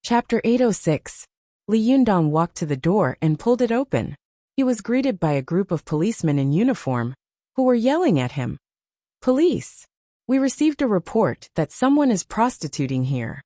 Chapter 806. Li Yundong walked to the door and pulled it open. He was greeted by a group of policemen in uniform, who were yelling at him. "Police! We received a report that someone is prostituting here."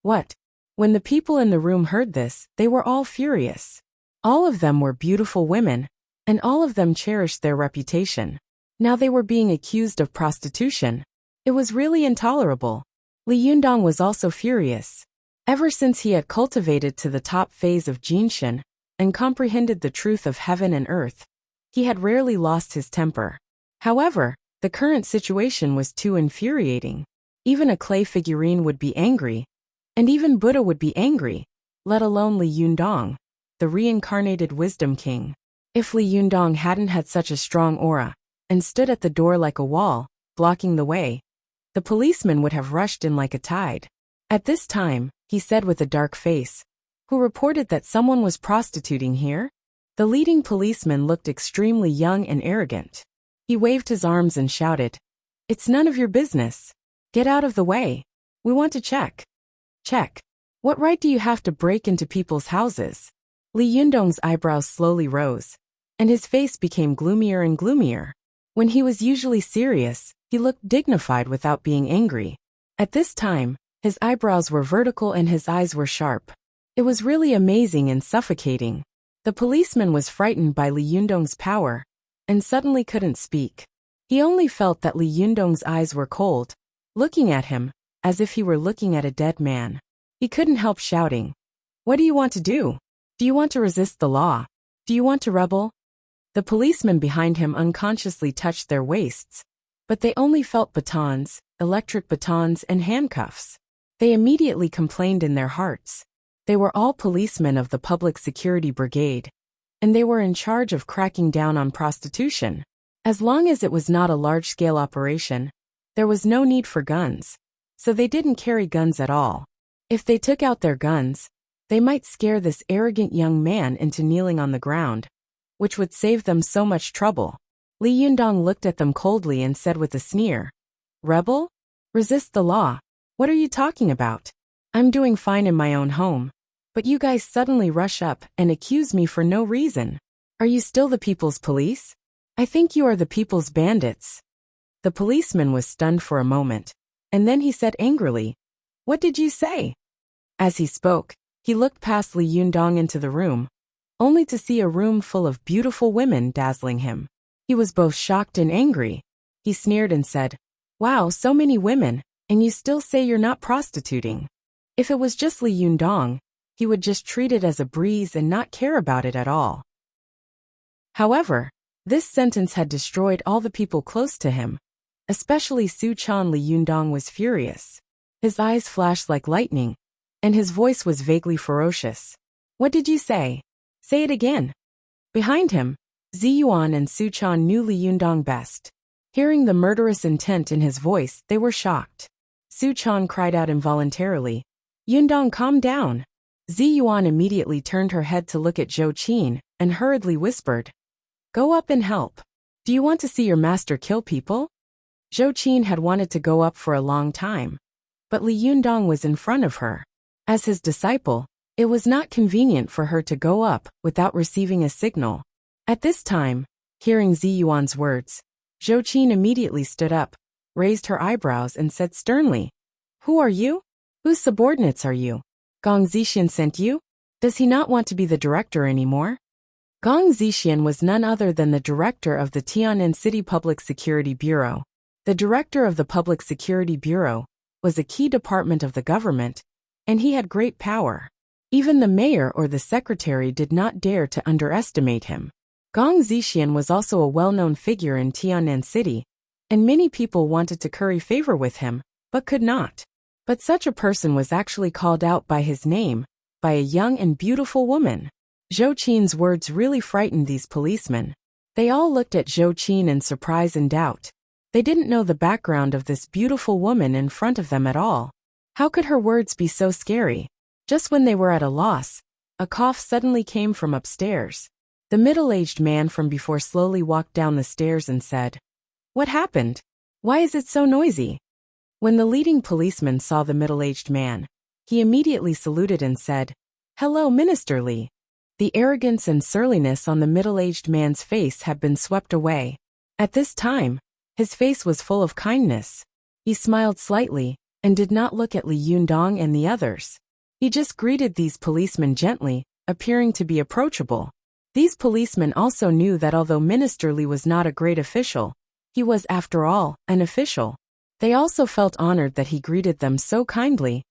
What? When the people in the room heard this, they were all furious. All of them were beautiful women, and all of them cherished their reputation. Now they were being accused of prostitution. It was really intolerable. Li Yundong was also furious. Ever since he had cultivated to the top phase of Jinshin and comprehended the truth of heaven and earth, he had rarely lost his temper. However, the current situation was too infuriating. Even a clay figurine would be angry, and even Buddha would be angry, let alone Li Yundong, the reincarnated wisdom king. If Li Yundong hadn't had such a strong aura and stood at the door like a wall, blocking the way, the policeman would have rushed in like a tide. At this time, he said with a dark face, "Who reported that someone was prostituting here?" The leading policeman looked extremely young and arrogant. He waved his arms and shouted, "It's none of your business. Get out of the way. We want to check." "Check? What right do you have to break into people's houses?" Li Yundong's eyebrows slowly rose, and his face became gloomier and gloomier. When he was usually serious, he looked dignified without being angry. At this time, his eyebrows were vertical and his eyes were sharp. It was really amazing and suffocating. The policeman was frightened by Li Yundong's power, and suddenly couldn't speak. He only felt that Li Yundong's eyes were cold, looking at him, as if he were looking at a dead man. He couldn't help shouting, "What do you want to do? Do you want to resist the law? Do you want to rebel?" The policemen behind him unconsciously touched their waists, but they only felt batons, electric batons, and handcuffs. They immediately complained in their hearts. They were all policemen of the Public Security Brigade, and they were in charge of cracking down on prostitution. As long as it was not a large-scale operation, there was no need for guns, so they didn't carry guns at all. If they took out their guns, they might scare this arrogant young man into kneeling on the ground, which would save them so much trouble. Li Yundong looked at them coldly and said with a sneer, "Rebel? Resist the law? What are you talking about? I'm doing fine in my own home, but you guys suddenly rush up and accuse me for no reason. Are you still the people's police? I think you are the people's bandits." The policeman was stunned for a moment, and then he said angrily, "What did you say?" As he spoke, he looked past Li Yundong into the room, only to see a room full of beautiful women dazzling him. He was both shocked and angry. He sneered and said, "Wow, so many women, and you still say you're not prostituting." If it was just Li Yundong, he would just treat it as a breeze and not care about it at all. However, this sentence had destroyed all the people close to him, especially Su Chan. Li Yundong was furious. His eyes flashed like lightning, and his voice was vaguely ferocious. "What did you say? Say it again." Behind him, Ziyuan and Su Chan knew Li Yundong best. Hearing the murderous intent in his voice, they were shocked. Su Chan cried out involuntarily, "Yundong, calm down." Ziyuan immediately turned her head to look at Zhou Qin and hurriedly whispered, "Go up and help. Do you want to see your master kill people?" Zhou Qin had wanted to go up for a long time, but Li Yundong was in front of her. As his disciple, it was not convenient for her to go up without receiving a signal. At this time, hearing Ziyuan's words, Zhou Qin immediately stood up, raised her eyebrows and said sternly, "Who are you? Whose subordinates are you? Gong Zixian sent you? Does he not want to be the director anymore?" Gong Zixian was none other than the director of the Tian'an City Public Security Bureau. The director of the Public Security Bureau was a key department of the government, and he had great power. Even the mayor or the secretary did not dare to underestimate him. Gong Zixian was also a well-known figure in Tian'an City, and many people wanted to curry favor with him, but could not. But such a person was actually called out by his name, by a young and beautiful woman. Zhou Qin's words really frightened these policemen. They all looked at Zhou Qin in surprise and doubt. They didn't know the background of this beautiful woman in front of them at all. How could her words be so scary? Just when they were at a loss, a cough suddenly came from upstairs. The middle-aged man from before slowly walked down the stairs and said, "What happened? Why is it so noisy?" When the leading policeman saw the middle-aged man, He immediately saluted and said, "Hello, Minister Lee." The arrogance and surliness on the middle-aged man's face had been swept away. At this time, his face was full of kindness. He smiled slightly and did not look at Li Yundong and the others. He just greeted these policemen gently, appearing to be approachable. These policemen also knew that although Minister Li was not a great official, he was, after all, an official. They also felt honored that he greeted them so kindly,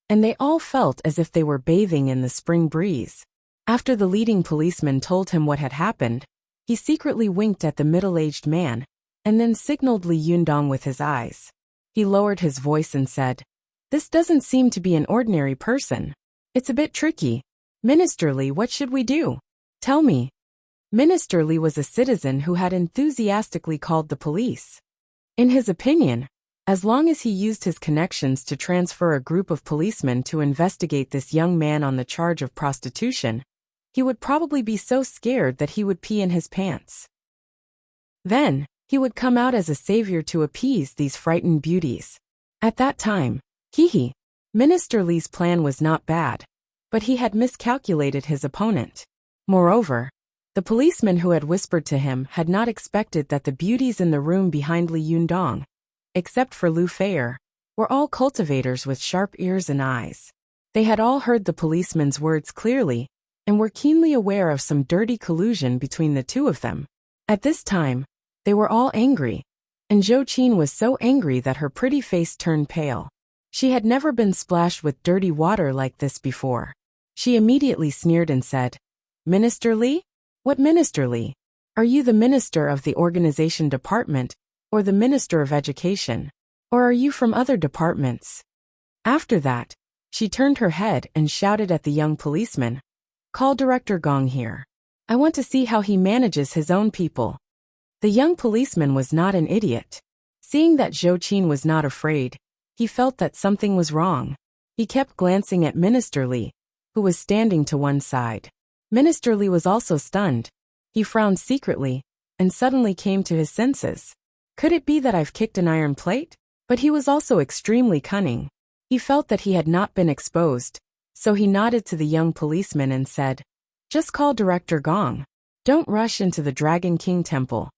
and they all felt as if they were bathing in the spring breeze. After the leading policeman told him what had happened, he secretly winked at the middle-aged man, and then signaled Li Yundong with his eyes. He lowered his voice and said, "This doesn't seem to be an ordinary person. It's a bit tricky. Minister Li, what should we do? Tell me." Minister Li was a citizen who had enthusiastically called the police. In his opinion, as long as he used his connections to transfer a group of policemen to investigate this young man on the charge of prostitution, he would probably be so scared that he would pee in his pants. Then, he would come out as a savior to appease these frightened beauties. At that time, Minister Li's plan was not bad, but he had miscalculated his opponent. Moreover, the policeman who had whispered to him had not expected that the beauties in the room behind Li Yundong, except for Lu Feier, were all cultivators with sharp ears and eyes. They had all heard the policeman's words clearly, and were keenly aware of some dirty collusion between the two of them. At this time, they were all angry, and Zhou Qin was so angry that her pretty face turned pale. She had never been splashed with dirty water like this before. She immediately sneered and said, "Minister Li? What Minister Li? Are you the Minister of the Organization Department, or the Minister of Education? Or are you from other departments?" After that, she turned her head and shouted at the young policeman, "Call Director Gong here. I want to see how he manages his own people." The young policeman was not an idiot. Seeing that Zhou Qin was not afraid, he felt that something was wrong. He kept glancing at Minister Li, who was standing to one side. Minister Li was also stunned. He frowned secretly, and suddenly came to his senses. Could it be that I've kicked an iron plate? But he was also extremely cunning. He felt that he had not been exposed, so he nodded to the young policeman and said, "Just call Director Gong. Don't rush into the Dragon King Temple."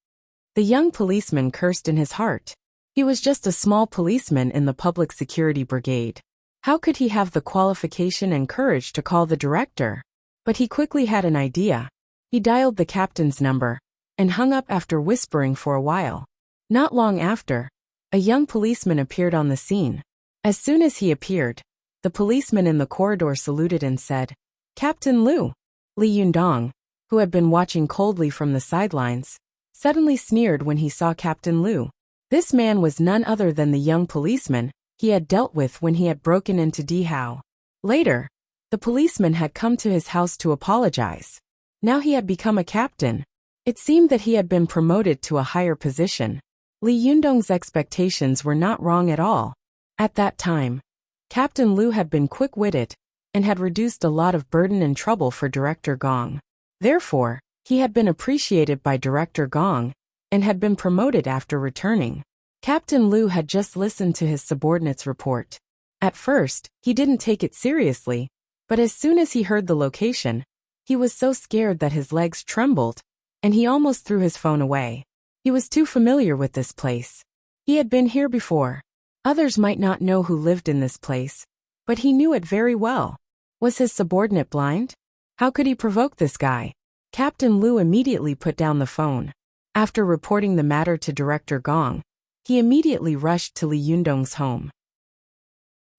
The young policeman cursed in his heart. He was just a small policeman in the public security brigade. How could he have the qualification and courage to call the director? But he quickly had an idea. He dialed the captain's number, and hung up after whispering for a while. Not long after, a young policeman appeared on the scene. As soon as he appeared, the policeman in the corridor saluted and said, "Captain Lu." Li Yundong, who had been watching coldly from the sidelines, suddenly sneered when he saw Captain Lu. This man was none other than the young policeman he had dealt with when he had broken into Dihao. Later, the policeman had come to his house to apologize. Now he had become a captain. It seemed that he had been promoted to a higher position. Li Yundong's expectations were not wrong at all. At that time, Captain Lu had been quick-witted and had reduced a lot of burden and trouble for Director Gong. Therefore, he had been appreciated by Director Gong and had been promoted after returning. Captain Lu had just listened to his subordinate's report. At first, he didn't take it seriously, but as soon as he heard the location, he was so scared that his legs trembled, and he almost threw his phone away. He was too familiar with this place. He had been here before. Others might not know who lived in this place, but he knew it very well. Was his subordinate blind? How could he provoke this guy? Captain Lu immediately put down the phone. After reporting the matter to Director Gong, he immediately rushed to Li Yundong's home.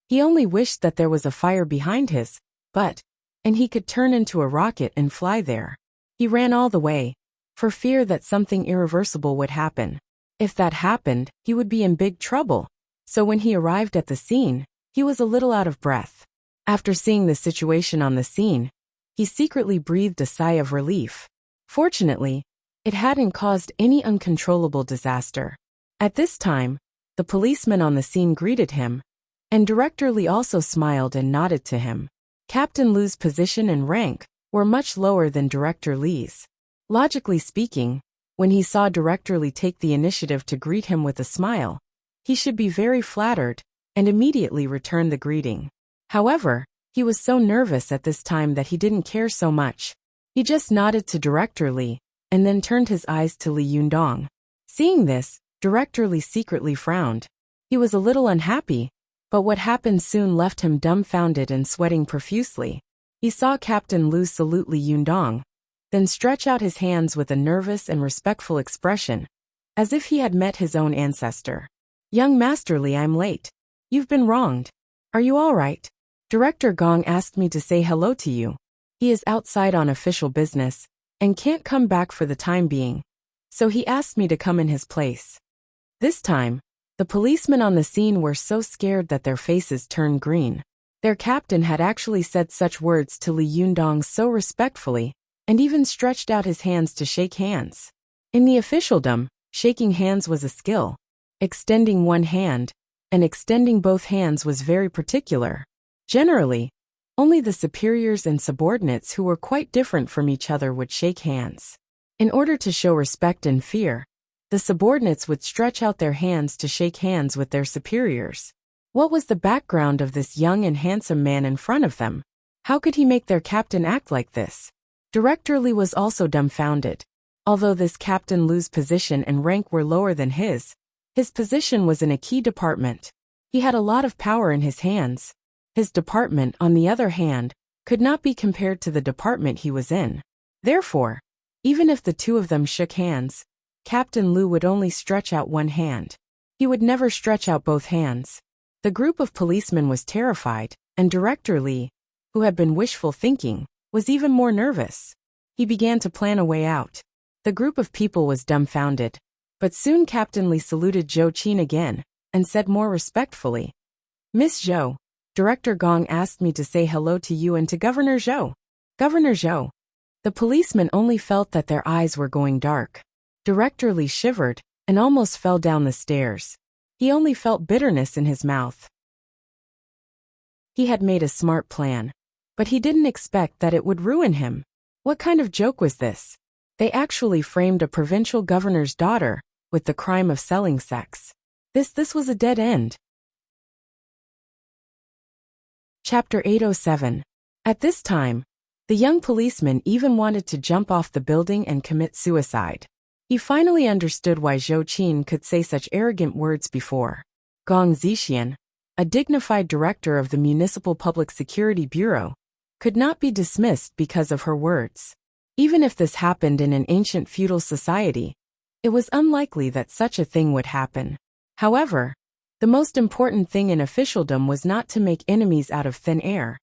He only wished that there was a fire behind his, and he could turn into a rocket and fly there. He ran all the way, for fear that something irreversible would happen. If that happened, he would be in big trouble. So when he arrived at the scene, he was a little out of breath. After seeing the situation on the scene, he secretly breathed a sigh of relief. Fortunately, it hadn't caused any uncontrollable disaster. At this time, the policeman on the scene greeted him, and Director Li also smiled and nodded to him. Captain Lu's position and rank were much lower than Director Li's. Logically speaking, when he saw Director Li take the initiative to greet him with a smile, he should be very flattered and immediately return the greeting. However, He was so nervous at this time that he didn't care so much. He just nodded to Director Lee, and then turned his eyes to Li Yundong. Seeing this, Director Lee secretly frowned. He was a little unhappy, but what happened soon left him dumbfounded and sweating profusely. He saw Captain Lu salute Li Yundong, then stretch out his hands with a nervous and respectful expression, as if he had met his own ancestor. "Young Master Li, I'm late. You've been wronged. Are you all right? Director Gong asked me to say hello to you. He is outside on official business, and can't come back for the time being, so he asked me to come in his place." This time, the policemen on the scene were so scared that their faces turned green. Their captain had actually said such words to Li Yundong so respectfully, and even stretched out his hands to shake hands. In the officialdom, shaking hands was a skill. Extending one hand, and extending both hands was very particular. Generally, only the superiors and subordinates who were quite different from each other would shake hands. In order to show respect and fear, the subordinates would stretch out their hands to shake hands with their superiors. What was the background of this young and handsome man in front of them? How could he make their captain act like this? Director Lee was also dumbfounded. Although this Captain Lu's position and rank were lower than his position was in a key department. He had a lot of power in his hands. His department, on the other hand, could not be compared to the department he was in. Therefore, even if the two of them shook hands, Captain Lu would only stretch out one hand. He would never stretch out both hands. The group of policemen was terrified, and Director Lee, who had been wishful thinking, was even more nervous. He began to plan a way out. The group of people was dumbfounded, but soon Captain Lee saluted Zhou Qin again, and said more respectfully, "Miss Zhou, Director Gong asked me to say hello to you and to Governor Zhou." Governor Zhou. The policemen only felt that their eyes were going dark. Director Lee shivered, and almost fell down the stairs. He only felt bitterness in his mouth. He had made a smart plan, but he didn't expect that it would ruin him. What kind of joke was this? They actually framed a provincial governor's daughter with the crime of selling sex. This was a dead end. Chapter 807. At this time, the young policeman even wanted to jump off the building and commit suicide. He finally understood why Zhou Qin could say such arrogant words before. Gong Zixian, a dignified director of the Municipal Public Security Bureau, could not be dismissed because of her words. Even if this happened in an ancient feudal society, it was unlikely that such a thing would happen. However, the most important thing in officialdom was not to make enemies out of thin air,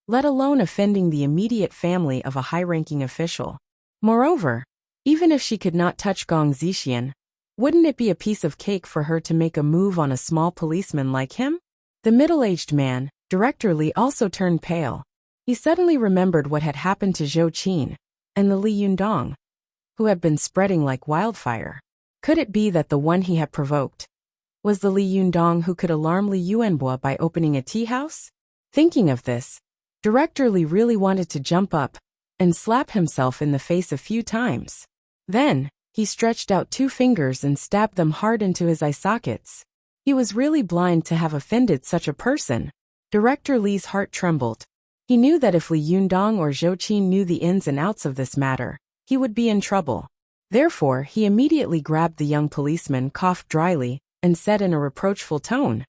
let alone offending the immediate family of a high-ranking official. Moreover, even if she could not touch Gong Zixian, wouldn't it be a piece of cake for her to make a move on a small policeman like him? The middle-aged man, Director Lee, also turned pale. He suddenly remembered what had happened to Zhou Qin and the Li Yundong, who had been spreading like wildfire. Could it be that the one he had provoked was the Li Yundong who could alarm Li Yuanbo by opening a tea house? Thinking of this, Director Lee really wanted to jump up and slap himself in the face a few times. Then, he stretched out 2 fingers and stabbed them hard into his eye sockets. He was really blind to have offended such a person. Director Lee's heart trembled. He knew that if Li Yundong or Zhou Qin knew the ins and outs of this matter, he would be in trouble. Therefore, he immediately grabbed the young policeman, coughed dryly, and said in a reproachful tone,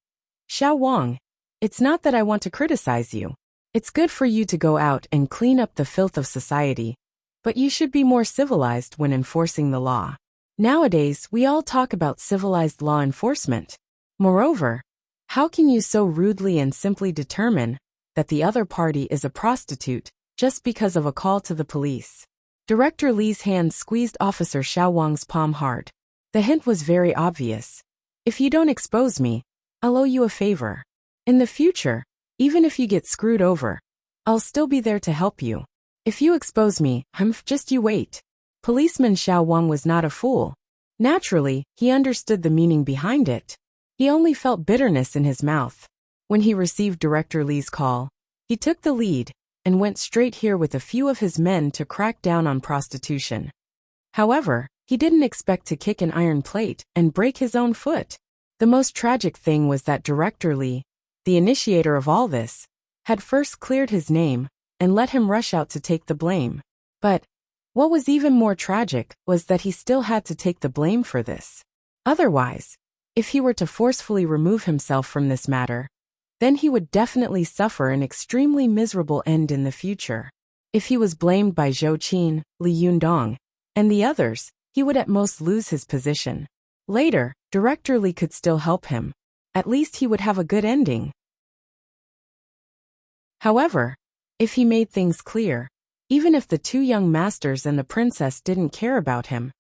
"Xiao Wang, it's not that I want to criticize you. It's good for you to go out and clean up the filth of society, but you should be more civilized when enforcing the law. Nowadays, we all talk about civilized law enforcement. Moreover, how can you so rudely and simply determine that the other party is a prostitute just because of a call to the police?" Director Lee's hand squeezed Officer Xiao Wang's palm hard. The hint was very obvious. If you don't expose me, I'll owe you a favor. In the future, even if you get screwed over, I'll still be there to help you. If you expose me, just you wait. Policeman Xiao Wang was not a fool. Naturally, he understood the meaning behind it. He only felt bitterness in his mouth. When he received Director Lee's call, he took the lead and went straight here with a few of his men to crack down on prostitution. However, he didn't expect to kick an iron plate and break his own foot. The most tragic thing was that Director Lee, the initiator of all this, had first cleared his name and let him rush out to take the blame. But what was even more tragic was that he still had to take the blame for this. Otherwise, if he were to forcefully remove himself from this matter, then he would definitely suffer an extremely miserable end in the future. If he was blamed by Zhou Qin, Li Yundong, and the others, he would at most lose his position. Later, Director Li could still help him. At least he would have a good ending. However, if he made things clear, even if the two young masters and the princess didn't care about him,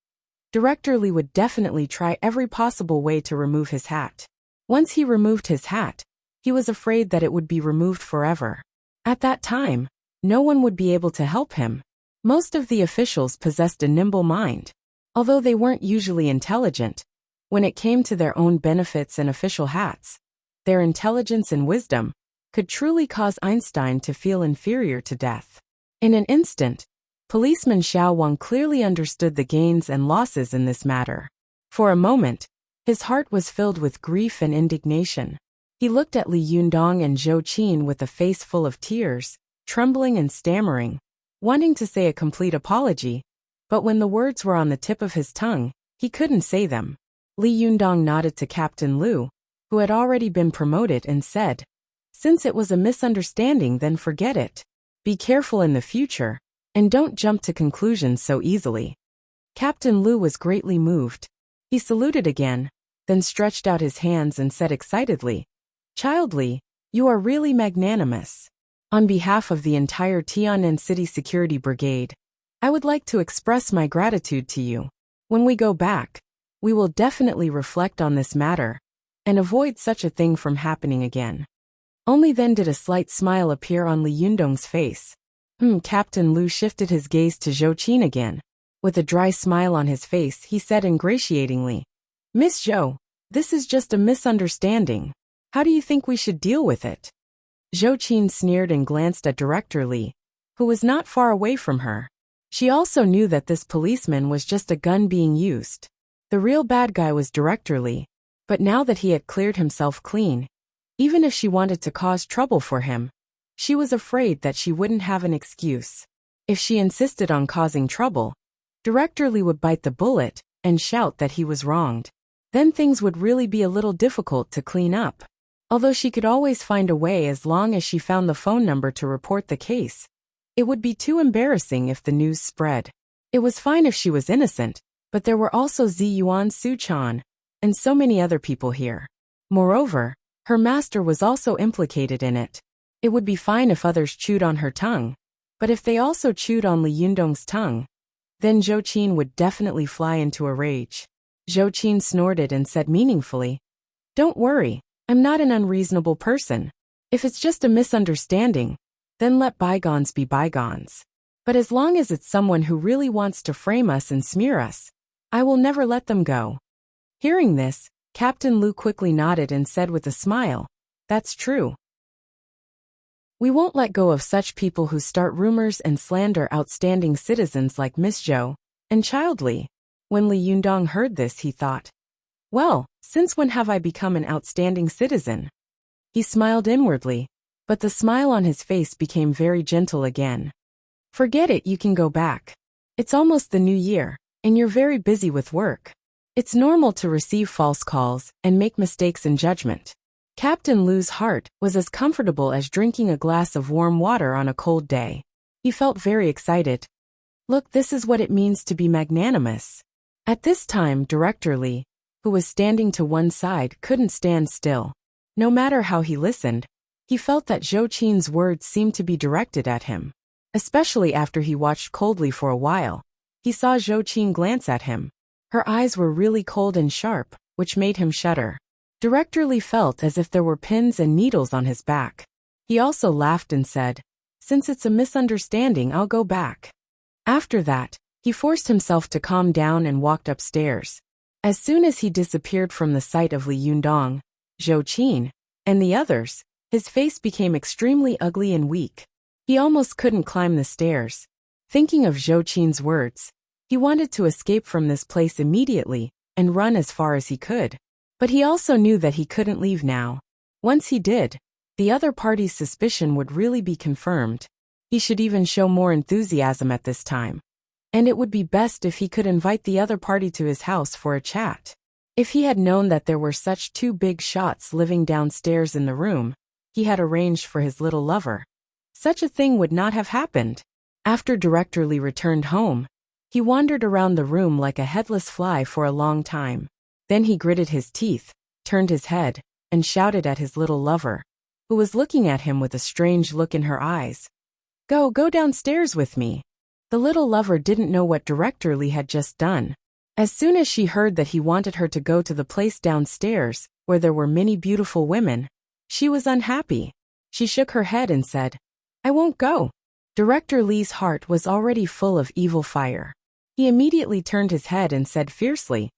Director Li would definitely try every possible way to remove his hat. Once he removed his hat, he was afraid that it would be removed forever. At that time, no one would be able to help him. Most of the officials possessed a nimble mind. Although they weren't usually intelligent, when it came to their own benefits and official hats, their intelligence and wisdom could truly cause Einstein to feel inferior to death. In an instant, Policeman Xiao Wang clearly understood the gains and losses in this matter. For a moment, his heart was filled with grief and indignation. He looked at Li Yundong and Zhou Qin with a face full of tears, trembling and stammering, wanting to say a complete apology, but when the words were on the tip of his tongue, he couldn't say them. Li Yundong nodded to Captain Lu, who had already been promoted, and said, "Since it was a misunderstanding, then forget it. Be careful in the future, and don't jump to conclusions so easily." Captain Lu was greatly moved. He saluted again, then stretched out his hands and said excitedly, "Child Li, you are really magnanimous. On behalf of the entire Tian'an City Security Brigade, I would like to express my gratitude to you. When we go back, we will definitely reflect on this matter and avoid such a thing from happening again." Only then did a slight smile appear on Li Yundong's face. Captain Lu shifted his gaze to Zhou Qin again. With a dry smile on his face, he said ingratiatingly, "Miss Zhou, this is just a misunderstanding. How do you think we should deal with it?" Zhou Qin sneered and glanced at Director Li, who was not far away from her. She also knew that this policeman was just a gun being used. The real bad guy was Director Li, but now that he had cleared himself clean, even if she wanted to cause trouble for him, she was afraid that she wouldn't have an excuse. If she insisted on causing trouble, Director Li would bite the bullet and shout that he was wronged. Then things would really be a little difficult to clean up. Although she could always find a way as long as she found the phone number to report the case, it would be too embarrassing if the news spread. It was fine if she was innocent, but there were also Ziyuan Suchan and so many other people here. Moreover, her master was also implicated in it. It would be fine if others chewed on her tongue, but if they also chewed on Li Yundong's tongue, then Zhou Qin would definitely fly into a rage. Zhou Qin snorted and said meaningfully, "Don't worry, I'm not an unreasonable person. If it's just a misunderstanding, then let bygones be bygones. But as long as it's someone who really wants to frame us and smear us, I will never let them go." Hearing this, Captain Lu quickly nodded and said with a smile, "That's true. We won't let go of such people who start rumors and slander outstanding citizens like Miss Zhou and Child Li." When Li Yundong heard this, he thought, "Well, since when have I become an outstanding citizen?" He smiled inwardly, but the smile on his face became very gentle again. "Forget it, you can go back. It's almost the new year, and you're very busy with work. It's normal to receive false calls and make mistakes in judgment." Captain Lu's heart was as comfortable as drinking a glass of warm water on a cold day. He felt very excited. Look, this is what it means to be magnanimous. At this time, Director Li, who was standing to one side, couldn't stand still. No matter how he listened, he felt that Zhou Qin's words seemed to be directed at him. Especially after he watched coldly for a while, he saw Zhou Qin glance at him. Her eyes were really cold and sharp, which made him shudder. Director Li felt as if there were pins and needles on his back. He also laughed and said, "Since it's a misunderstanding, I'll go back." After that, he forced himself to calm down and walked upstairs. As soon as he disappeared from the sight of Li Yundong, Zhou Qin, and the others, his face became extremely ugly and weak. He almost couldn't climb the stairs. Thinking of Zhou Qin's words, he wanted to escape from this place immediately and run as far as he could. But he also knew that he couldn't leave now. Once he did, the other party's suspicion would really be confirmed. He should even show more enthusiasm at this time. And it would be best if he could invite the other party to his house for a chat. If he had known that there were such two big shots living downstairs in the room he had arranged for his little lover, such a thing would not have happened. After Director Lee returned home, he wandered around the room like a headless fly for a long time. Then he gritted his teeth, turned his head, and shouted at his little lover, who was looking at him with a strange look in her eyes. Go downstairs with me." The little lover didn't know what Director Lee had just done. As soon as she heard that he wanted her to go to the place downstairs, where there were many beautiful women, she was unhappy. She shook her head and said, "I won't go." Director Lee's heart was already full of evil fire. He immediately turned his head and said fiercely,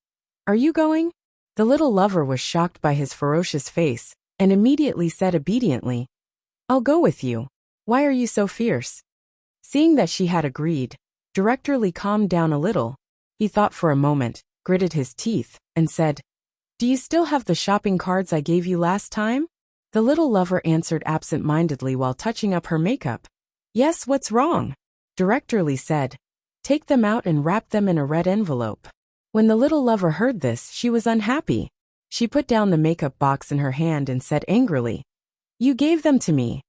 "Are you going?" The little lover was shocked by his ferocious face, and immediately said obediently, "I'll go with you. Why are you so fierce?" Seeing that she had agreed, Director Lee calmed down a little. He thought for a moment, gritted his teeth, and said, "Do you still have the shopping cards I gave you last time?" The little lover answered absent-mindedly while touching up her makeup. "Yes, what's wrong?" Director Lee said, "Take them out and wrap them in a red envelope." When the little lover heard this, she was unhappy. She put down the makeup box in her hand and said angrily, "You gave them to me."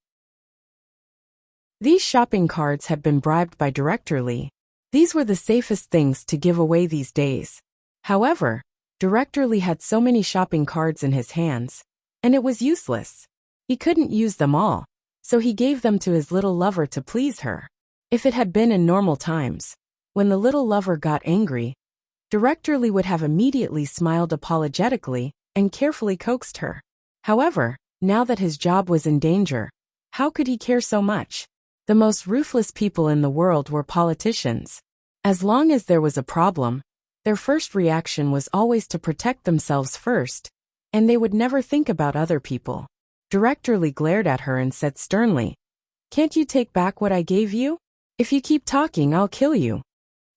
These shopping cards had been bribed by Director Lee. These were the safest things to give away these days. However, Director Lee had so many shopping cards in his hands, and it was useless. He couldn't use them all, so he gave them to his little lover to please her. If it had been in normal times, when the little lover got angry, Director Lee would have immediately smiled apologetically and carefully coaxed her. However, now that his job was in danger, how could he care so much? The most ruthless people in the world were politicians. As long as there was a problem, their first reaction was always to protect themselves first, and they would never think about other people. Director Lee glared at her and said sternly, "Can't you take back what I gave you? If you keep talking, I'll kill you."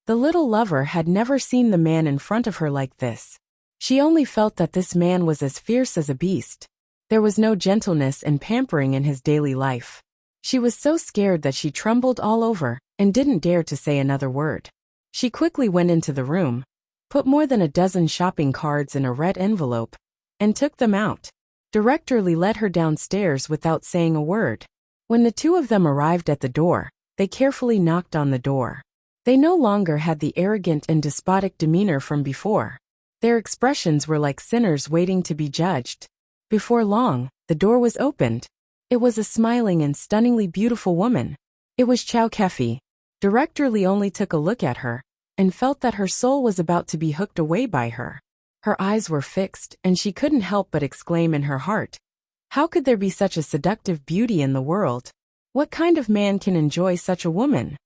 The little lover had never seen the man in front of her like this. She only felt that this man was as fierce as a beast. There was no gentleness and pampering in his daily life. She was so scared that she trembled all over and didn't dare to say another word. She quickly went into the room, put more than a dozen shopping cards in a red envelope, and took them out. Director Lee led her downstairs without saying a word. When the two of them arrived at the door, they carefully knocked on the door. They no longer had the arrogant and despotic demeanor from before. Their expressions were like sinners waiting to be judged. Before long, the door was opened. It was a smiling and stunningly beautiful woman. It was Chow Kefi. Director Lee only took a look at her, and felt that her soul was about to be hooked away by her. Her eyes were fixed, and she couldn't help but exclaim in her heart, "How could there be such a seductive beauty in the world? What kind of man can enjoy such a woman?"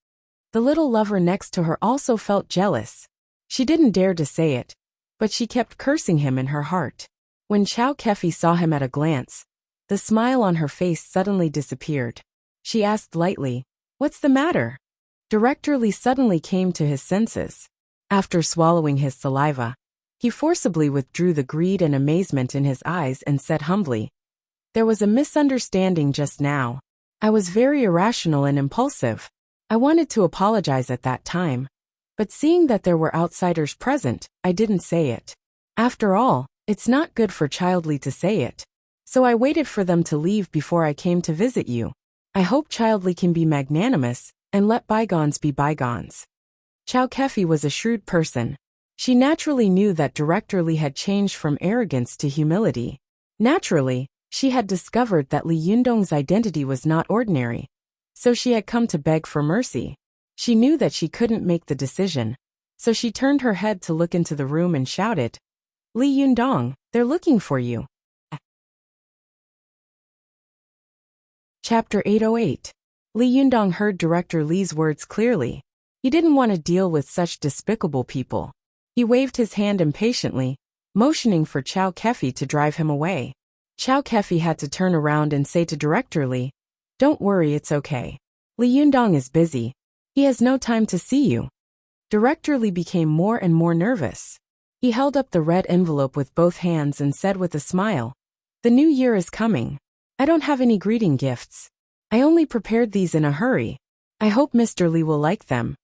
The little lover next to her also felt jealous. She didn't dare to say it, but she kept cursing him in her heart. When Chow Kefi saw him at a glance, the smile on her face suddenly disappeared. She asked lightly, "What's the matter?" Director Lee suddenly came to his senses. After swallowing his saliva, he forcibly withdrew the greed and amazement in his eyes and said humbly, "There was a misunderstanding just now. I was very irrational and impulsive. I wanted to apologize at that time, but seeing that there were outsiders present, I didn't say it. After all, it's not good for Child Lee to say it. So I waited for them to leave before I came to visit you. I hope Child Lee can be magnanimous and let bygones be bygones." Chow Kefi was a shrewd person. She naturally knew that Director Lee had changed from arrogance to humility. Naturally, she had discovered that Lee Yundong's identity was not ordinary, so she had come to beg for mercy. She knew that she couldn't make the decision, so she turned her head to look into the room and shouted, "Lee Yundong, they're looking for you." Chapter 808. Lee Yundong heard Director Lee's words clearly. He didn't want to deal with such despicable people. He waved his hand impatiently, motioning for Chow Kefi to drive him away. Chow Kefi had to turn around and say to Director Lee, "Don't worry, it's okay. Lee Yundong is busy. He has no time to see you." Director Lee became more and more nervous. He held up the red envelope with both hands and said with a smile, "The new year is coming. I don't have any greeting gifts. I only prepared these in a hurry. I hope Mr. Li will like them.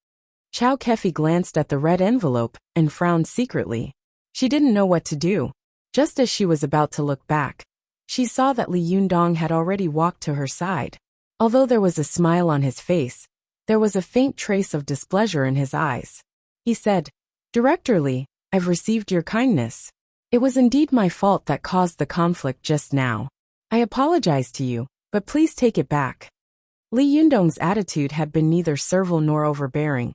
Chow Kefi glanced at the red envelope and frowned secretly. She didn't know what to do. Just as she was about to look back, she saw that Li Yundong had already walked to her side. Although there was a smile on his face, there was a faint trace of displeasure in his eyes. He said, "Director Li, I've received your kindness. It was indeed my fault that caused the conflict just now. I apologize to you, but please take it back." Li Yundong's attitude had been neither servile nor overbearing.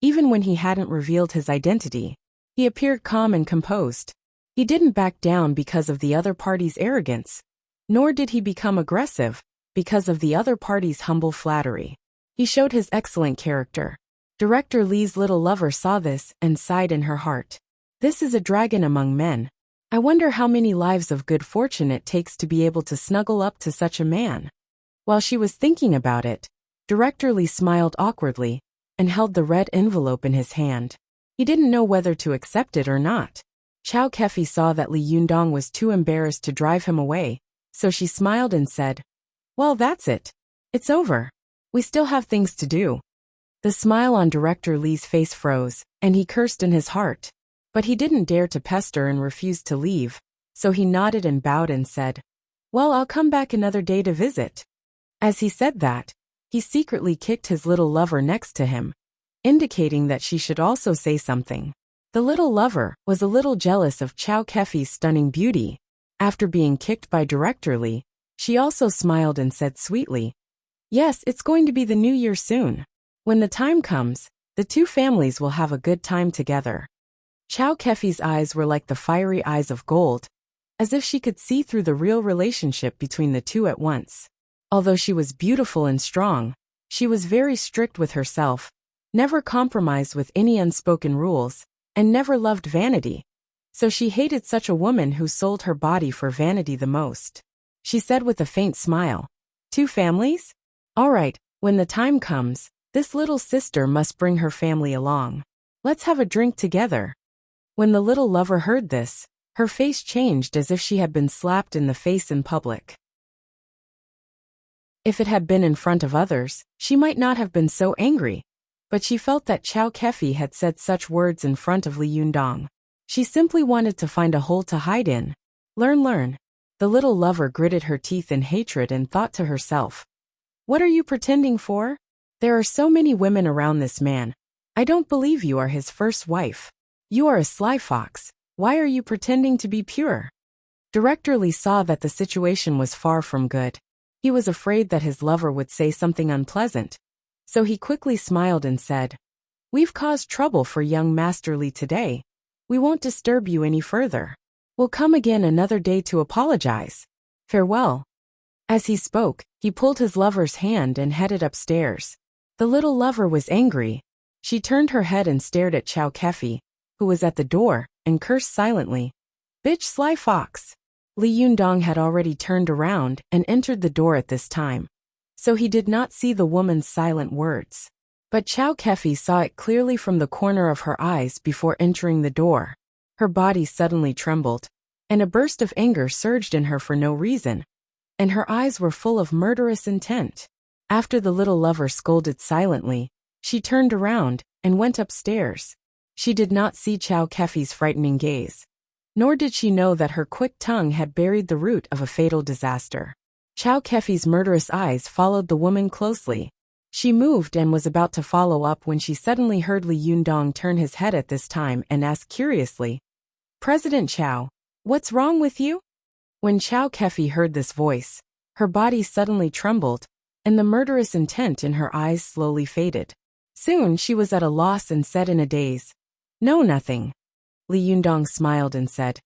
Even when he hadn't revealed his identity, he appeared calm and composed. He didn't back down because of the other party's arrogance, nor did he become aggressive because of the other party's humble flattery. He showed his excellent character. Director Li's little lover saw this and sighed in her heart. This is a dragon among men. I wonder how many lives of good fortune it takes to be able to snuggle up to such a man. While she was thinking about it, Director Li smiled awkwardly and held the red envelope in his hand. He didn't know whether to accept it or not. Chow Kefi saw that Li Yundong was too embarrassed to drive him away, so she smiled and said, "Well, that's it. It's over. We still have things to do." The smile on Director Li's face froze, and he cursed in his heart. But he didn't dare to pester and refused to leave, so he nodded and bowed and said, "Well, I'll come back another day to visit." As he said that, he secretly kicked his little lover next to him, indicating that she should also say something. The little lover was a little jealous of Chow Kefi's stunning beauty. After being kicked by Director Li, she also smiled and said sweetly, "Yes, it's going to be the new year soon. When the time comes, the two families will have a good time together." Chow Kefi's eyes were like the fiery eyes of gold, as if she could see through the real relationship between the two at once. Although she was beautiful and strong, she was very strict with herself, never compromised with any unspoken rules, and never loved vanity. So she hated such a woman who sold her body for vanity the most. She said with a faint smile, "Two families? All right, when the time comes, this little sister must bring her family along. Let's have a drink together." When the little lover heard this, her face changed as if she had been slapped in the face in public. If it had been in front of others, she might not have been so angry. But she felt that Chow Kefi had said such words in front of Li Yundong. She simply wanted to find a hole to hide in. Learn. The little lover gritted her teeth in hatred and thought to herself, "What are you pretending for? There are so many women around this man. I don't believe you are his first wife. You are a sly fox. Why are you pretending to be pure?" Director Li saw that the situation was far from good. He was afraid that his lover would say something unpleasant. So he quickly smiled and said, "We've caused trouble for young Master Li today. We won't disturb you any further. We'll come again another day to apologize. Farewell." As he spoke, he pulled his lover's hand and headed upstairs. The little lover was angry. She turned her head and stared at Chow Kefi, who was at the door, and cursed silently. "Bitch, sly fox." Li Yundong had already turned around and entered the door at this time, so he did not see the woman's silent words. But Chow Kefi saw it clearly from the corner of her eyes before entering the door. Her body suddenly trembled, and a burst of anger surged in her for no reason, and her eyes were full of murderous intent. After the little lover scolded silently, she turned around and went upstairs. She did not see Chow Kefi's frightening gaze, nor did she know that her quick tongue had buried the root of a fatal disaster. Chow Kefi's murderous eyes followed the woman closely. She moved and was about to follow up when she suddenly heard Li Yundong turn his head at this time and ask curiously, "President Chow, what's wrong with you?" When Chow Kefi heard this voice, her body suddenly trembled, and the murderous intent in her eyes slowly faded. Soon she was at a loss and said in a daze, "No, nothing." Li Yundong smiled and said,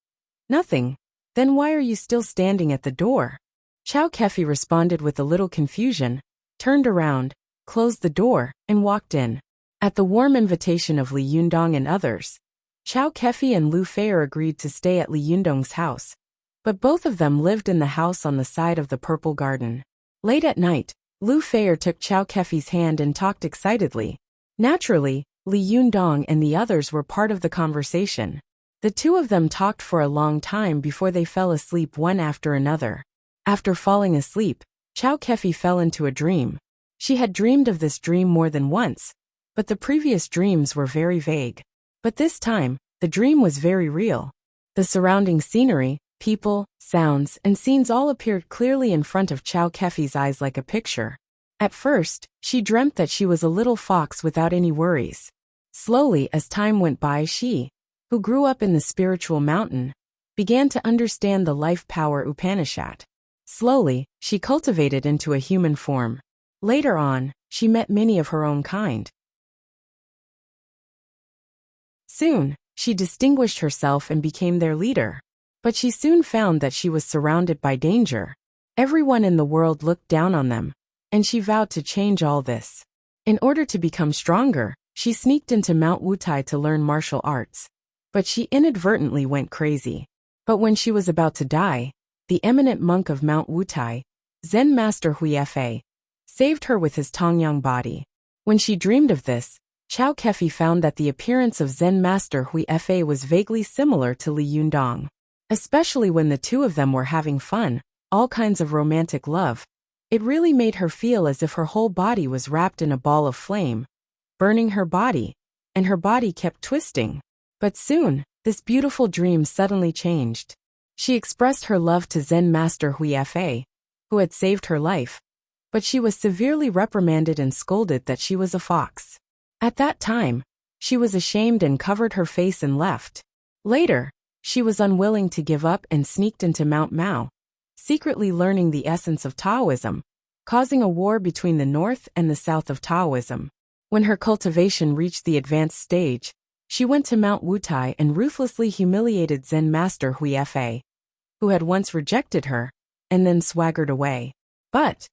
"Nothing? Then why are you still standing at the door?" Chow Kefi responded with a little confusion, turned around, closed the door, and walked in. At the warm invitation of Li Yundong and others, Chow Kefi and Lu Feier agreed to stay at Li Yundong's house, but both of them lived in the house on the side of the Purple Garden. Late at night, Lu Feier took Chow Kefi's hand and talked excitedly. Naturally, Li Yundong and the others were part of the conversation. The two of them talked for a long time before they fell asleep one after another. After falling asleep, Chow Kefi fell into a dream. She had dreamed of this dream more than once, but the previous dreams were very vague. But this time, the dream was very real. The surrounding scenery, people, sounds, and scenes all appeared clearly in front of Chow Kefi's eyes like a picture. At first, she dreamt that she was a little fox without any worries. Slowly, as time went by, she, who grew up in the spiritual mountain, began to understand the life power Upanishad. Slowly, she cultivated into a human form. Later on, she met many of her own kind. Soon, she distinguished herself and became their leader. But she soon found that she was surrounded by danger. Everyone in the world looked down on them, and she vowed to change all this. In order to become stronger, she sneaked into Mount Wutai to learn martial arts. But she inadvertently went crazy. But when she was about to die, the eminent monk of Mount Wutai, Zen Master Huife, saved her with his Tongyang body. When she dreamed of this, Chow Kefi found that the appearance of Zen Master Huife was vaguely similar to Li Yundong. Especially when the two of them were having fun, all kinds of romantic love. It really made her feel as if her whole body was wrapped in a ball of flame, burning her body, and her body kept twisting. But soon, this beautiful dream suddenly changed. She expressed her love to Zen Master Huife, who had saved her life, but she was severely reprimanded and scolded that she was a fox. At that time, she was ashamed and covered her face and left. Later, she was unwilling to give up and sneaked into Mount Mao, secretly learning the essence of Taoism, causing a war between the north and the south of Taoism. When her cultivation reached the advanced stage, she went to Mount Wutai and ruthlessly humiliated Zen Master Huife, who had once rejected her, and then swaggered away. But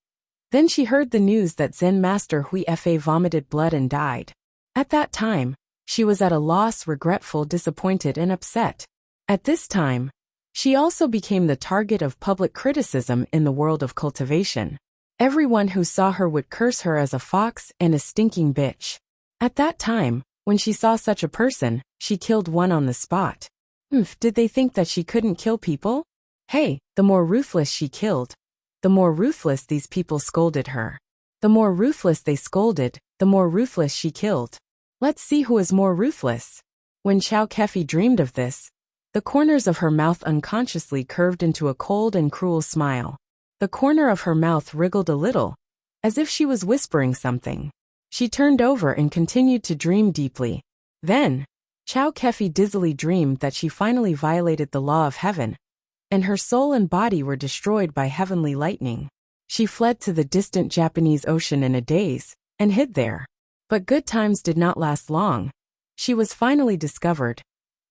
then she heard the news that Zen Master Huife vomited blood and died. At that time, she was at a loss, regretful, disappointed, and upset. At this time, she also became the target of public criticism in the world of cultivation. Everyone who saw her would curse her as a fox and a stinking bitch. At that time, when she saw such a person, she killed one on the spot. Did they think that she couldn't kill people? Hey, the more ruthless she killed, the more ruthless these people scolded her. The more ruthless they scolded, the more ruthless she killed. Let's see who is more ruthless. When Chow Kefi dreamed of this, the corners of her mouth unconsciously curved into a cold and cruel smile. The corner of her mouth wriggled a little, as if she was whispering something. She turned over and continued to dream deeply. Then, Chow Kefi dizzily dreamed that she finally violated the law of heaven, and her soul and body were destroyed by heavenly lightning. She fled to the distant Japanese Ocean in a daze, and hid there. But good times did not last long. She was finally discovered,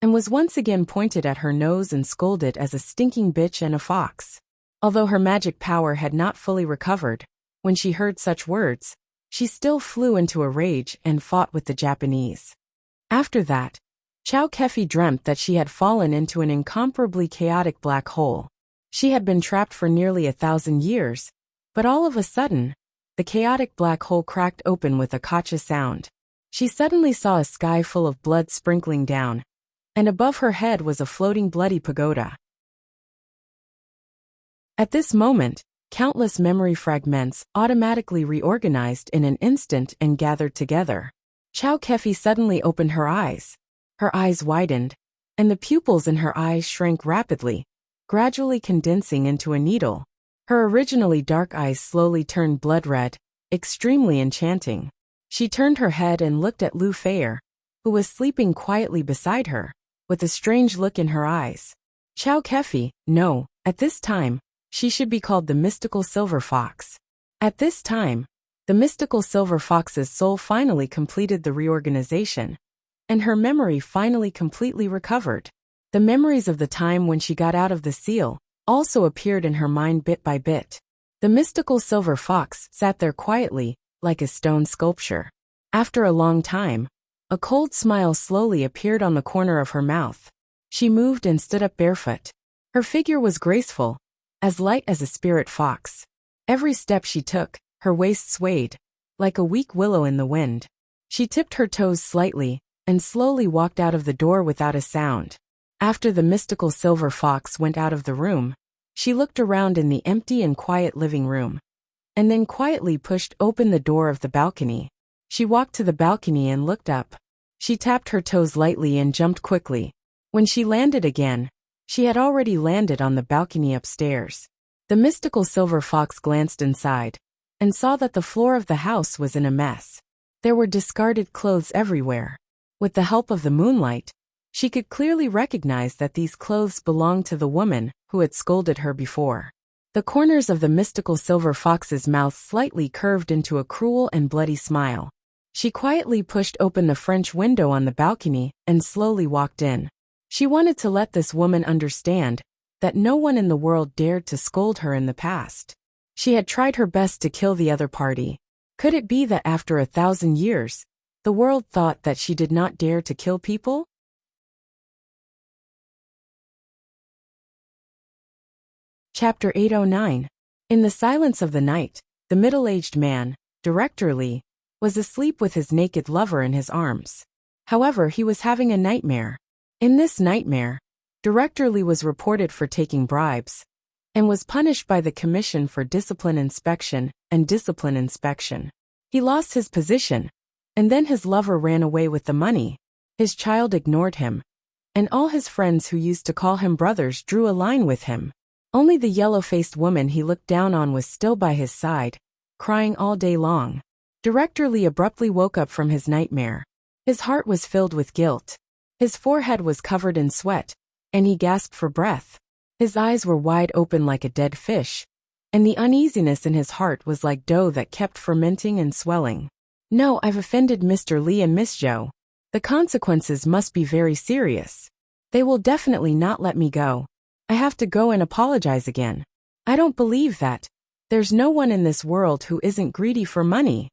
and was once again pointed at her nose and scolded as a stinking bitch and a fox. Although her magic power had not fully recovered, when she heard such words, she still flew into a rage and fought with the Japanese. After that, Chow Kefi dreamt that she had fallen into an incomparably chaotic black hole. She had been trapped for nearly 1,000 years, but all of a sudden, the chaotic black hole cracked open with a kacha sound. She suddenly saw a sky full of blood sprinkling down, and above her head was a floating bloody pagoda. At this moment, countless memory fragments automatically reorganized in an instant and gathered together. Chow Kefi suddenly opened her eyes. Her eyes widened, and the pupils in her eyes shrank rapidly, gradually condensing into a needle. Her originally dark eyes slowly turned blood red, extremely enchanting. She turned her head and looked at Lu Feier, who was sleeping quietly beside her, with a strange look in her eyes. Chow Kefi, no, at this time, she should be called the mystical silver fox. At this time, the mystical silver fox's soul finally completed the reorganization, and her memory finally completely recovered. The memories of the time when she got out of the seal also appeared in her mind bit by bit. The mystical silver fox sat there quietly, like a stone sculpture. After a long time, a cold smile slowly appeared on the corner of her mouth. She moved and stood up barefoot. Her figure was graceful, as light as a spirit fox. Every step she took, her waist swayed, like a weak willow in the wind. She tipped her toes slightly, and slowly walked out of the door without a sound. After the mystical silver fox went out of the room, She looked around in the empty and quiet living room, and then quietly pushed open the door of the balcony. She walked to the balcony and looked up. She tapped her toes lightly and jumped quickly. When she landed again, she had already landed on the balcony upstairs. The mystical silver fox glanced inside and saw that the floor of the house was in a mess. There were discarded clothes everywhere. With the help of the moonlight, she could clearly recognize that these clothes belonged to the woman who had scolded her before. The corners of the mystical silver fox's mouth slightly curved into a cruel and bloody smile. She quietly pushed open the French window on the balcony and slowly walked in. She wanted to let this woman understand that no one in the world dared to scold her in the past. She had tried her best to kill the other party. Could it be that after 1,000 years, the world thought that she did not dare to kill people? Chapter 809. In the silence of the night, the middle-aged man, Director Lee, was asleep with his naked lover in his arms. However, he was having a nightmare. In this nightmare, Director Lee was reported for taking bribes and was punished by the Commission for Discipline Inspection and Discipline Inspection. He lost his position, and then his lover ran away with the money. His child ignored him, and all his friends who used to call him brothers drew a line with him. Only the yellow-faced woman he looked down on was still by his side, crying all day long. Director Lee abruptly woke up from his nightmare. His heart was filled with guilt. His forehead was covered in sweat, and he gasped for breath. His eyes were wide open like a dead fish, and the uneasiness in his heart was like dough that kept fermenting and swelling. No, I've offended Mr. Lee and Miss Zhou. The consequences must be very serious. They will definitely not let me go. I have to go and apologize again. I don't believe that. There's no one in this world who isn't greedy for money.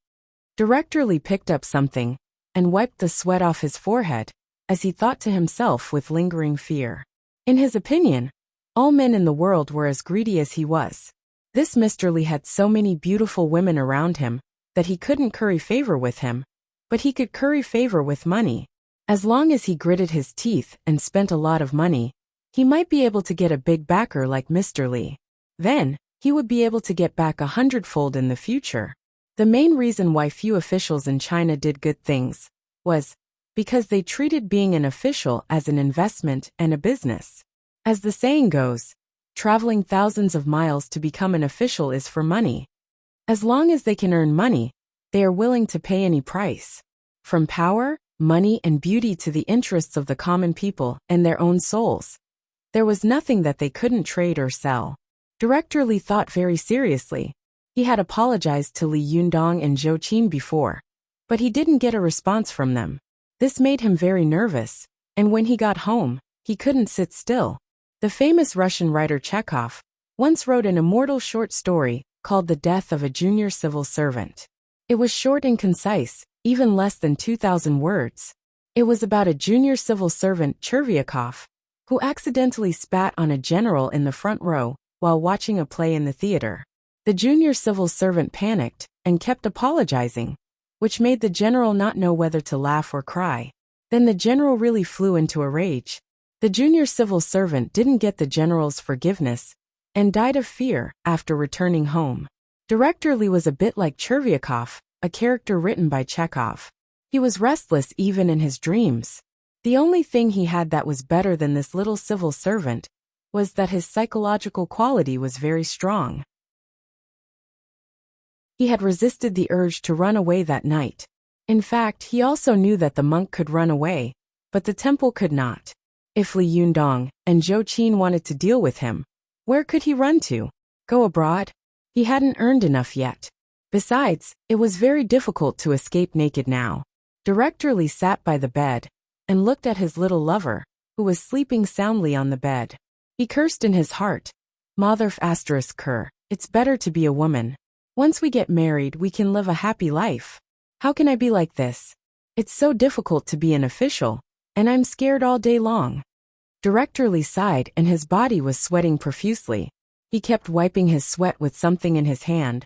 Director Lee picked up something and wiped the sweat off his forehead as he thought to himself with lingering fear. In his opinion, all men in the world were as greedy as he was. This Mr. Lee had so many beautiful women around him that he couldn't curry favor with him, but he could curry favor with money. As long as he gritted his teeth and spent a lot of money, he might be able to get a big backer like Mr. Lee. Then, he would be able to get back 100-fold in the future. The main reason why few officials in China did good things was because they treated being an official as an investment and a business. As the saying goes, traveling thousands of miles to become an official is for money. As long as they can earn money, they are willing to pay any price. From power, money, and beauty to the interests of the common people and their own souls. There was nothing that they couldn't trade or sell. Director Lee thought very seriously. He had apologized to Li Yundong and Zhou Qin before, but he didn't get a response from them. This made him very nervous, and when he got home, he couldn't sit still. The famous Russian writer Chekhov once wrote an immortal short story called The Death of a Junior Civil Servant. It was short and concise, even less than 2,000 words. It was about a junior civil servant, Chervyakov, who accidentally spat on a general in the front row while watching a play in the theater. The junior civil servant panicked and kept apologizing, which made the general not know whether to laugh or cry. Then the general really flew into a rage. The junior civil servant didn't get the general's forgiveness and died of fear after returning home. Director Lee was a bit like Chervyakov, a character written by Chekhov. He was restless even in his dreams. The only thing he had that was better than this little civil servant was that his psychological quality was very strong. He had resisted the urge to run away that night. In fact, he also knew that the monk could run away, but the temple could not. If Li Yundong and Zhou Qin wanted to deal with him, where could he run to? Go abroad? He hadn't earned enough yet. Besides, it was very difficult to escape naked now. Director Lee sat by the bed and looked at his little lover, who was sleeping soundly on the bed. He cursed in his heart. Motherf asterisk cur, it's better to be a woman. Once we get married, we can live a happy life. How can I be like this? It's so difficult to be an official, and I'm scared all day long. Director Lee sighed and his body was sweating profusely. He kept wiping his sweat with something in his hand,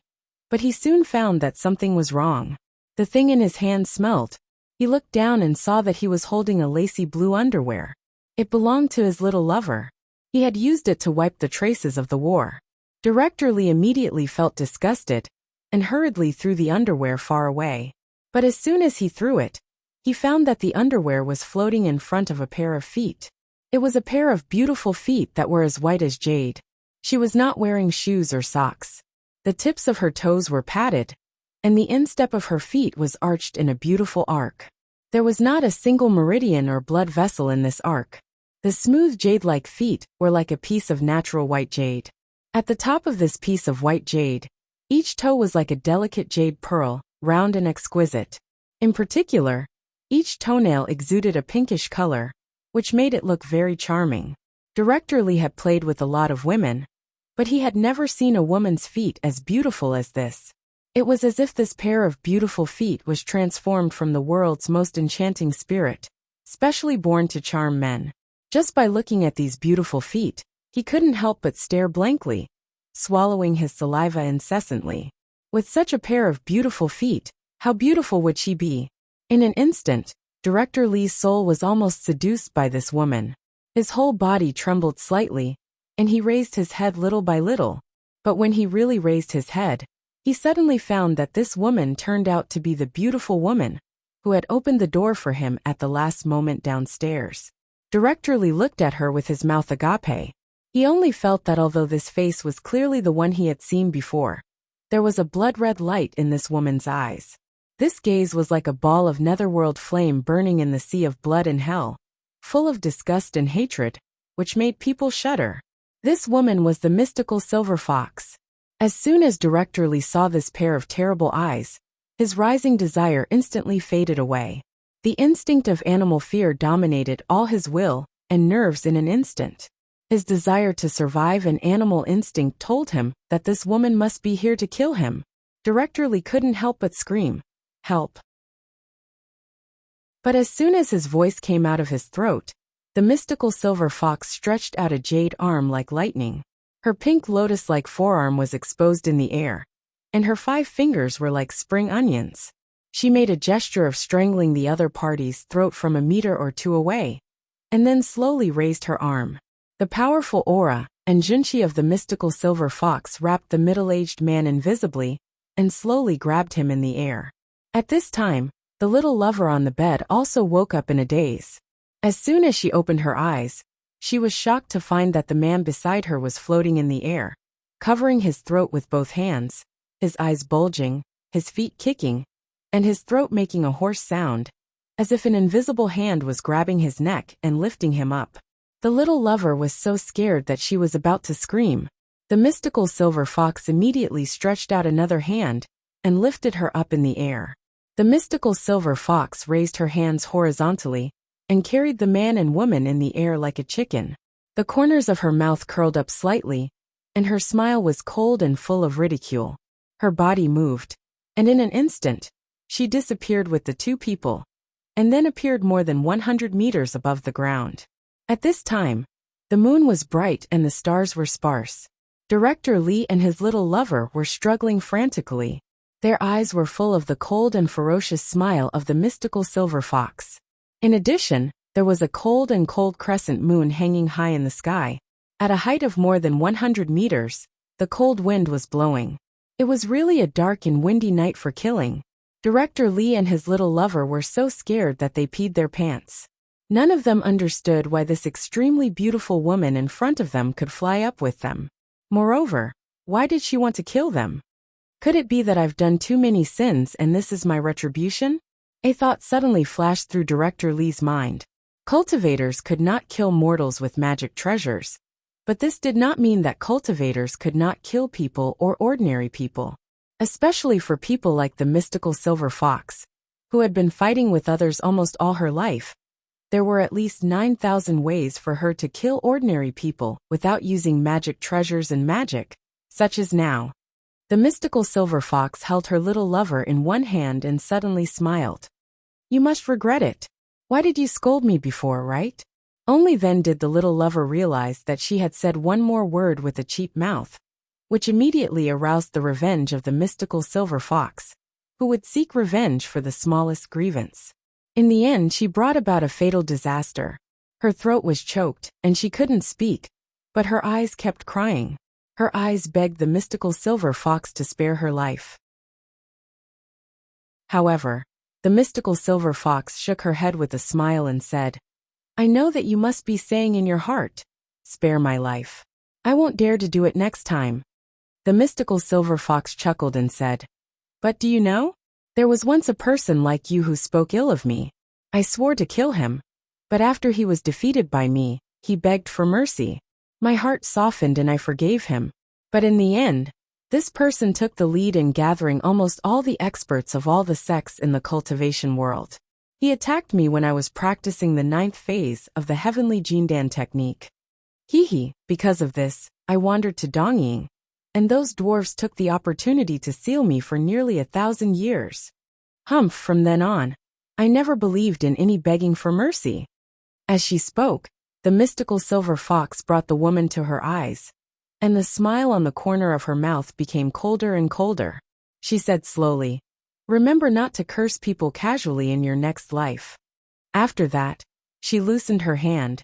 but he soon found that something was wrong. The thing in his hand smelled. He looked down and saw that he was holding a lacy blue underwear. It belonged to his little lover. He had used it to wipe the traces of the war. Director Lee immediately felt disgusted and hurriedly threw the underwear far away. But as soon as he threw it, he found that the underwear was floating in front of a pair of feet. It was a pair of beautiful feet that were as white as jade. She was not wearing shoes or socks. The tips of her toes were padded, and the instep of her feet was arched in a beautiful arc. There was not a single meridian or blood vessel in this arc. The smooth jade-like feet were like a piece of natural white jade. At the top of this piece of white jade, each toe was like a delicate jade pearl, round and exquisite. In particular, each toenail exuded a pinkish color, which made it look very charming. Director Lee had played with a lot of women, but he had never seen a woman's feet as beautiful as this. It was as if this pair of beautiful feet was transformed from the world's most enchanting spirit, specially born to charm men. Just by looking at these beautiful feet, he couldn't help but stare blankly, swallowing his saliva incessantly. With such a pair of beautiful feet, how beautiful would she be? In an instant, Director Lee's soul was almost seduced by this woman. His whole body trembled slightly, and he raised his head little by little. But when he really raised his head, he suddenly found that this woman turned out to be the beautiful woman who had opened the door for him at the last moment downstairs. Director Lee looked at her with his mouth agape. He only felt that although this face was clearly the one he had seen before, there was a blood-red light in this woman's eyes. This gaze was like a ball of netherworld flame burning in the sea of blood and hell, full of disgust and hatred, which made people shudder. This woman was the mystical silver fox. As soon as Director Lee saw this pair of terrible eyes, his rising desire instantly faded away. The instinct of animal fear dominated all his will and nerves in an instant. His desire to survive and animal instinct told him that this woman must be here to kill him. Director Lee couldn't help but scream, "Help!" But as soon as his voice came out of his throat, the mystical silver fox stretched out a jade arm like lightning. Her pink lotus-like forearm was exposed in the air, and her 5 fingers were like spring onions. She made a gesture of strangling the other party's throat from a meter or 2 away, and then slowly raised her arm. The powerful aura and junshi of the mystical silver fox wrapped the middle-aged man invisibly and slowly grabbed him in the air. At this time, the little lover on the bed also woke up in a daze. As soon as she opened her eyes, she was shocked to find that the man beside her was floating in the air, covering his throat with both hands, his eyes bulging, his feet kicking, and his throat making a hoarse sound, as if an invisible hand was grabbing his neck and lifting him up. The little lover was so scared that she was about to scream. The mystical silver fox immediately stretched out another hand and lifted her up in the air. The mystical silver fox raised her hands horizontally and carried the man and woman in the air like a chicken. The corners of her mouth curled up slightly, and her smile was cold and full of ridicule. Her body moved, and in an instant, she disappeared with the 2 people, and then appeared more than 100 meters above the ground. At this time, the moon was bright and the stars were sparse. Director Lee and his little lover were struggling frantically. Their eyes were full of the cold and ferocious smile of the mystical silver fox. In addition, there was a cold crescent moon hanging high in the sky. At a height of more than 100 meters, the cold wind was blowing. It was really a dark and windy night for killing. Director Lee and his little lover were so scared that they peed their pants. None of them understood why this extremely beautiful woman in front of them could fly up with them. Moreover, why did she want to kill them? Could it be that I've done too many sins and this is my retribution? A thought suddenly flashed through Director Lee's mind. Cultivators could not kill mortals with magic treasures, but this did not mean that cultivators could not kill people or ordinary people. Especially for people like the mystical silver fox, who had been fighting with others almost all her life. There were at least 9,000 ways for her to kill ordinary people without using magic treasures and magic, such as now. The mystical silver fox held her little lover in one hand and suddenly smiled. "You must regret it. Why did you scold me before, right?" Only then did the little lover realize that she had said one more word with a cheap mouth, which immediately aroused the revenge of the mystical silver fox, who would seek revenge for the smallest grievance. In the end, she brought about a fatal disaster. Her throat was choked, and she couldn't speak, But her eyes kept crying. Her eyes begged the mystical silver fox to spare her life. However, the mystical silver fox shook her head with a smile and said, "I know that you must be saying in your heart, 'Spare my life.' I won't dare to do it next time." The mystical silver fox chuckled and said, "But do you know? There was once a person like you who spoke ill of me. I swore to kill him, but after he was defeated by me, he begged for mercy. My heart softened and I forgave him. But in the end, this person took the lead in gathering almost all the experts of all the sects in the cultivation world. He attacked me when I was practicing the 9th phase of the heavenly Jindan technique. Because of this, I wandered to Dongying, and those dwarves took the opportunity to seal me for nearly 1,000 years. From then on, I never believed in any begging for mercy." As she spoke, the mystical silver fox brought the woman to her eyes, and the smile on the corner of her mouth became colder and colder. She said slowly, "Remember not to curse people casually in your next life." After that, she loosened her hand,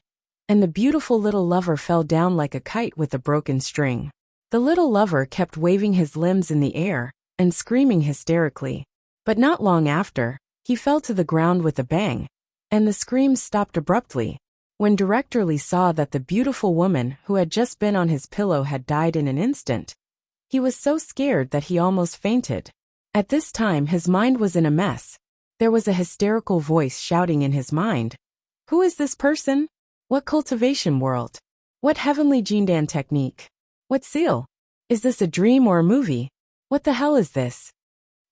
and the beautiful little lover fell down like a kite with a broken string. The little lover kept waving his limbs in the air and screaming hysterically. But not long after, he fell to the ground with a bang, and the screams stopped abruptly. When Director Lee saw that the beautiful woman who had just been on his pillow had died in an instant, he was so scared that he almost fainted. At this time his mind was in a mess. There was a hysterical voice shouting in his mind, "Who is this person? What cultivation world? What heavenly Jindan technique? What seal? Is this a dream or a movie? What the hell is this?"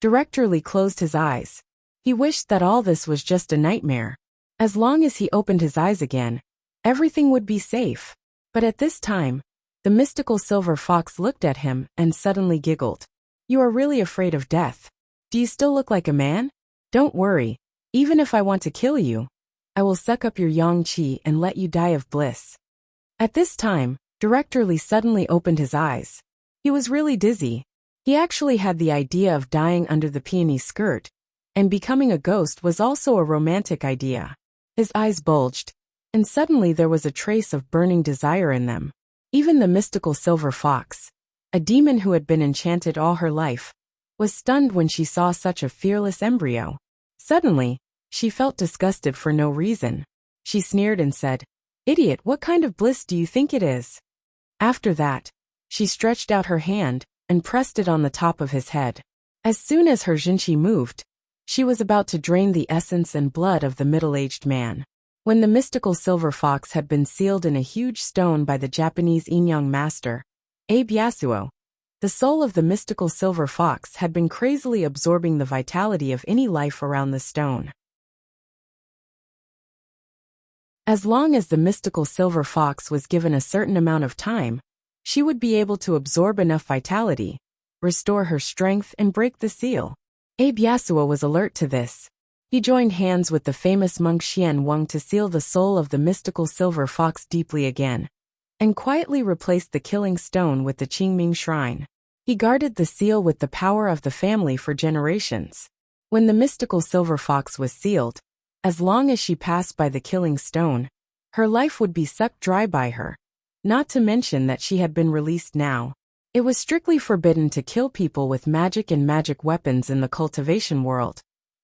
Director Lee closed his eyes. He wished that all this was just a nightmare. As long as he opened his eyes again, everything would be safe. But at this time, the mystical silver fox looked at him and suddenly giggled. "You are really afraid of death. Do you still look like a man? Don't worry, even if I want to kill you, I will suck up your yang qi and let you die of bliss." At this time, Director Lee suddenly opened his eyes. He was really dizzy. He actually had the idea of dying under the peony skirt, and becoming a ghost was also a romantic idea. His eyes bulged, and suddenly there was a trace of burning desire in them. Even the mystical silver fox, a demon who had been enchanted all her life, was stunned when she saw such a fearless embryo. Suddenly, she felt disgusted for no reason. She sneered and said, "Idiot, what kind of bliss do you think it is?" After that, she stretched out her hand and pressed it on the top of his head. As soon as her jinchi moved, she was about to drain the essence and blood of the middle-aged man. When the mystical silver fox had been sealed in a huge stone by the Japanese Inyang master, Abe Yasuo, the soul of the mystical silver fox had been crazily absorbing the vitality of any life around the stone. As long as the mystical silver fox was given a certain amount of time, she would be able to absorb enough vitality, restore her strength, and break the seal. Abe Yasuo was alert to this. He joined hands with the famous monk Xian Wang to seal the soul of the mystical silver fox deeply again, and quietly replaced the killing stone with the Qingming shrine. He guarded the seal with the power of the family for generations. When the mystical silver fox was sealed, as long as she passed by the killing stone, her life would be sucked dry by her. Not to mention that she had been released now. It was strictly forbidden to kill people with magic and magic weapons in the cultivation world.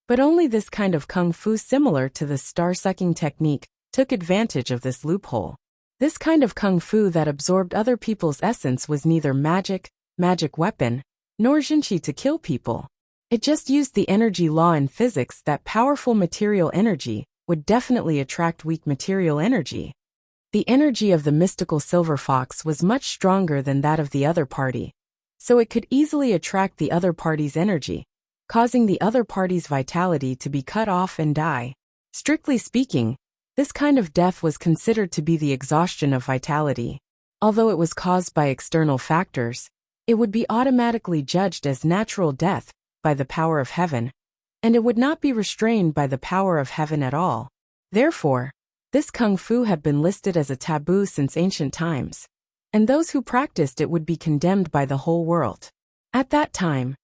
But only this kind of kung fu similar to the star-sucking technique took advantage of this loophole. This kind of kung fu that absorbed other people's essence was neither magic weapon, nor jinchi to kill people. It just used the energy law in physics that powerful material energy would definitely attract weak material energy. The energy of the mystical silver fox was much stronger than that of the other party, so it could easily attract the other party's energy, causing the other party's vitality to be cut off and die. Strictly speaking, this kind of death was considered to be the exhaustion of vitality. Although it was caused by external factors, it would be automatically judged as natural death by the power of heaven, and it would not be restrained by the power of heaven at all. Therefore, this kung fu had been listed as a taboo since ancient times, and those who practiced it would be condemned by the whole world. At that time,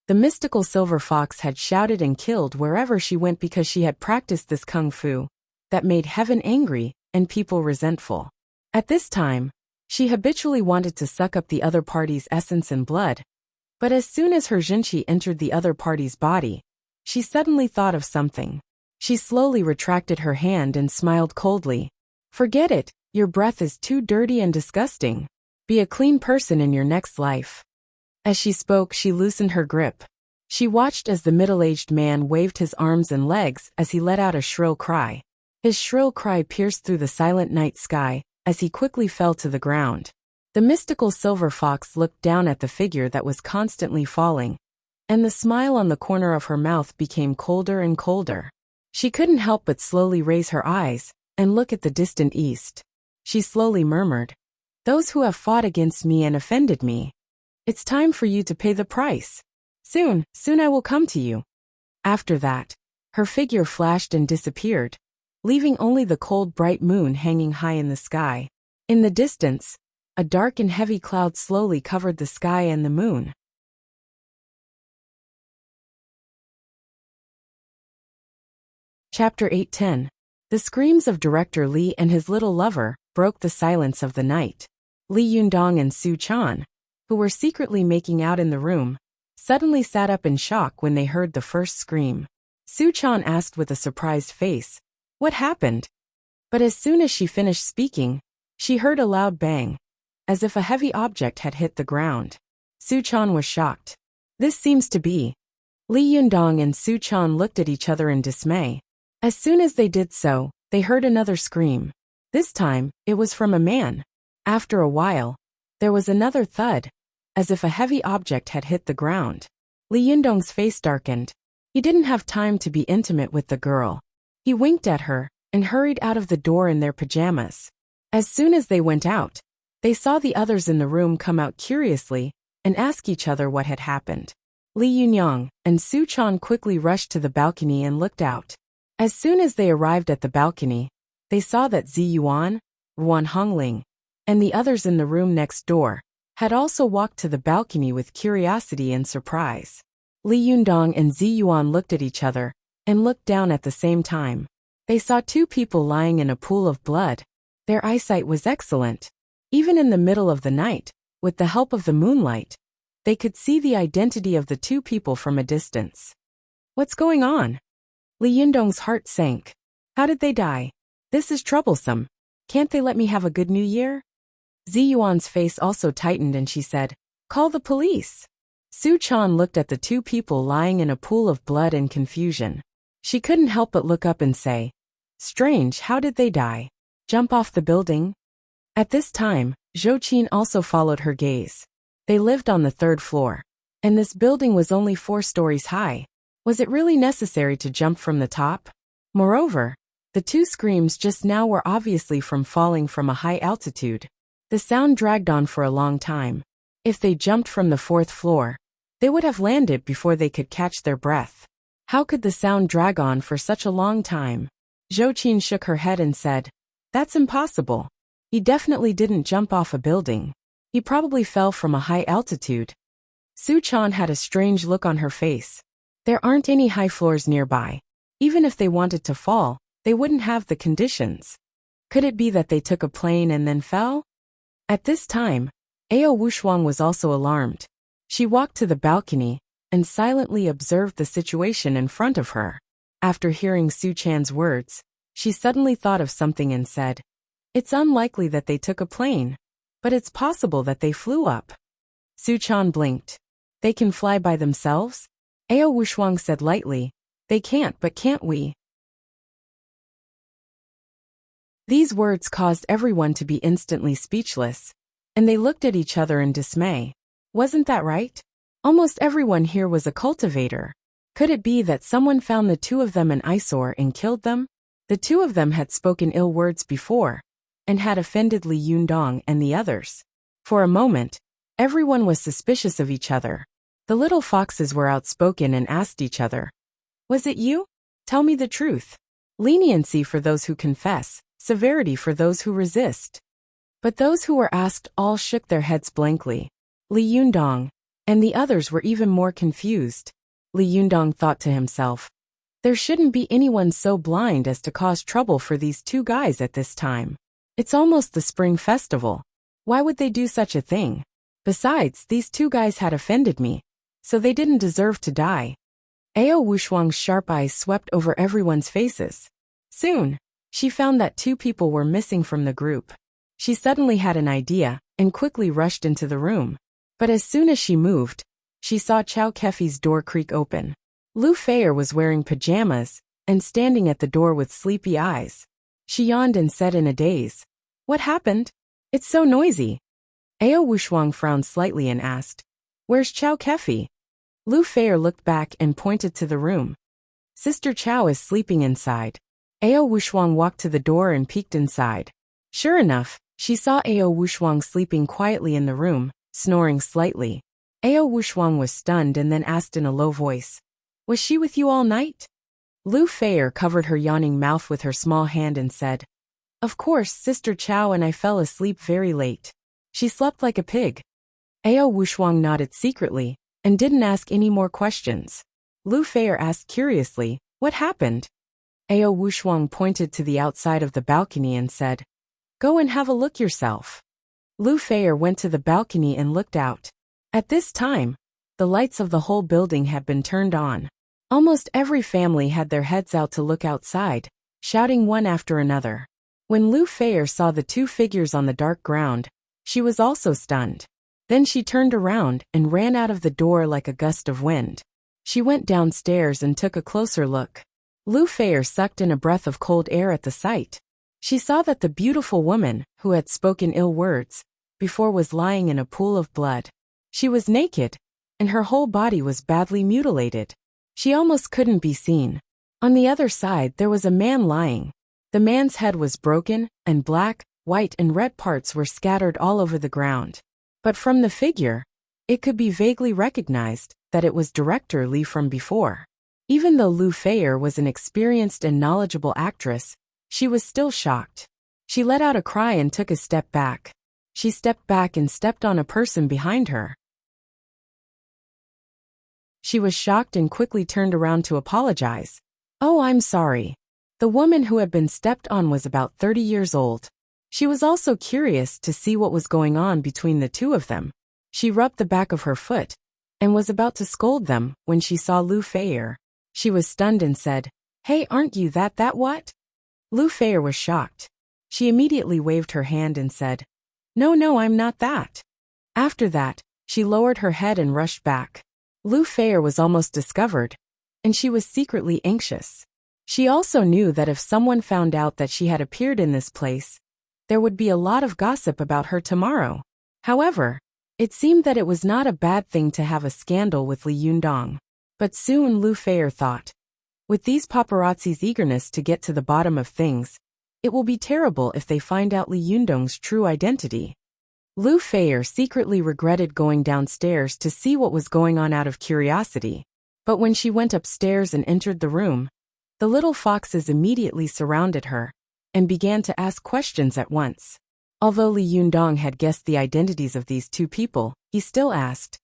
the mystical silver fox had shouted and killed wherever she went because she had practiced this kung fu that made heaven angry and people resentful. At this time, She habitually wanted to suck up the other party's essence and blood. But as soon as her Jinchi entered the other party's body, she suddenly thought of something. She slowly retracted her hand and smiled coldly. Forget it, your breath is too dirty and disgusting. Be a clean person in your next life. As she spoke, she loosened her grip. She watched as the middle-aged man waved his arms and legs as he let out a shrill cry. His shrill cry pierced through the silent night sky as he quickly fell to the ground. The mystical silver fox looked down at the figure that was constantly falling, and the smile on the corner of her mouth became colder and colder. She couldn't help but slowly raise her eyes and look at the distant east. She slowly murmured, "Those who have fought against me and offended me. It's time for you to pay the price. Soon I will come to you." After that, her figure flashed and disappeared, leaving only the cold bright moon hanging high in the sky. In the distance, a dark and heavy cloud slowly covered the sky and the moon. Chapter 8:10. The screams of Director Lee and his little lover broke the silence of the night. Li Yundong and Su Chan, who were secretly making out in the room, suddenly sat up in shock when they heard the first scream. Su Chan asked with a surprised face, "What happened?" But as soon as she finished speaking, she heard a loud bang, as if a heavy object had hit the ground. Su Chan was shocked. This seems to be. Li Yundong and Su Chan looked at each other in dismay. As soon as they did so, they heard another scream. This time, it was from a man. After a while, there was another thud, as if a heavy object had hit the ground. Li Yundong's face darkened. He didn't have time to be intimate with the girl. He winked at her and hurried out of the door in their pajamas. As soon as they went out, they saw the others in the room come out curiously and ask each other what had happened. Li Yunyang and Su Chan quickly rushed to the balcony and looked out. As soon as they arrived at the balcony, they saw that Zi Yuan, Ruan Hongling, and the others in the room next door had also walked to the balcony with curiosity and surprise. Li Yundong and Zi Yuan looked at each other and looked down at the same time. They saw two people lying in a pool of blood. Their eyesight was excellent. Even in the middle of the night, with the help of the moonlight, they could see the identity of the two people from a distance. What's going on? Li Yundong's heart sank. How did they die? This is troublesome. Can't they let me have a good new year? Zi Yuan's face also tightened and she said, "Call the police." Su Chan looked at the two people lying in a pool of blood in confusion. She couldn't help but look up and say, "Strange, how did they die? Jump off the building?" At this time, Zhou Qin also followed her gaze. They lived on the third floor, and this building was only 4 stories high. Was it really necessary to jump from the top? Moreover, the two screams just now were obviously from falling from a high altitude. The sound dragged on for a long time. If they jumped from the 4th floor, they would have landed before they could catch their breath. How could the sound drag on for such a long time? Zhou Qin shook her head and said, "That's impossible. He definitely didn't jump off a building. He probably fell from a high altitude." Su Chan had a strange look on her face. There aren't any high floors nearby. Even if they wanted to fall, they wouldn't have the conditions. Could it be that they took a plane and then fell? At this time, Ao Wushuang was also alarmed. She walked to the balcony and silently observed the situation in front of her. After hearing Su Chan's words, she suddenly thought of something and said, "It's unlikely that they took a plane, but it's possible that they flew up." Su Chan blinked. "They can fly by themselves?" Ao Wushuang said lightly, "They can't, but can't we?" These words caused everyone to be instantly speechless, and they looked at each other in dismay. Wasn't that right? Almost everyone here was a cultivator. Could it be that someone found the two of them an eyesore and killed them? The two of them had spoken ill words before, and had offended Li Yundong and the others. For a moment, everyone was suspicious of each other. The little foxes were outspoken and asked each other, "Was it you? Tell me the truth." Leniency for those who confess, severity for those who resist. But those who were asked all shook their heads blankly. Li Yundong and the others were even more confused. Li Yundong thought to himself, "There shouldn't be anyone so blind as to cause trouble for these two guys at this time. It's almost the spring festival. Why would they do such a thing? Besides, these two guys had offended me, so they didn't deserve to die. Ao Wushuang's sharp eyes swept over everyone's faces. Soon, she found that two people were missing from the group. She suddenly had an idea and quickly rushed into the room. But as soon as she moved, she saw Chow Kefi's door creak open. Lu Feier was wearing pajamas and standing at the door with sleepy eyes. She yawned and said in a daze, "What happened? It's so noisy." Ao Wushuang frowned slightly and asked, "Where's Chow Kefi?" Lu Feier looked back and pointed to the room. "Sister Chow is sleeping inside." Ao Wushuang walked to the door and peeked inside. Sure enough, she saw Ao Wushuang sleeping quietly in the room, snoring slightly. Ao Wushuang was stunned and then asked in a low voice, "Was she with you all night?" Lu Feier covered her yawning mouth with her small hand and said, "Of course, Sister Chow and I fell asleep very late. She slept like a pig." Ao Wushuang nodded secretly and didn't ask any more questions. Lu Feier asked curiously, "What happened?" Ao Wushuang pointed to the outside of the balcony and said, "Go and have a look yourself." Lu Feier went to the balcony and looked out. At this time, the lights of the whole building had been turned on. Almost every family had their heads out to look outside, shouting one after another. When Lu Feier saw the two figures on the dark ground, she was also stunned. Then she turned around and ran out of the door like a gust of wind. She went downstairs and took a closer look. Lu Feier sucked in a breath of cold air at the sight. She saw that the beautiful woman, who had spoken ill words before, was lying in a pool of blood. She was naked, and her whole body was badly mutilated. She almost couldn't be seen. On the other side there was a man lying. The man's head was broken, and black, white and red parts were scattered all over the ground. But from the figure, it could be vaguely recognized that it was Director Li from before. Even though Lu Feier was an experienced and knowledgeable actress, she was still shocked. She let out a cry and took a step back. She stepped back and stepped on a person behind her. She was shocked and quickly turned around to apologize. "Oh, I'm sorry." The woman who had been stepped on was about 30 years old. She was also curious to see what was going on between the two of them. She rubbed the back of her foot and was about to scold them when she saw Lu Feier. She was stunned and said, "Hey, aren't you that what?" Lu Feier was shocked. She immediately waved her hand and said, No, I'm not that." After that, she lowered her head and rushed back. Lu Feier was almost discovered, and she was secretly anxious. She also knew that if someone found out that she had appeared in this place, there would be a lot of gossip about her tomorrow. However, it seemed that it was not a bad thing to have a scandal with Li Yundong. But soon Lu Feier thought, with these paparazzi's eagerness to get to the bottom of things, it will be terrible if they find out Li Yundong's true identity. Lu Feier secretly regretted going downstairs to see what was going on out of curiosity. But when she went upstairs and entered the room, the little foxes immediately surrounded her and began to ask questions at once. Although Li Yundong had guessed the identities of these two people, he still asked,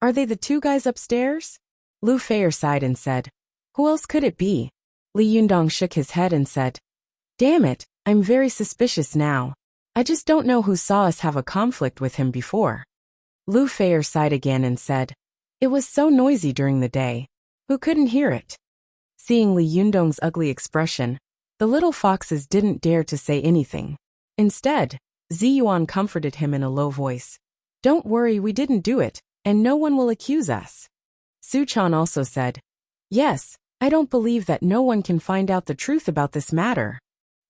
"Are they the two guys upstairs?" Lu Feier sighed and said, "Who else could it be?" Li Yundong shook his head and said, "Damn it, I'm very suspicious now. I just don't know who saw us have a conflict with him before." Lu Feier sighed again and said, "It was so noisy during the day. Who couldn't hear it?" Seeing Li Yundong's ugly expression, the little foxes didn't dare to say anything. Instead, Ziyuan comforted him in a low voice. "Don't worry, we didn't do it, and no one will accuse us." Su Chan also said, "Yes, I don't believe that no one can find out the truth about this matter."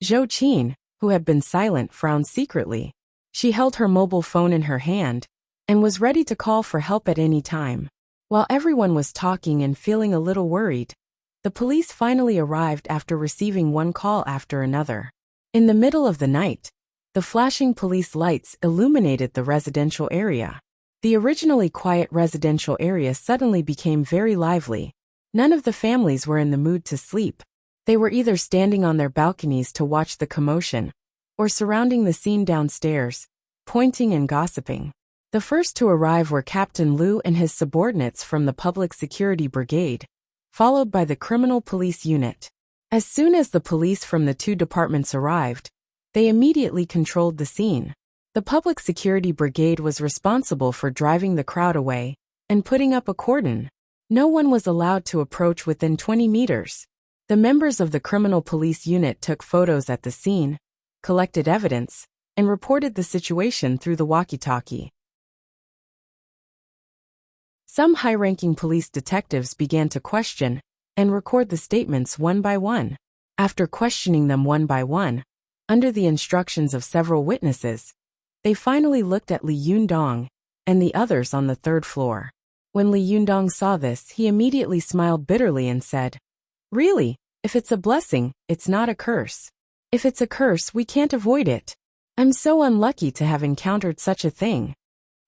Zhou Qin, who had been silent, frowned secretly. She held her mobile phone in her hand and was ready to call for help at any time. While everyone was talking and feeling a little worried, the police finally arrived after receiving one call after another. In the middle of the night, the flashing police lights illuminated the residential area. The originally quiet residential area suddenly became very lively. None of the families were in the mood to sleep. They were either standing on their balconies to watch the commotion, or surrounding the scene downstairs, pointing and gossiping. The first to arrive were Captain Liu and his subordinates from the Public Security Brigade, followed by the Criminal Police Unit. As soon as the police from the two departments arrived, they immediately controlled the scene. The public security brigade was responsible for driving the crowd away and putting up a cordon. No one was allowed to approach within 20 meters. The members of the criminal police unit took photos at the scene, collected evidence, and reported the situation through the walkie-talkie. Some high-ranking police detectives began to question and record the statements one by one. After questioning them one by one, under the instructions of several witnesses, they finally looked at Li Yundong and the others on the third floor. When Li Yundong saw this, he immediately smiled bitterly and said, "Really, if it's a blessing, it's not a curse. If it's a curse, we can't avoid it. I'm so unlucky to have encountered such a thing."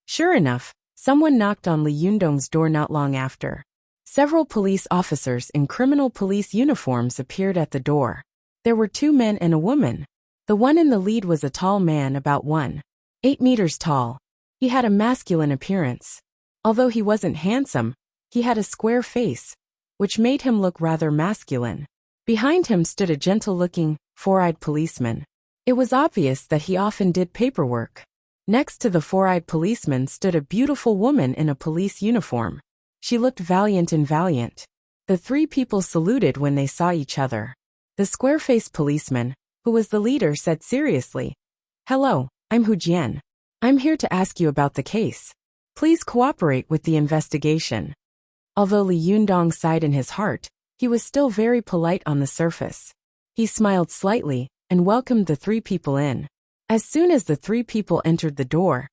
Sure enough, someone knocked on Li Yundong's door not long after. Several police officers in criminal police uniforms appeared at the door. There were 2 men and a woman. The one in the lead was a tall man about 1.8 meters tall. He had a masculine appearance. Although he wasn't handsome, he had a square face, which made him look rather masculine. Behind him stood a gentle-looking, four-eyed policeman. It was obvious that he often did paperwork. Next to the four-eyed policeman stood a beautiful woman in a police uniform. She looked valiant and valiant. The 3 people saluted when they saw each other. The square-faced policeman, who was the leader, said seriously, "Hello, I'm Hu Jian. I'm here to ask you about the case. Please cooperate with the investigation." Although Li Yundong sighed in his heart, he was still very polite on the surface. He smiled slightly and welcomed the 3 people in. As soon as the 3 people entered the door,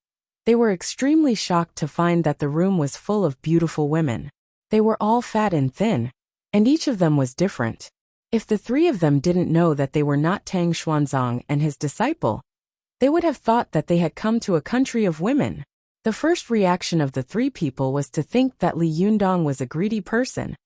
they were extremely shocked to find that the room was full of beautiful women. They were all fat and thin, and each of them was different. If the 3 of them didn't know that they were not Tang Xuanzang and his disciple, they would have thought that they had come to a country of women. The first reaction of the 3 people was to think that Li Yundong was a greedy person,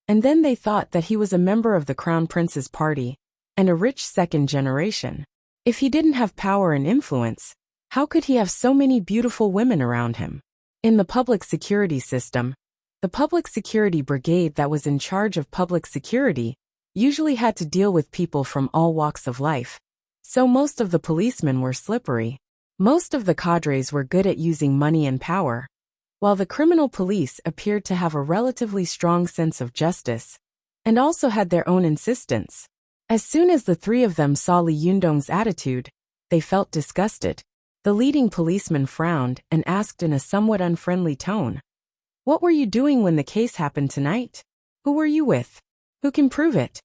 and then they thought that he was a member of the Crown Prince's party and a rich second generation. If he didn't have power and influence, how could he have so many beautiful women around him? In the public security system, the public security brigade that was in charge of public security usually had to deal with people from all walks of life, so most of the policemen were slippery. Most of the cadres were good at using money and power, while the criminal police appeared to have a relatively strong sense of justice and also had their own insistence. As soon as the 3 of them saw Li Yundong's attitude, they felt disgusted. The leading policeman frowned and asked in a somewhat unfriendly tone, "What were you doing when the case happened tonight? Who were you with? Who can prove it?"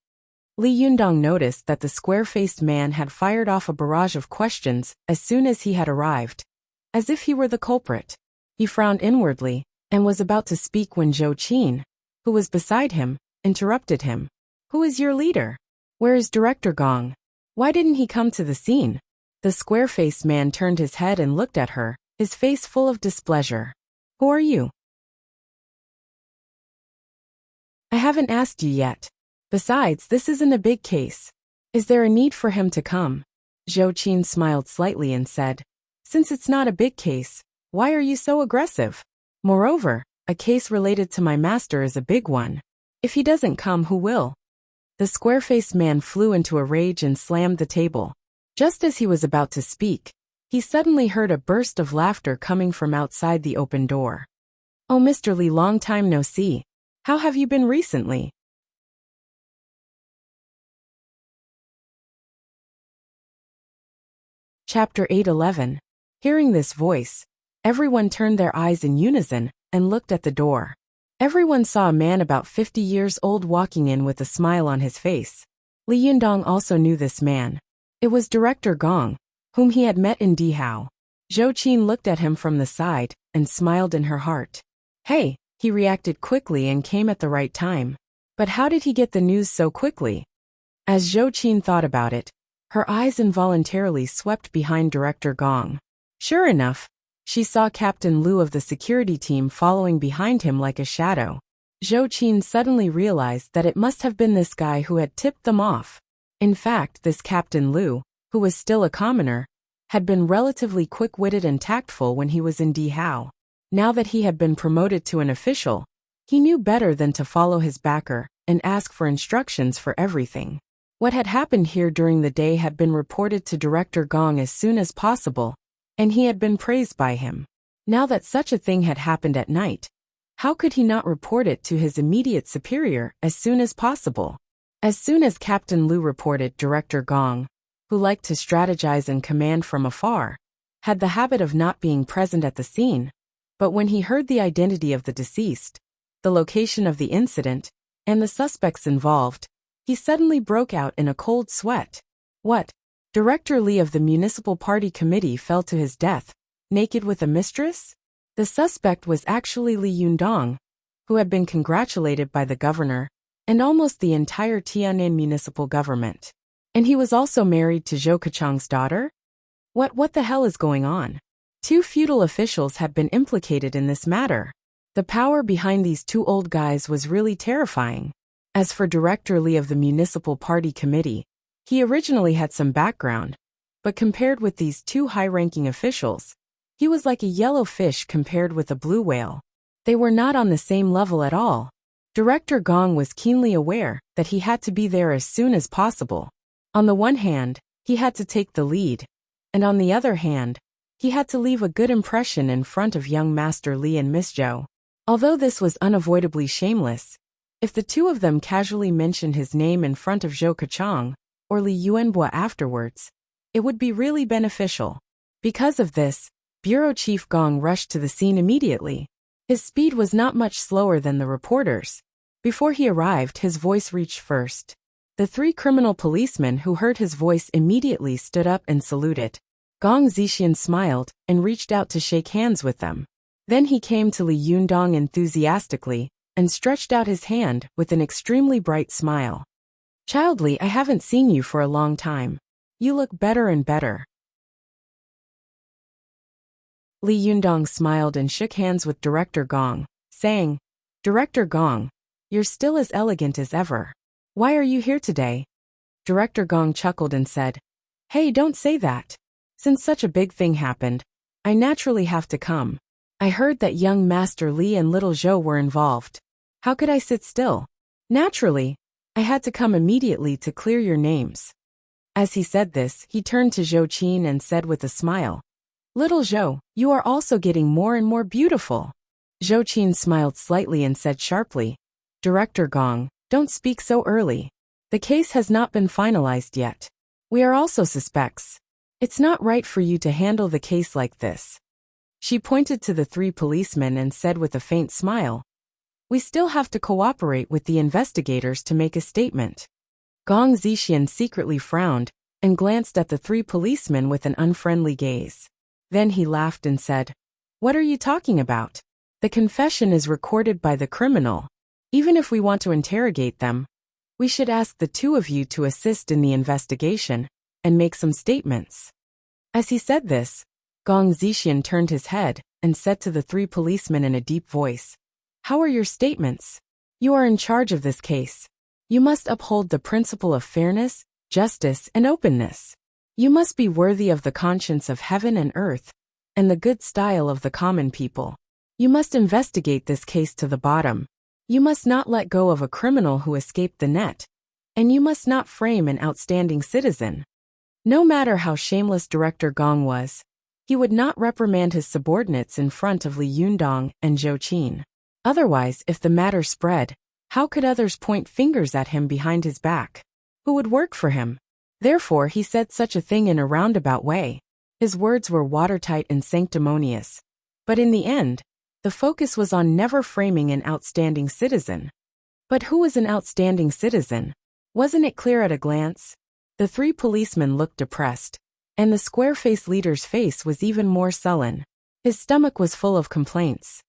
Li Yundong noticed that the square-faced man had fired off a barrage of questions as soon as he had arrived, as if he were the culprit. He frowned inwardly and was about to speak when Zhou Qin, who was beside him, interrupted him. "Who is your leader? Where is Director Gong? Why didn't he come to the scene?" The square-faced man turned his head and looked at her, his face full of displeasure. "Who are you?" "I haven't asked you yet. Besides, this isn't a big case. Is there a need for him to come?" Zhou Qin smiled slightly and said, "Since it's not a big case, why are you so aggressive? Moreover, a case related to my master is a big one. If he doesn't come, who will?" The square-faced man flew into a rage and slammed the table. Just as he was about to speak, he suddenly heard a burst of laughter coming from outside the open door. "Oh, Mr. Li, long time no see. How have you been recently?" Chapter 8:11. Hearing this voice, everyone turned their eyes in unison and looked at the door. Everyone saw a man about 50 years old walking in with a smile on his face. Li Yundong also knew this man. It was Director Gong, whom he had met in Dihao. Zhou Qin looked at him from the side and smiled in her heart. "Hey," he reacted quickly and came at the right time. But how did he get the news so quickly? As Zhou Qin thought about it, her eyes involuntarily swept behind Director Gong. Sure enough, she saw Captain Lu of the security team following behind him like a shadow. Zhou Qin suddenly realized that it must have been this guy who had tipped them off. In fact, this Captain Lu, who was still a commoner, had been relatively quick-witted and tactful when he was in Dihao. Now that he had been promoted to an official, he knew better than to follow his backer and ask for instructions for everything. What had happened here during the day had been reported to Director Gong as soon as possible, and he had been praised by him. Now that such a thing had happened at night, how could he not report it to his immediate superior as soon as possible? As soon as Captain Liu reported, Director Gong, who liked to strategize and command from afar, had the habit of not being present at the scene, but when he heard the identity of the deceased, the location of the incident, and the suspects involved, he suddenly broke out in a cold sweat. What? Director Li of the Municipal Party Committee fell to his death, naked with a mistress? The suspect was actually Li Yundong, who had been congratulated by the governor and almost the entire Tian'an municipal government. And he was also married to Zhou Kechang's daughter? What the hell is going on? Two feudal officials had been implicated in this matter. The power behind these two old guys was really terrifying. As for Director Li of the Municipal Party Committee, he originally had some background, but compared with these two high-ranking officials, he was like a yellow fish compared with a blue whale. They were not on the same level at all. Director Gong was keenly aware that he had to be there as soon as possible. On the one hand, he had to take the lead, and on the other hand, he had to leave a good impression in front of young Master Li and Miss Zhou. Although this was unavoidably shameless, if the two of them casually mentioned his name in front of Zhou Kechang or Li Yuanbo afterwards, it would be really beneficial. Because of this, Bureau Chief Gong rushed to the scene immediately. His speed was not much slower than the reporters. Before he arrived, his voice reached first. The three criminal policemen who heard his voice immediately stood up and saluted. Gong Zixian smiled and reached out to shake hands with them. Then he came to Li Yundong enthusiastically and stretched out his hand with an extremely bright smile. "Child Li, I haven't seen you for a long time. You look better and better." Li Yundong smiled and shook hands with Director Gong, saying, "Director Gong, you're still as elegant as ever. Why are you here today?" Director Gong chuckled and said, "Hey, don't say that. Since such a big thing happened, I naturally have to come. I heard that young Master Li and little Zhou were involved. How could I sit still? Naturally, I had to come immediately to clear your names." As he said this, he turned to Zhou Qin and said with a smile, "Little Zhou, you are also getting more and more beautiful." Zhou Qin smiled slightly and said sharply, "Director Gong, don't speak so early. The case has not been finalized yet. We are also suspects. It's not right for you to handle the case like this." She pointed to the three policemen and said with a faint smile, "We still have to cooperate with the investigators to make a statement." Gong Zixian secretly frowned and glanced at the three policemen with an unfriendly gaze. Then he laughed and said, "What are you talking about? The confession is recorded by the criminal. Even if we want to interrogate them, we should ask the two of you to assist in the investigation and make some statements." As he said this, Gong Zixian turned his head and said to the three policemen in a deep voice, "How are your statements? You are in charge of this case. You must uphold the principle of fairness, justice, and openness. You must be worthy of the conscience of heaven and earth, and the good style of the common people. You must investigate this case to the bottom. You must not let go of a criminal who escaped the net, and you must not frame an outstanding citizen." No matter how shameless Director Gong was, he would not reprimand his subordinates in front of Li Yundong and Zhou Qin. Otherwise, if the matter spread, how could others point fingers at him behind his back? Who would work for him? Therefore, he said such a thing in a roundabout way. His words were watertight and sanctimonious. But in the end, the focus was on never framing an outstanding citizen. But who was an outstanding citizen? Wasn't it clear at a glance? The three policemen looked depressed, and the square-faced leader's face was even more sullen. His stomach was full of complaints.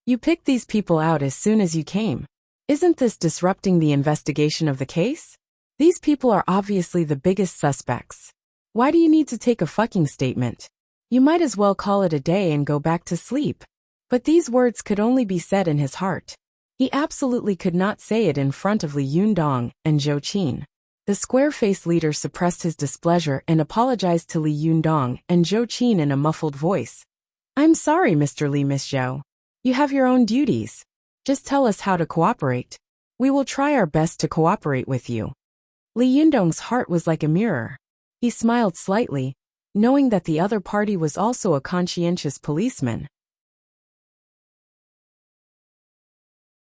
"You picked these people out as soon as you came. Isn't this disrupting the investigation of the case? These people are obviously the biggest suspects. Why do you need to take a fucking statement? You might as well call it a day and go back to sleep." But these words could only be said in his heart. He absolutely could not say it in front of Li Yundong and Zhou Qin. The square-faced leader suppressed his displeasure and apologized to Li Yundong and Zhou Qin in a muffled voice. "I'm sorry, Mr. Li, Miss Zhou. You have your own duties. Just tell us how to cooperate. We will try our best to cooperate with you." Li Yundong's heart was like a mirror. He smiled slightly, knowing that the other party was also a conscientious policeman.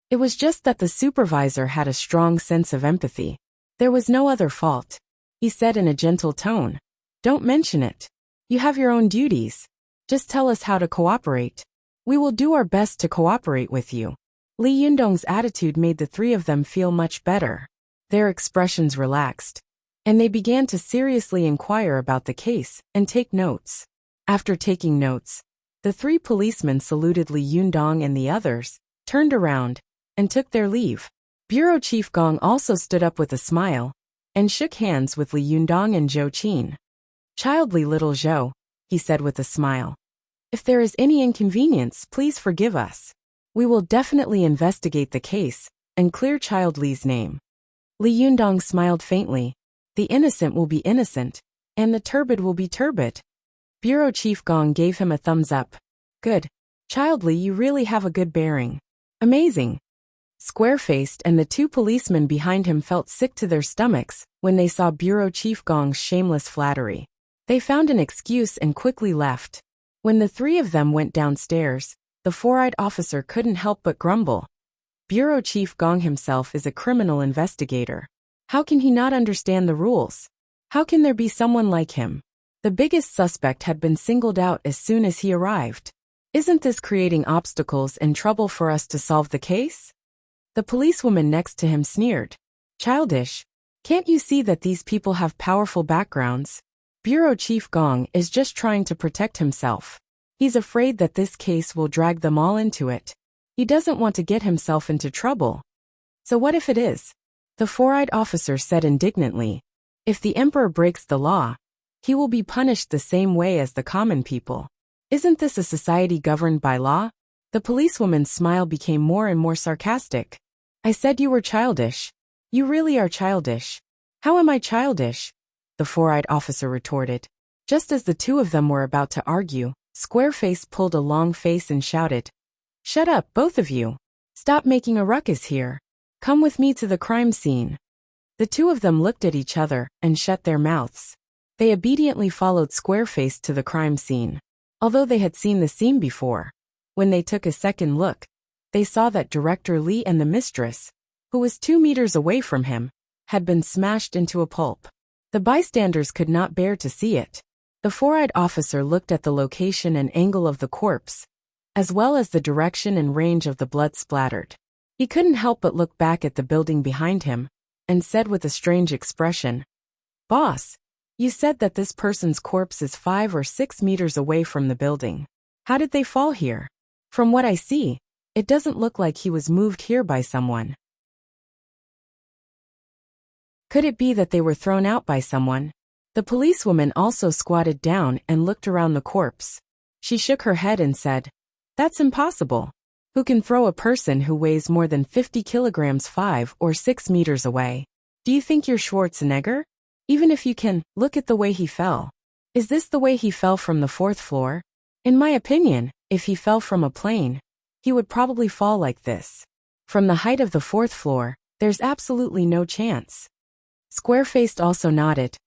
It was just that the supervisor had a strong sense of empathy. There was no other fault. He said in a gentle tone, "Don't mention it. You have your own duties. Just tell us how to cooperate. We will do our best to cooperate with you." Lee Yundong's attitude made the three of them feel much better. Their expressions relaxed, and they began to seriously inquire about the case and take notes. After taking notes, the three policemen saluted Lee Yundong and the others, turned around, and took their leave. Bureau Chief Gong also stood up with a smile and shook hands with Li Yundong and Zhou Qin. "Childly little Zhou," he said with a smile. "If there is any inconvenience, please forgive us. We will definitely investigate the case and clear Child Li's name." Li Yundong smiled faintly. "The innocent will be innocent, and the turbid will be turbid." Bureau Chief Gong gave him a thumbs up. "Good. Child Li, you really have a good bearing. Amazing." Square-faced and the two policemen behind him felt sick to their stomachs when they saw Bureau Chief Gong's shameless flattery. They found an excuse and quickly left. When the three of them went downstairs, the four-eyed officer couldn't help but grumble. Bureau Chief Gong himself is a criminal investigator. How can he not understand the rules? How can there be someone like him? The biggest suspect had been singled out as soon as he arrived. Isn't this creating obstacles and trouble for us to solve the case? The policewoman next to him sneered. "Childish. Can't you see that these people have powerful backgrounds? Bureau Chief Gong is just trying to protect himself. He's afraid that this case will drag them all into it. He doesn't want to get himself into trouble." "So what if it is?" the four-eyed officer said indignantly. "If the emperor breaks the law, he will be punished the same way as the common people. Isn't this a society governed by law?" The policewoman's smile became more and more sarcastic. "I said you were childish. You really are childish." "How am I childish?" the four-eyed officer retorted. Just as the two of them were about to argue, Squareface pulled a long face and shouted, "Shut up, both of you. Stop making a ruckus here. Come with me to the crime scene." The two of them looked at each other and shut their mouths. They obediently followed Squareface to the crime scene. Although they had seen the scene before, when they took a second look, they saw that Director Li and the mistress, who was 2 meters away from him, had been smashed into a pulp. The bystanders could not bear to see it. The four-eyed officer looked at the location and angle of the corpse, as well as the direction and range of the blood splattered. He couldn't help but look back at the building behind him, and said with a strange expression, "Boss, you said that this person's corpse is 5 or 6 meters away from the building. How did they fall here? From what I see, it doesn't look like he was moved here by someone. Could it be that they were thrown out by someone?" The policewoman also squatted down and looked around the corpse. She shook her head and said, "That's impossible. Who can throw a person who weighs more than 50 kilograms 5 or 6 meters away? Do you think you're Schwarzenegger? Even if you can, look at the way he fell. Is this the way he fell from the 4th floor? In my opinion, if he fell from a plane, he would probably fall like this. From the height of the 4th floor, there's absolutely no chance." Squarefaced also nodded.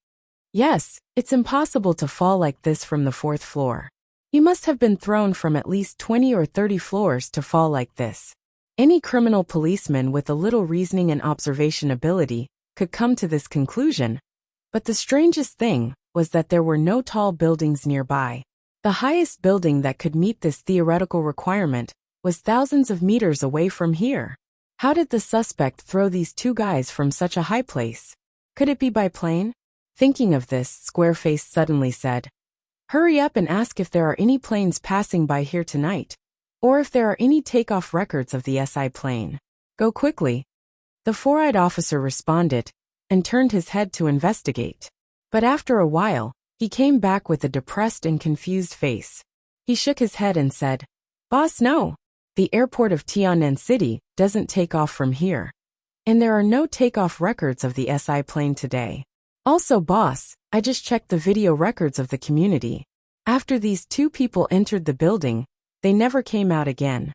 "Yes, it's impossible to fall like this from the 4th floor. He must have been thrown from at least 20 or 30 floors to fall like this. Any criminal policeman with a little reasoning and observation ability could come to this conclusion. But the strangest thing was that there were no tall buildings nearby. The highest building that could meet this theoretical requirement was thousands of meters away from here. How did the suspect throw these two guys from such a high place? Could it be by plane?" Thinking of this, Squareface suddenly said, "Hurry up and ask if there are any planes passing by here tonight, or if there are any takeoff records of the SI plane. Go quickly." The four-eyed officer responded, and turned his head to investigate. But after a while, he came back with a depressed and confused face. He shook his head and said, "Boss, no. The airport of Tiannan City doesn't take off from here. And there are no takeoff records of the SI plane today. Also, boss, I just checked the video records of the community. After these two people entered the building, they never came out again."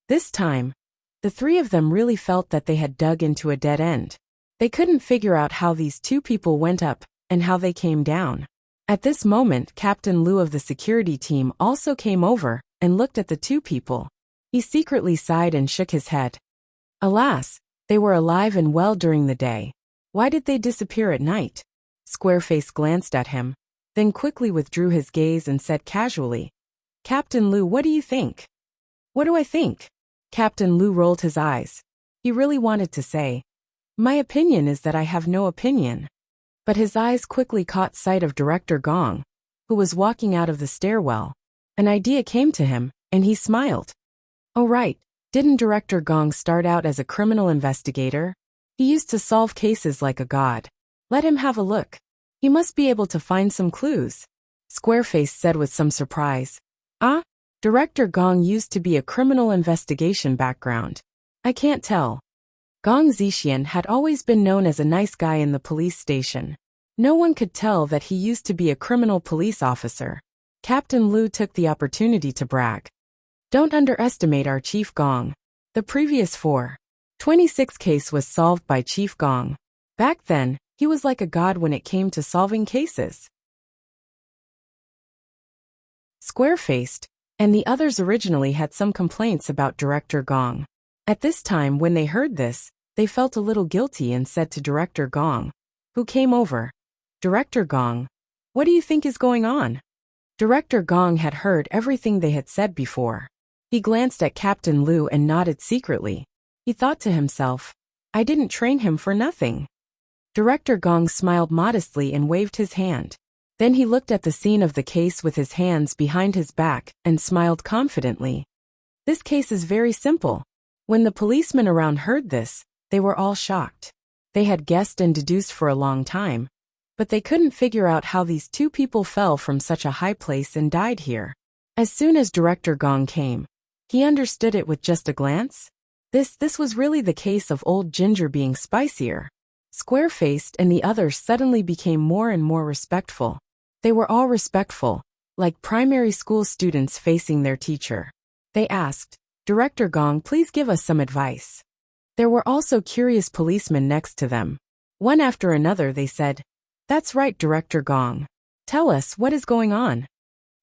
This time, the three of them really felt that they had dug into a dead end. They couldn't figure out how these two people went up and how they came down. At this moment, Captain Liu of the security team also came over and looked at the two people. He secretly sighed and shook his head. Alas, they were alive and well during the day. Why did they disappear at night? Squareface glanced at him, then quickly withdrew his gaze and said casually, Captain Liu, what do you think? What do I think? Captain Liu rolled his eyes. He really wanted to say, my opinion is that I have no opinion. But his eyes quickly caught sight of Director Gong, who was walking out of the stairwell. An idea came to him, and he smiled. Oh right, didn't Director Gong start out as a criminal investigator? He used to solve cases like a god. Let him have a look. He must be able to find some clues. Squareface said with some surprise. Ah? Director Gong used to be a criminal investigation background. I can't tell. Gong Zixian had always been known as a nice guy in the police station. No one could tell that he used to be a criminal police officer. Captain Liu took the opportunity to brag. Don't underestimate our Chief Gong. The previous 426 case was solved by Chief Gong. Back then, he was like a god when it came to solving cases. Square-faced, and the others originally had some complaints about Director Gong. At this time when they heard this, they felt a little guilty and said to Director Gong, who came over, Director Gong, what do you think is going on? Director Gong had heard everything they had said before. He glanced at Captain Liu and nodded secretly. He thought to himself, I didn't train him for nothing. Director Gong smiled modestly and waved his hand. Then he looked at the scene of the case with his hands behind his back and smiled confidently. This case is very simple. When the policemen around heard this, they were all shocked. They had guessed and deduced for a long time, but they couldn't figure out how these two people fell from such a high place and died here. As soon as Director Gong came, he understood it with just a glance. This was really the case of old Ginger being spicier. Square-faced and the others suddenly became more and more respectful. They were all respectful, like primary school students facing their teacher. They asked, Director Gong, please give us some advice. There were also curious policemen next to them. One after another they said, That's right, Director Gong. Tell us what is going on.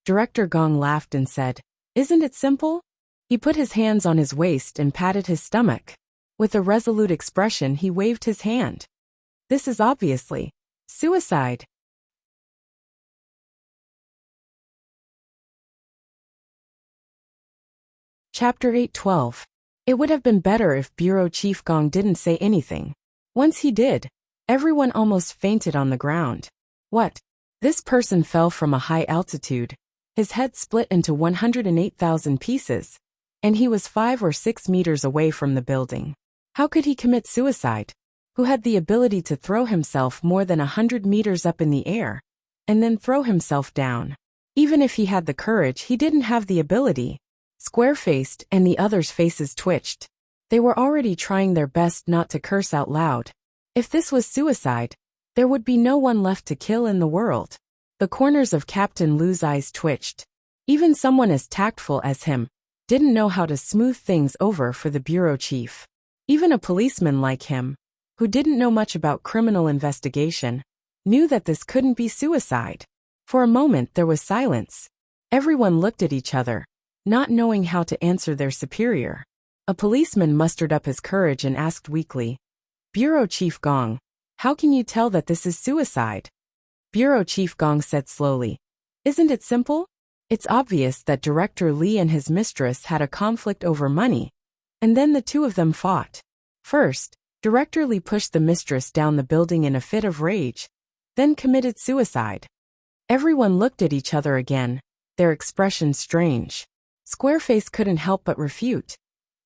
Director Gong laughed and said, Isn't it simple? He put his hands on his waist and patted his stomach. With a resolute expression he waved his hand. This is obviously suicide. Chapter 8:12. It would have been better if Bureau Chief Gong didn't say anything. Once he did, everyone almost fainted on the ground. What? This person fell from a high altitude. His head split into 108,000 pieces, and he was 5 or 6 meters away from the building. How could he commit suicide? Who had the ability to throw himself more than 100 meters up in the air, and then throw himself down? Even if he had the courage, he didn't have the ability. Square-faced and the others' faces twitched. They were already trying their best not to curse out loud. If this was suicide, there would be no one left to kill in the world. The corners of Captain Liu's eyes twitched. Even someone as tactful as him didn't know how to smooth things over for the bureau chief. Even a policeman like him, who didn't know much about criminal investigation, knew that this couldn't be suicide. For a moment there was silence. Everyone looked at each other, not knowing how to answer their superior. A policeman mustered up his courage and asked weakly, Bureau Chief Gong, how can you tell that this is suicide? Bureau Chief Gong said slowly, Isn't it simple? It's obvious that Director Li and his mistress had a conflict over money, and then the two of them fought. First, Director Li pushed the mistress down the building in a fit of rage, then committed suicide. Everyone looked at each other again, their expressions strange. Squareface couldn't help but refute.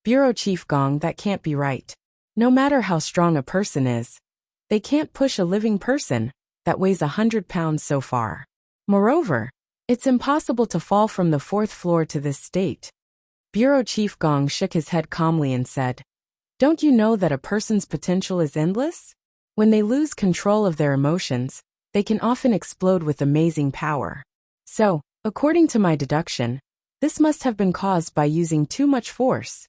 Bureau Chief Gong, that can't be right. No matter how strong a person is, they can't push a living person that weighs 100 pounds so far. Moreover, it's impossible to fall from the 4th floor to this state. Bureau Chief Gong shook his head calmly and said, Don't you know that a person's potential is endless? When they lose control of their emotions, they can often explode with amazing power. So, according to my deduction, this must have been caused by using too much force.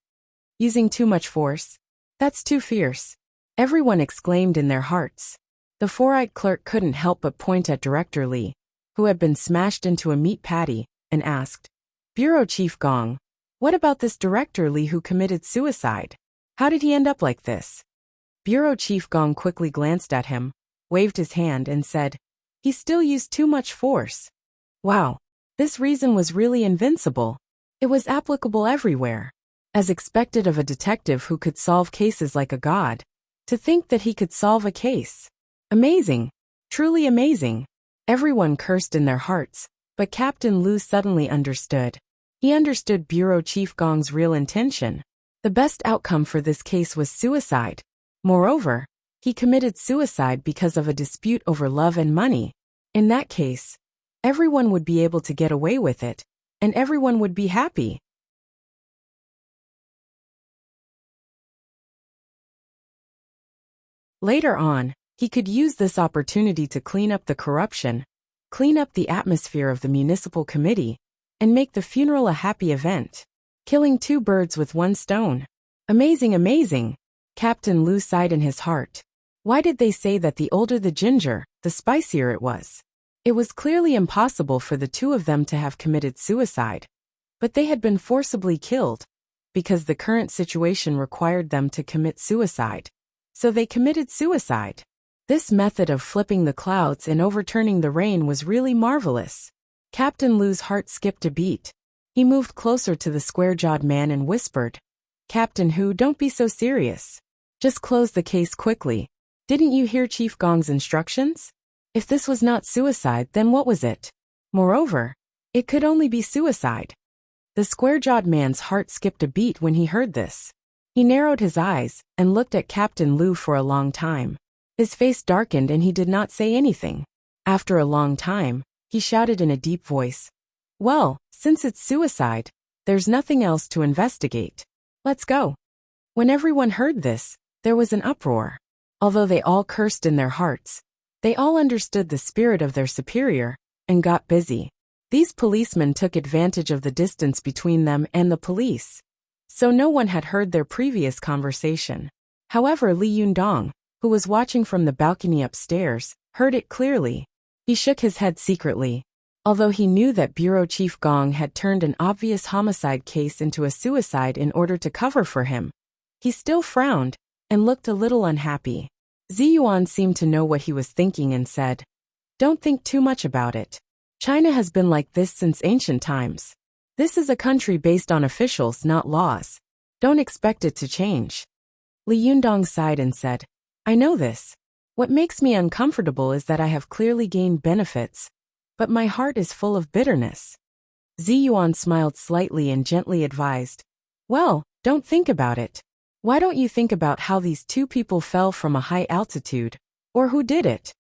Using too much force? That's too fierce. Everyone exclaimed in their hearts. The four-eyed clerk couldn't help but point at Director Li. who had been smashed into a meat patty, and asked, "Bureau Chief Gong, what about this director Lee who committed suicide? How did he end up like this?" Bureau Chief Gong quickly glanced at him, waved his hand and said, "He still used too much force." Wow, this reason was really invincible. It was applicable everywhere. As expected of a detective who could solve cases like a god. To think that he could solve a case. Amazing. Truly amazing. Everyone cursed in their hearts, but Captain Lu suddenly understood. He understood Bureau Chief Gong's real intention. The best outcome for this case was suicide. Moreover, he committed suicide because of a dispute over love and money. In that case, everyone would be able to get away with it, and everyone would be happy. Later on, he could use this opportunity to clean up the corruption, clean up the atmosphere of the municipal committee, and make the funeral a happy event. Killing two birds with one stone. Amazing, amazing. Captain Lu sighed in his heart. Why did they say that the older the ginger, the spicier it was? It was clearly impossible for the two of them to have committed suicide. But they had been forcibly killed, because the current situation required them to commit suicide. So they committed suicide. This method of flipping the clouds and overturning the rain was really marvelous. Captain Lu's heart skipped a beat. He moved closer to the square-jawed man and whispered, "Captain Hu, don't be so serious. Just close the case quickly. Didn't you hear Chief Gong's instructions? If this was not suicide, then what was it? Moreover, it could only be suicide." The square-jawed man's heart skipped a beat when he heard this. He narrowed his eyes and looked at Captain Lu for a long time. His face darkened and he did not say anything. After a long time, he shouted in a deep voice, "Well, since it's suicide, there's nothing else to investigate. Let's go." When everyone heard this, there was an uproar. Although they all cursed in their hearts, they all understood the spirit of their superior and got busy. These policemen took advantage of the distance between them and the police, so no one had heard their previous conversation. However, Li Yundong, who was watching from the balcony upstairs, heard it clearly. He shook his head secretly. Although he knew that Bureau Chief Gong had turned an obvious homicide case into a suicide in order to cover for him, he still frowned and looked a little unhappy. Ziyuan seemed to know what he was thinking and said, "Don't think too much about it. China has been like this since ancient times. This is a country based on officials, not laws. Don't expect it to change." Li Yundong sighed and said, "I know this. What makes me uncomfortable is that I have clearly gained benefits, but my heart is full of bitterness." Ziyuan smiled slightly and gently advised, "Well, don't think about it. Why don't you think about how these two people fell from a high altitude, or who did it?"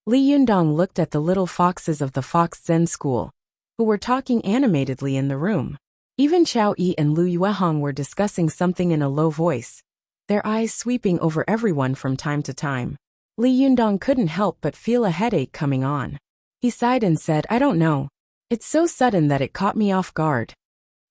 Li Yundong looked at the little foxes of the Fox Zen school, who were talking animatedly in the room. Even Xiao Yi and Lu Yuehong were discussing something in a low voice, their eyes sweeping over everyone from time to time. Li Yundong couldn't help but feel a headache coming on. He sighed and said, "I don't know. It's so sudden that it caught me off guard."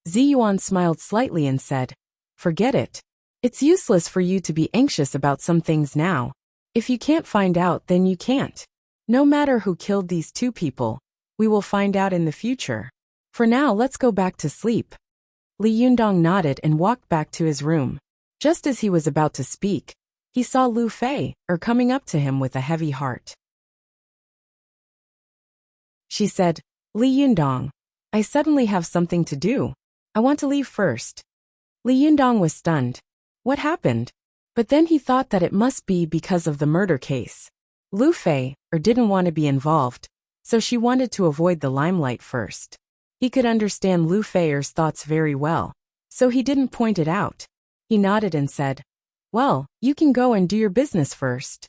Ziyuan smiled slightly and said, "Forget it. It's useless for you to be anxious about some things now. If you can't find out, then you can't. No matter who killed these two people, we will find out in the future. For now, let's go back to sleep." Li Yundong nodded and walked back to his room. Just as he was about to speak, he saw Lu Fei coming up to him with a heavy heart. She said, "Li Yundong, I suddenly have something to do. I want to leave first." Li Yundong was stunned. What happened? But then he thought that it must be because of the murder case. Lu Fei didn't want to be involved, so she wanted to avoid the limelight first. He could understand Lu Fei's thoughts very well, so he didn't point it out. He nodded and said, "Well, you can go and do your business first."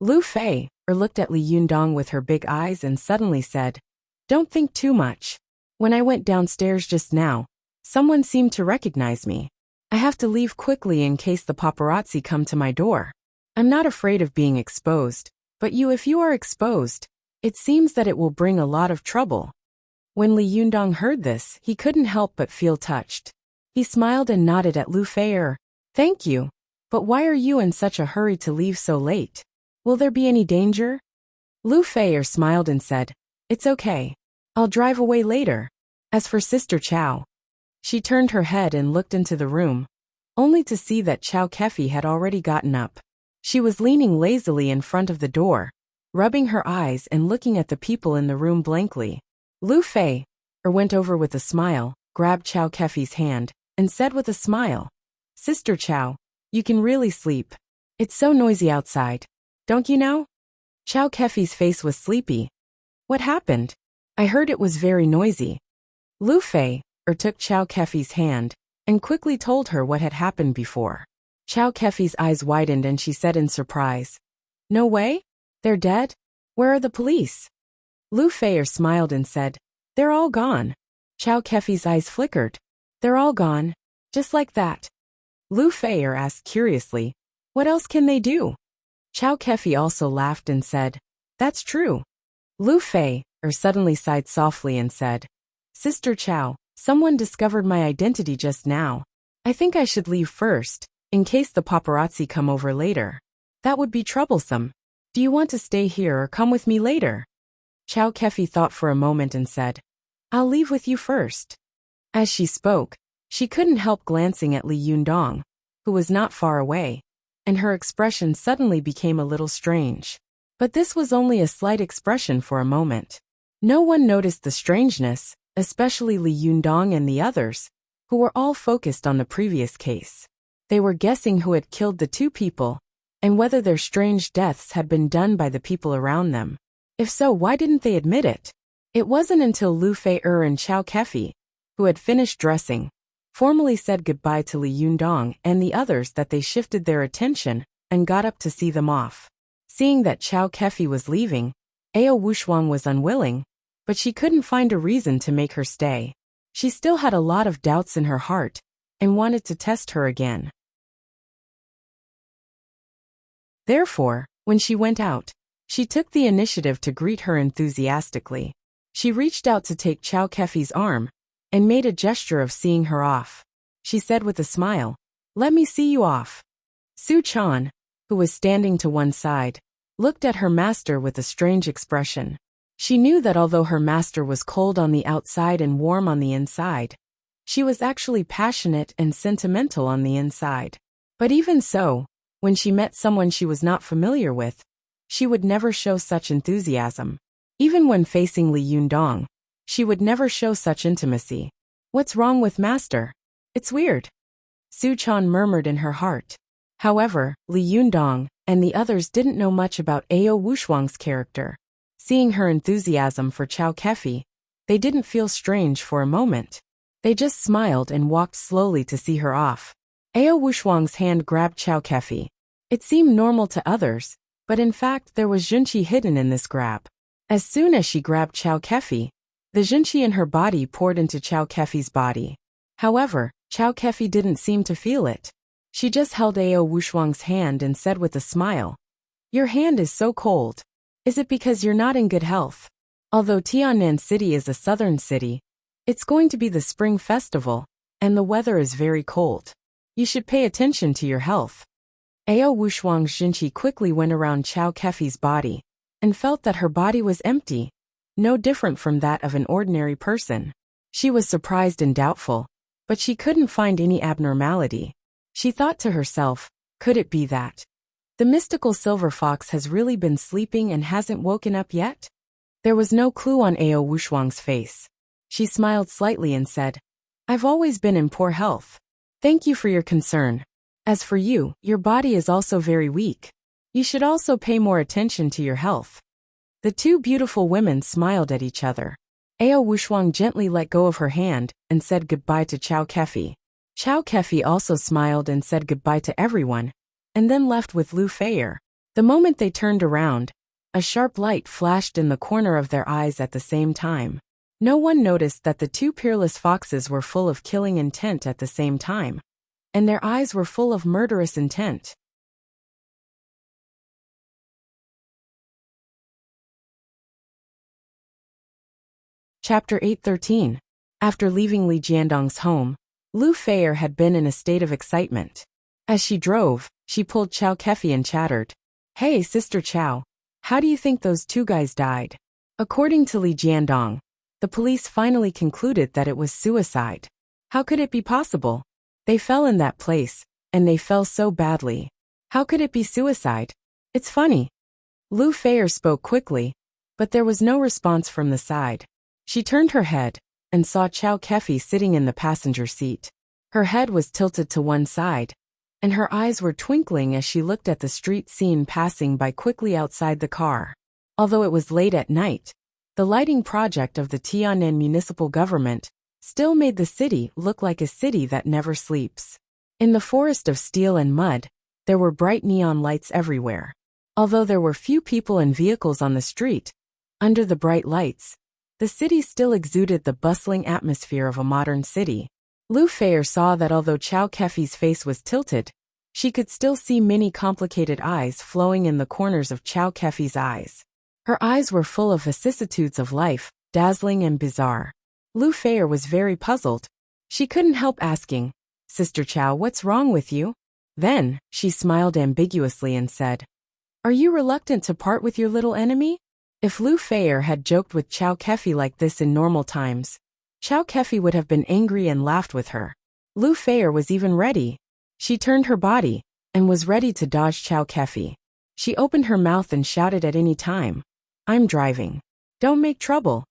Lu Fei looked at Li Yundong with her big eyes and suddenly said, "Don't think too much. When I went downstairs just now, someone seemed to recognize me. I have to leave quickly in case the paparazzi come to my door. I'm not afraid of being exposed, but if you are exposed, it seems that it will bring a lot of trouble." When Li Yundong heard this, he couldn't help but feel touched. He smiled and nodded at Lu Fei. "Thank you. But why are you in such a hurry to leave so late? Will there be any danger?" Lu Fei smiled and said, It's okay. I'll drive away later. As for Sister Chow, she turned her head and looked into the room, only to see that Chow Kefi had already gotten up. She was leaning lazily in front of the door, rubbing her eyes and looking at the people in the room blankly. Lu Fei went over with a smile, grabbed Chow Kefi's hand, and said with a smile, Sister Chow, you can really sleep. It's so noisy outside. Don't you know? Chow Kefi's face was sleepy. What happened? I heard it was very noisy. Lu Fei took Chow Kefi's hand and quickly told her what had happened before. Chow Kefi's eyes widened and she said in surprise, No way? They're dead? Where are the police? Lu Fei smiled and said, They're all gone. Chow Kefi's eyes flickered. They're all gone. Just like that. Lu Fei asked curiously, What else can they do? Chow Kefi also laughed and said, That's true. Lu Fei suddenly sighed softly and said, Sister Chow, someone discovered my identity just now. I think I should leave first, in case the paparazzi come over later. That would be troublesome. Do you want to stay here or come with me later? Chow Kefi thought for a moment and said, I'll leave with you first. As she spoke, she couldn't help glancing at Li Yundong, who was not far away, and her expression suddenly became a little strange. But this was only a slight expression for a moment. No one noticed the strangeness, especially Li Yundong and the others, who were all focused on the previous case. They were guessing who had killed the two people, and whether their strange deaths had been done by the people around them. If so, why didn't they admit it? It wasn't until Lu Fei and Chow Kefi, who had finished dressing, formally said goodbye to Li Yundong and the others that they shifted their attention and got up to see them off. Seeing that Chow Kefi was leaving, Ao Wushuang was unwilling, but she couldn't find a reason to make her stay. She still had a lot of doubts in her heart and wanted to test her again. Therefore, when she went out, she took the initiative to greet her enthusiastically. She reached out to take Chow Kefi's arm and made a gesture of seeing her off. She said with a smile, Let me see you off. Su Chan, who was standing to one side, looked at her master with a strange expression. She knew that although her master was cold on the outside and warm on the inside, she was actually passionate and sentimental on the inside. But even so, when she met someone she was not familiar with, she would never show such enthusiasm. Even when facing Li Yundong, she would never show such intimacy. What's wrong with master? It's weird. Su Chan murmured in her heart. However, Li Yundong and the others didn't know much about Ao Wushuang's character. Seeing her enthusiasm for Chow Kefi, they didn't feel strange for a moment. They just smiled and walked slowly to see her off. Ao Wushuang's hand grabbed Chow Kefi. It seemed normal to others, but in fact there was Junqi hidden in this grab. As soon as she grabbed Chow Kefi, the Junqi in her body poured into Chow Kefi's body. However, Chow Kefi didn't seem to feel it. She just held Ao Wushuang's hand and said with a smile, Your hand is so cold. Is it because you're not in good health? Although Tiannan City is a southern city, it's going to be the Spring Festival, and the weather is very cold. You should pay attention to your health. Ao Wushuang's Junqi quickly went around Chow Kefi's body, and felt that her body was empty, no different from that of an ordinary person. She was surprised and doubtful, but she couldn't find any abnormality. She thought to herself, could it be that the mystical silver fox has really been sleeping and hasn't woken up yet? There was no clue on Ao Wushuang's face. She smiled slightly and said, I've always been in poor health. Thank you for your concern. As for you, your body is also very weak. You should also pay more attention to your health. The two beautiful women smiled at each other. Ao Wushuang gently let go of her hand and said goodbye to Chow Kefi. Chow Kefi also smiled and said goodbye to everyone, and then left with Lu Fei. The moment they turned around, a sharp light flashed in the corner of their eyes at the same time. No one noticed that the two peerless foxes were full of killing intent at the same time, and their eyes were full of murderous intent. Chapter 813. After leaving Li Jiandong's home, Lu Fei had been in a state of excitement. As she drove, she pulled Chow Kefi and chattered. Hey, Sister Chow, how do you think those two guys died? According to Li Jiandong, the police finally concluded that it was suicide. How could it be possible? They fell in that place, and they fell so badly. How could it be suicide? It's funny. Lu Feier spoke quickly, but there was no response from the side. She turned her head and saw Chow Kefi sitting in the passenger seat. Her head was tilted to one side, and her eyes were twinkling as she looked at the street scene passing by quickly outside the car. Although it was late at night, the lighting project of the Tian'an municipal government still made the city look like a city that never sleeps. In the forest of steel and mud, there were bright neon lights everywhere. Although there were few people and vehicles on the street, under the bright lights, the city still exuded the bustling atmosphere of a modern city. Lu Feier saw that although Chow Kefi's face was tilted, she could still see many complicated eyes flowing in the corners of Chow Kefi's eyes. Her eyes were full of vicissitudes of life, dazzling and bizarre. Lu Feier was very puzzled. She couldn't help asking, "Sister Chow, what's wrong with you?" Then, she smiled ambiguously and said, "Are you reluctant to part with your little enemy?" If Lu Feier had joked with Chow Kefi like this in normal times, Chow Kefi would have been angry and laughed with her. Lu Feier was even ready. She turned her body and was ready to dodge Chow Kefi. She opened her mouth and shouted at any time, "I'm driving. Don't make trouble."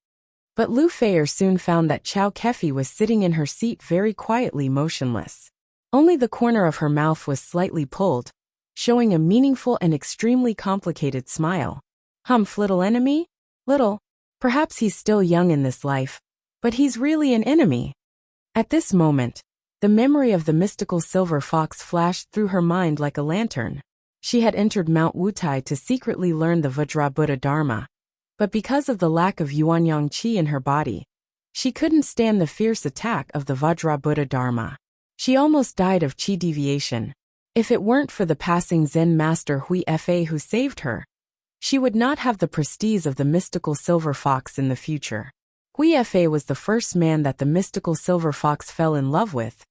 But Lu Feier soon found that Chow Kefi was sitting in her seat very quietly motionless. Only the corner of her mouth was slightly pulled, showing a meaningful and extremely complicated smile. "Humph, little enemy? Little. Perhaps he's still young in this life, but he's really an enemy." At this moment, the memory of the mystical silver fox flashed through her mind like a lantern. She had entered Mount Wutai to secretly learn the Vajrabuddha Dharma, but because of the lack of Yuanyang Qi in her body, she couldn't stand the fierce attack of the Vajrabuddha Dharma. She almost died of Qi deviation. If it weren't for the passing Zen master Hui Fa who saved her, she would not have the prestige of the mystical silver fox in the future. Hui Fa was the first man that the mystical silver fox fell in love with,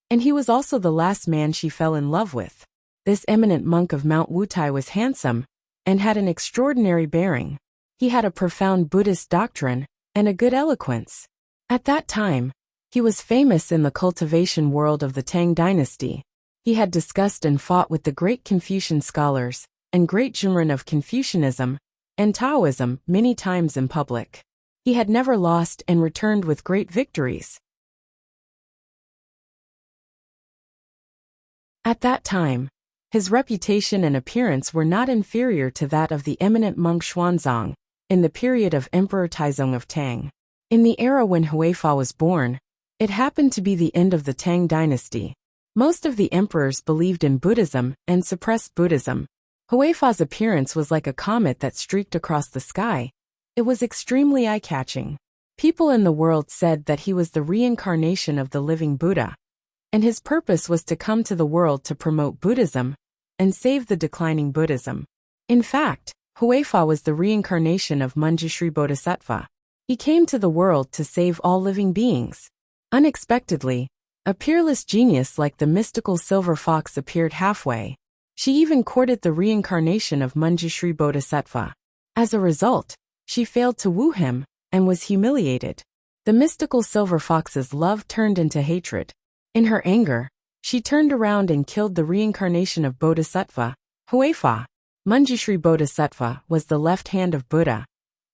and he was also the last man she fell in love with. This eminent monk of Mount Wutai was handsome and had an extraordinary bearing. He had a profound Buddhist doctrine and a good eloquence. At that time, he was famous in the cultivation world of the Tang dynasty. He had discussed and fought with the great Confucian scholars and great Junren of Confucianism and Taoism many times in public. He had never lost and returned with great victories. At that time, his reputation and appearance were not inferior to that of the eminent monk Xuanzang in the period of Emperor Taizong of Tang. In the era when Huifa was born, it happened to be the end of the Tang dynasty. Most of the emperors believed in Buddhism and suppressed Buddhism. Huifa's appearance was like a comet that streaked across the sky. It was extremely eye-catching. People in the world said that he was the reincarnation of the living Buddha, and his purpose was to come to the world to promote Buddhism and save the declining Buddhism. In fact, Huifa was the reincarnation of Manjushri Bodhisattva. He came to the world to save all living beings. Unexpectedly, a peerless genius like the mystical silver fox appeared halfway. She even courted the reincarnation of Manjushri Bodhisattva. As a result, she failed to woo him and was humiliated. The mystical silver fox's love turned into hatred. In her anger, she turned around and killed the reincarnation of Bodhisattva, Huifa. Manjushri Bodhisattva was the left hand of Buddha,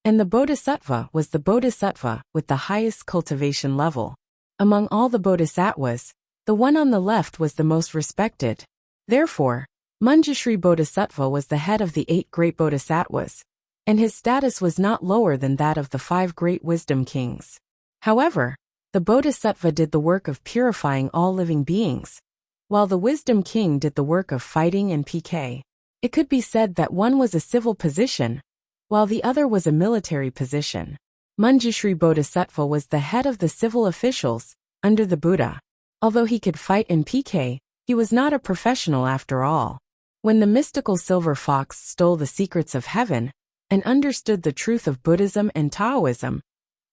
and the Bodhisattva was the Bodhisattva with the highest cultivation level. Among all the Bodhisattvas, the one on the left was the most respected. Therefore, Manjushri Bodhisattva was the head of the 8 great Bodhisattvas, and his status was not lower than that of the 5 great wisdom kings. However, the Bodhisattva did the work of purifying all living beings, while the wisdom king did the work of fighting and PK. It could be said that one was a civil position, while the other was a military position. Manjushri Bodhisattva was the head of the civil officials, under the Buddha. Although he could fight in PK, he was not a professional after all. When the mystical silver fox stole the secrets of heaven and understood the truth of Buddhism and Taoism,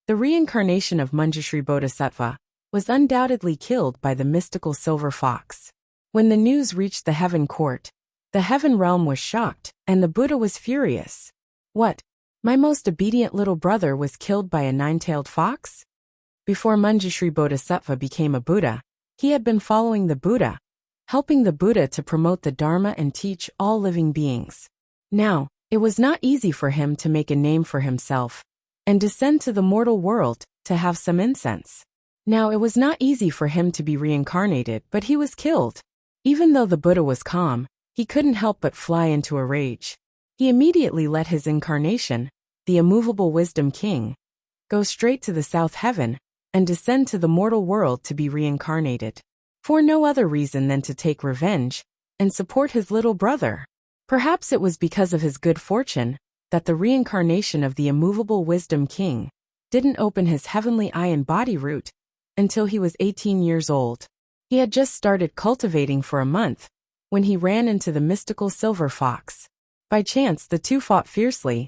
the reincarnation of Manjushri Bodhisattva was undoubtedly killed by the mystical silver fox. When the news reached the heaven court, the heaven realm was shocked, and the Buddha was furious. "What? My most obedient little brother was killed by a nine-tailed fox? Before Manjushri Bodhisattva became a Buddha, he had been following the Buddha, helping the Buddha to promote the Dharma and teach all living beings. Now, it was not easy for him to make a name for himself and descend to the mortal world to have some incense. Now, it was not easy for him to be reincarnated, but he was killed. Even though the Buddha was calm, he couldn't help but fly into a rage. He immediately let his incarnation, the immovable wisdom king, go straight to the south heaven and descend to the mortal world to be reincarnated, for no other reason than to take revenge and support his little brother. Perhaps it was because of his good fortune that the reincarnation of the immovable wisdom king didn't open his heavenly eye and body root until he was 18 years old. He had just started cultivating for a month when he ran into the mystical silver fox. By chance, the two fought fiercely.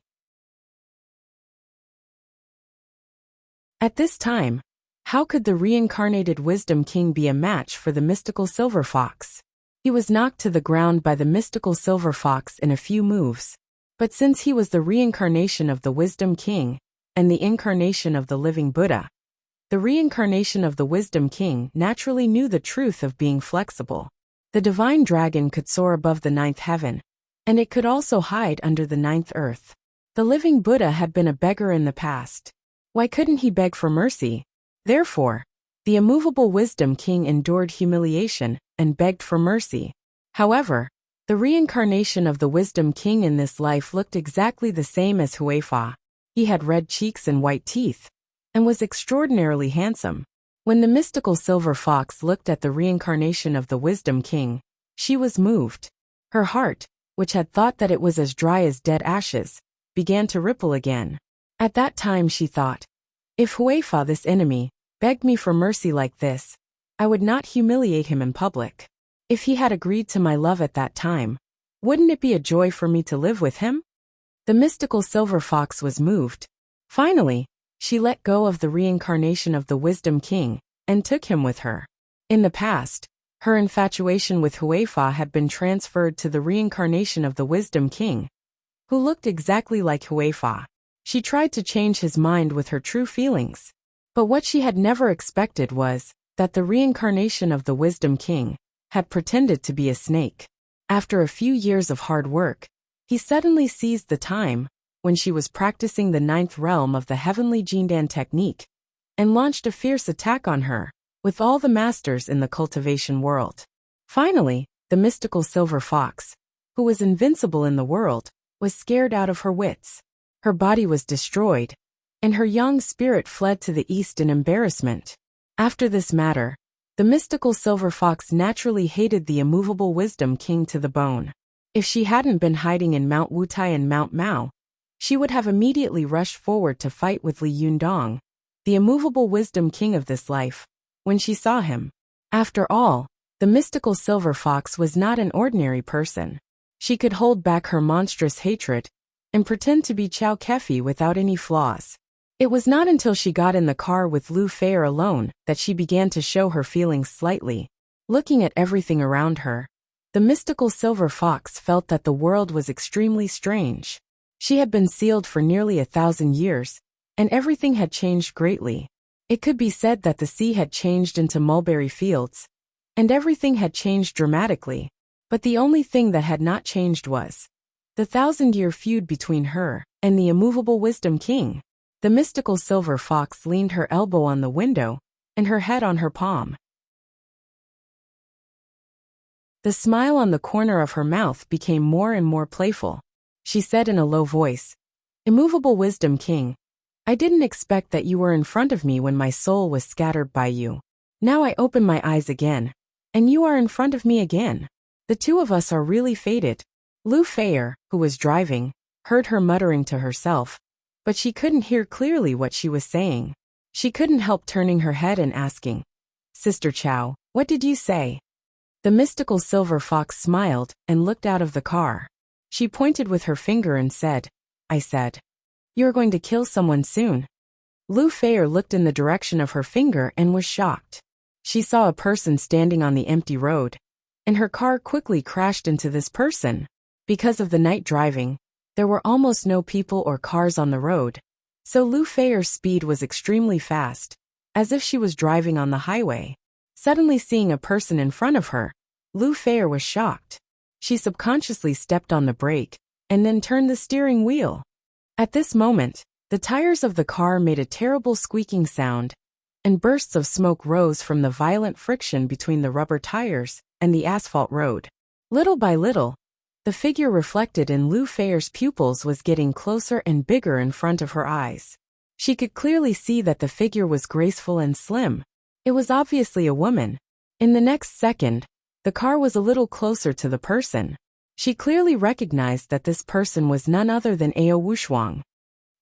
At this time, how could the reincarnated wisdom king be a match for the mystical silver fox? He was knocked to the ground by the mystical silver fox in a few moves. But since he was the reincarnation of the wisdom king and the incarnation of the living Buddha, the reincarnation of the wisdom king naturally knew the truth of being flexible. The divine dragon could soar above the ninth heaven, and it could also hide under the ninth earth. The living Buddha had been a beggar in the past. Why couldn't he beg for mercy? Therefore, the immovable wisdom king endured humiliation and begged for mercy. However, the reincarnation of the wisdom king in this life looked exactly the same as Huifa. He had red cheeks and white teeth, and was extraordinarily handsome. When the mystical silver fox looked at the reincarnation of the wisdom king, she was moved. Her heart, which had thought that it was as dry as dead ashes, began to ripple again. At that time she thought, if Huifa, this enemy, begged me for mercy like this, I would not humiliate him in public. If he had agreed to my love at that time, wouldn't it be a joy for me to live with him? The mystical silver fox was moved. Finally, she let go of the reincarnation of the wisdom king and took him with her. In the past, her infatuation with Huifa had been transferred to the reincarnation of the wisdom king, who looked exactly like Huifa. She tried to change his mind with her true feelings. But what she had never expected was that the reincarnation of the wisdom king had pretended to be a snake. After a few years of hard work, he suddenly seized the time when she was practicing the ninth realm of the heavenly Jindan technique and launched a fierce attack on her with all the masters in the cultivation world. Finally, the mystical silver fox, who was invincible in the world, was scared out of her wits. Her body was destroyed, and her young spirit fled to the east in embarrassment. After this matter, the mystical silver fox naturally hated the immovable wisdom king to the bone. If she hadn't been hiding in Mount Wutai and Mount Mao, she would have immediately rushed forward to fight with Li Yundong, the immovable wisdom king of this life, when she saw him. After all, the mystical silver fox was not an ordinary person. She could hold back her monstrous hatred and pretend to be Chow Kefi without any flaws. It was not until she got in the car with Lu Feier alone that she began to show her feelings slightly. Looking at everything around her, the mystical silver fox felt that the world was extremely strange. She had been sealed for nearly 1,000 years, and everything had changed greatly. It could be said that the sea had changed into mulberry fields, and everything had changed dramatically. But the only thing that had not changed was the 1,000-year feud between her and the immovable wisdom king. The mystical silver fox leaned her elbow on the window and her head on her palm. The smile on the corner of her mouth became more and more playful. She said in a low voice, "Immovable wisdom king, I didn't expect that you were in front of me when my soul was scattered by you. Now I open my eyes again, and you are in front of me again. The two of us are really fated." Lu Feier, who was driving, heard her muttering to herself, but she couldn't hear clearly what she was saying. She couldn't help turning her head and asking, "Sister Chow, what did you say?" The mystical silver fox smiled and looked out of the car. She pointed with her finger and said, "I said, you're going to kill someone soon." Lu Feier looked in the direction of her finger and was shocked. She saw a person standing on the empty road, and her car quickly crashed into this person. Because of the night driving, There were almost no people or cars on the road, so Lu Feier's speed was extremely fast, as if she was driving on the highway. Suddenly seeing a person in front of her, Lu Feier was shocked. She subconsciously stepped on the brake, and then turned the steering wheel. At this moment, the tires of the car made a terrible squeaking sound, and bursts of smoke rose from the violent friction between the rubber tires and the asphalt road. Little by little, the figure reflected in Lu Feier's pupils was getting closer and bigger in front of her eyes. She could clearly see that the figure was graceful and slim. It was obviously a woman. In the next second, the car was a little closer to the person. She clearly recognized that this person was none other than Ao Wushuang.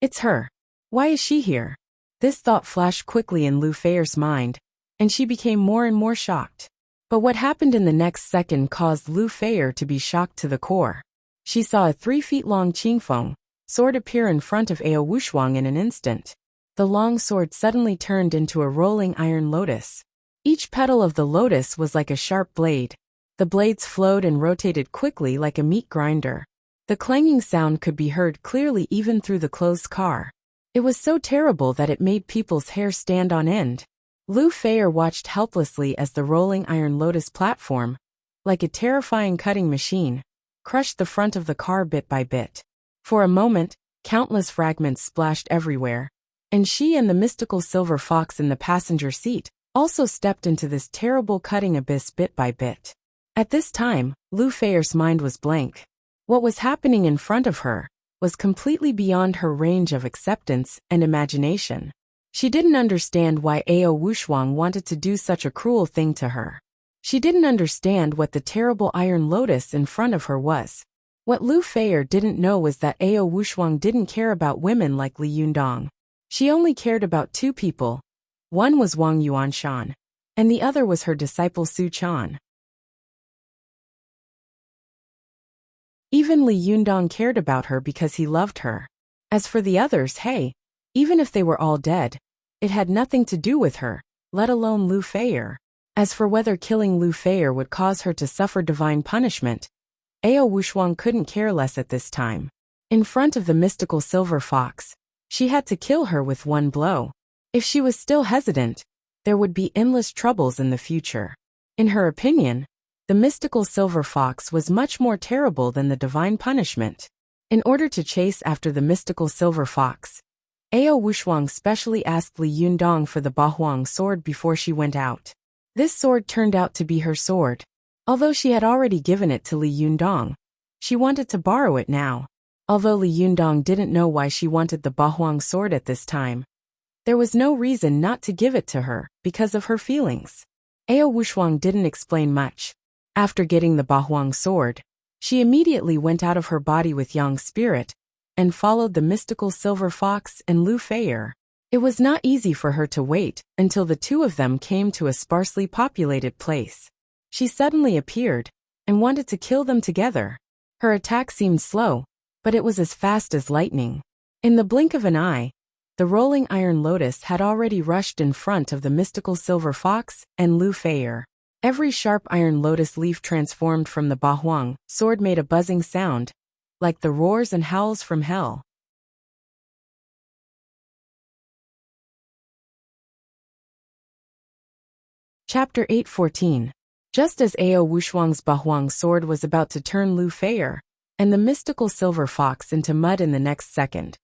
It's her. Why is she here? This thought flashed quickly in Lu Feier's mind, and she became more and more shocked. But what happened in the next second caused Lu Feier to be shocked to the core. She saw a 3-feet-long qingfeng sword appear in front of Ao Wushuang in an instant. The long sword suddenly turned into a rolling iron lotus. Each petal of the lotus was like a sharp blade. The blades flowed and rotated quickly like a meat grinder. The clanging sound could be heard clearly even through the closed car. It was so terrible that it made people's hair stand on end. Lu Feier watched helplessly as the rolling iron lotus platform, like a terrifying cutting machine, crushed the front of the car bit by bit. For a moment, countless fragments splashed everywhere, and she and the mystical silver fox in the passenger seat also stepped into this terrible cutting abyss bit by bit. At this time, Lu Feier's mind was blank. What was happening in front of her was completely beyond her range of acceptance and imagination. She didn't understand why Ao Wushuang wanted to do such a cruel thing to her. She didn't understand what the terrible iron lotus in front of her was. What Lu Feier didn't know was that Ao Wushuang didn't care about women like Li Yundong. She only cared about two people. One was Wang Yuanshan, and the other was her disciple Su Chan. Even Li Yundong cared about her because he loved her. As for the others, hey, even if they were all dead, it had nothing to do with her, let alone Lu Feier. As for whether killing Lu Feier would cause her to suffer divine punishment, Ao Wushuang couldn't care less at this time. In front of the mystical silver fox, she had to kill her with one blow. If she was still hesitant, there would be endless troubles in the future. In her opinion, the mystical silver fox was much more terrible than the divine punishment. In order to chase after the mystical silver fox, Ao Wushuang specially asked Li Yundong for the Bahuang sword before she went out. This sword turned out to be her sword. Although she had already given it to Li Yundong, she wanted to borrow it now. Although Li Yundong didn't know why she wanted the Bahuang sword at this time, there was no reason not to give it to her because of her feelings. Ao Wushuang didn't explain much. After getting the Bahuang sword, she immediately went out of her body with Yang's spirit and followed the mystical silver fox and Lu Feier. It was not easy for her to wait until the two of them came to a sparsely populated place. She suddenly appeared and wanted to kill them together. Her attack seemed slow, but it was as fast as lightning. In the blink of an eye, the rolling iron lotus had already rushed in front of the mystical silver fox and Lu Feier. Every sharp iron lotus leaf transformed from the Bahuang sword made a buzzing sound, like the roars and howls from hell. Chapter 8:14. Just as Ao Wushuang's Bahuang sword was about to turn Lu Feier and the mystical silver fox into mud in the next second,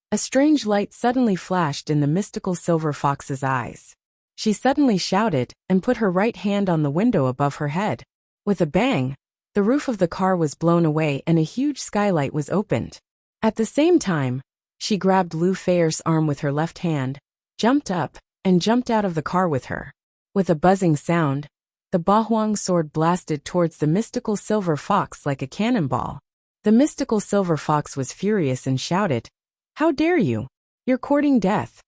a strange light suddenly flashed in the mystical silver fox's eyes. She suddenly shouted and put her right hand on the window above her head. With a bang, the roof of the car was blown away and a huge skylight was opened. At the same time, she grabbed Lu Feier's arm with her left hand, jumped up, and jumped out of the car with her. With a buzzing sound, the Bahuang sword blasted towards the mystical silver fox like a cannonball. The mystical silver fox was furious and shouted, "How dare you? You're courting death."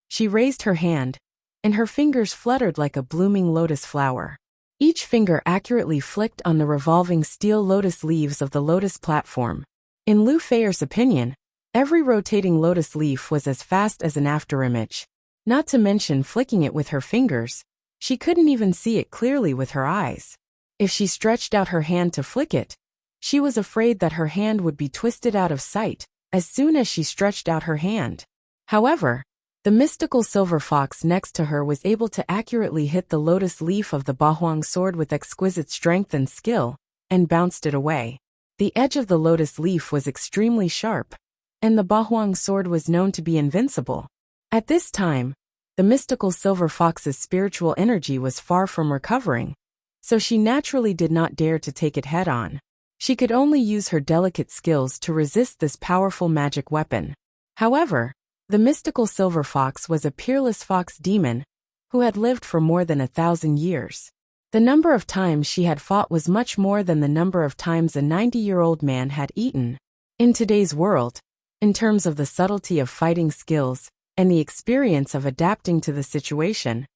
She raised her hand, and her fingers fluttered like a blooming lotus flower. Each finger accurately flicked on the revolving steel lotus leaves of the lotus platform. In Lu Feier's opinion, every rotating lotus leaf was as fast as an afterimage. Not to mention flicking it with her fingers, she couldn't even see it clearly with her eyes. If she stretched out her hand to flick it, She was afraid that her hand would be twisted out of sight as soon as she stretched out her hand. However, the mystical silver fox next to her was able to accurately hit the lotus leaf of the Bahuang sword with exquisite strength and skill, and bounced it away. The edge of the lotus leaf was extremely sharp, and the Bahuang sword was known to be invincible. At this time, the mystical silver fox's spiritual energy was far from recovering, so she naturally did not dare to take it head-on. She could only use her delicate skills to resist this powerful magic weapon. However, the mystical silver fox was a peerless fox demon who had lived for more than 1,000 years. The number of times she had fought was much more than the number of times a 90-year-old man had eaten. In today's world, in terms of the subtlety of fighting skills and the experience of adapting to the situation,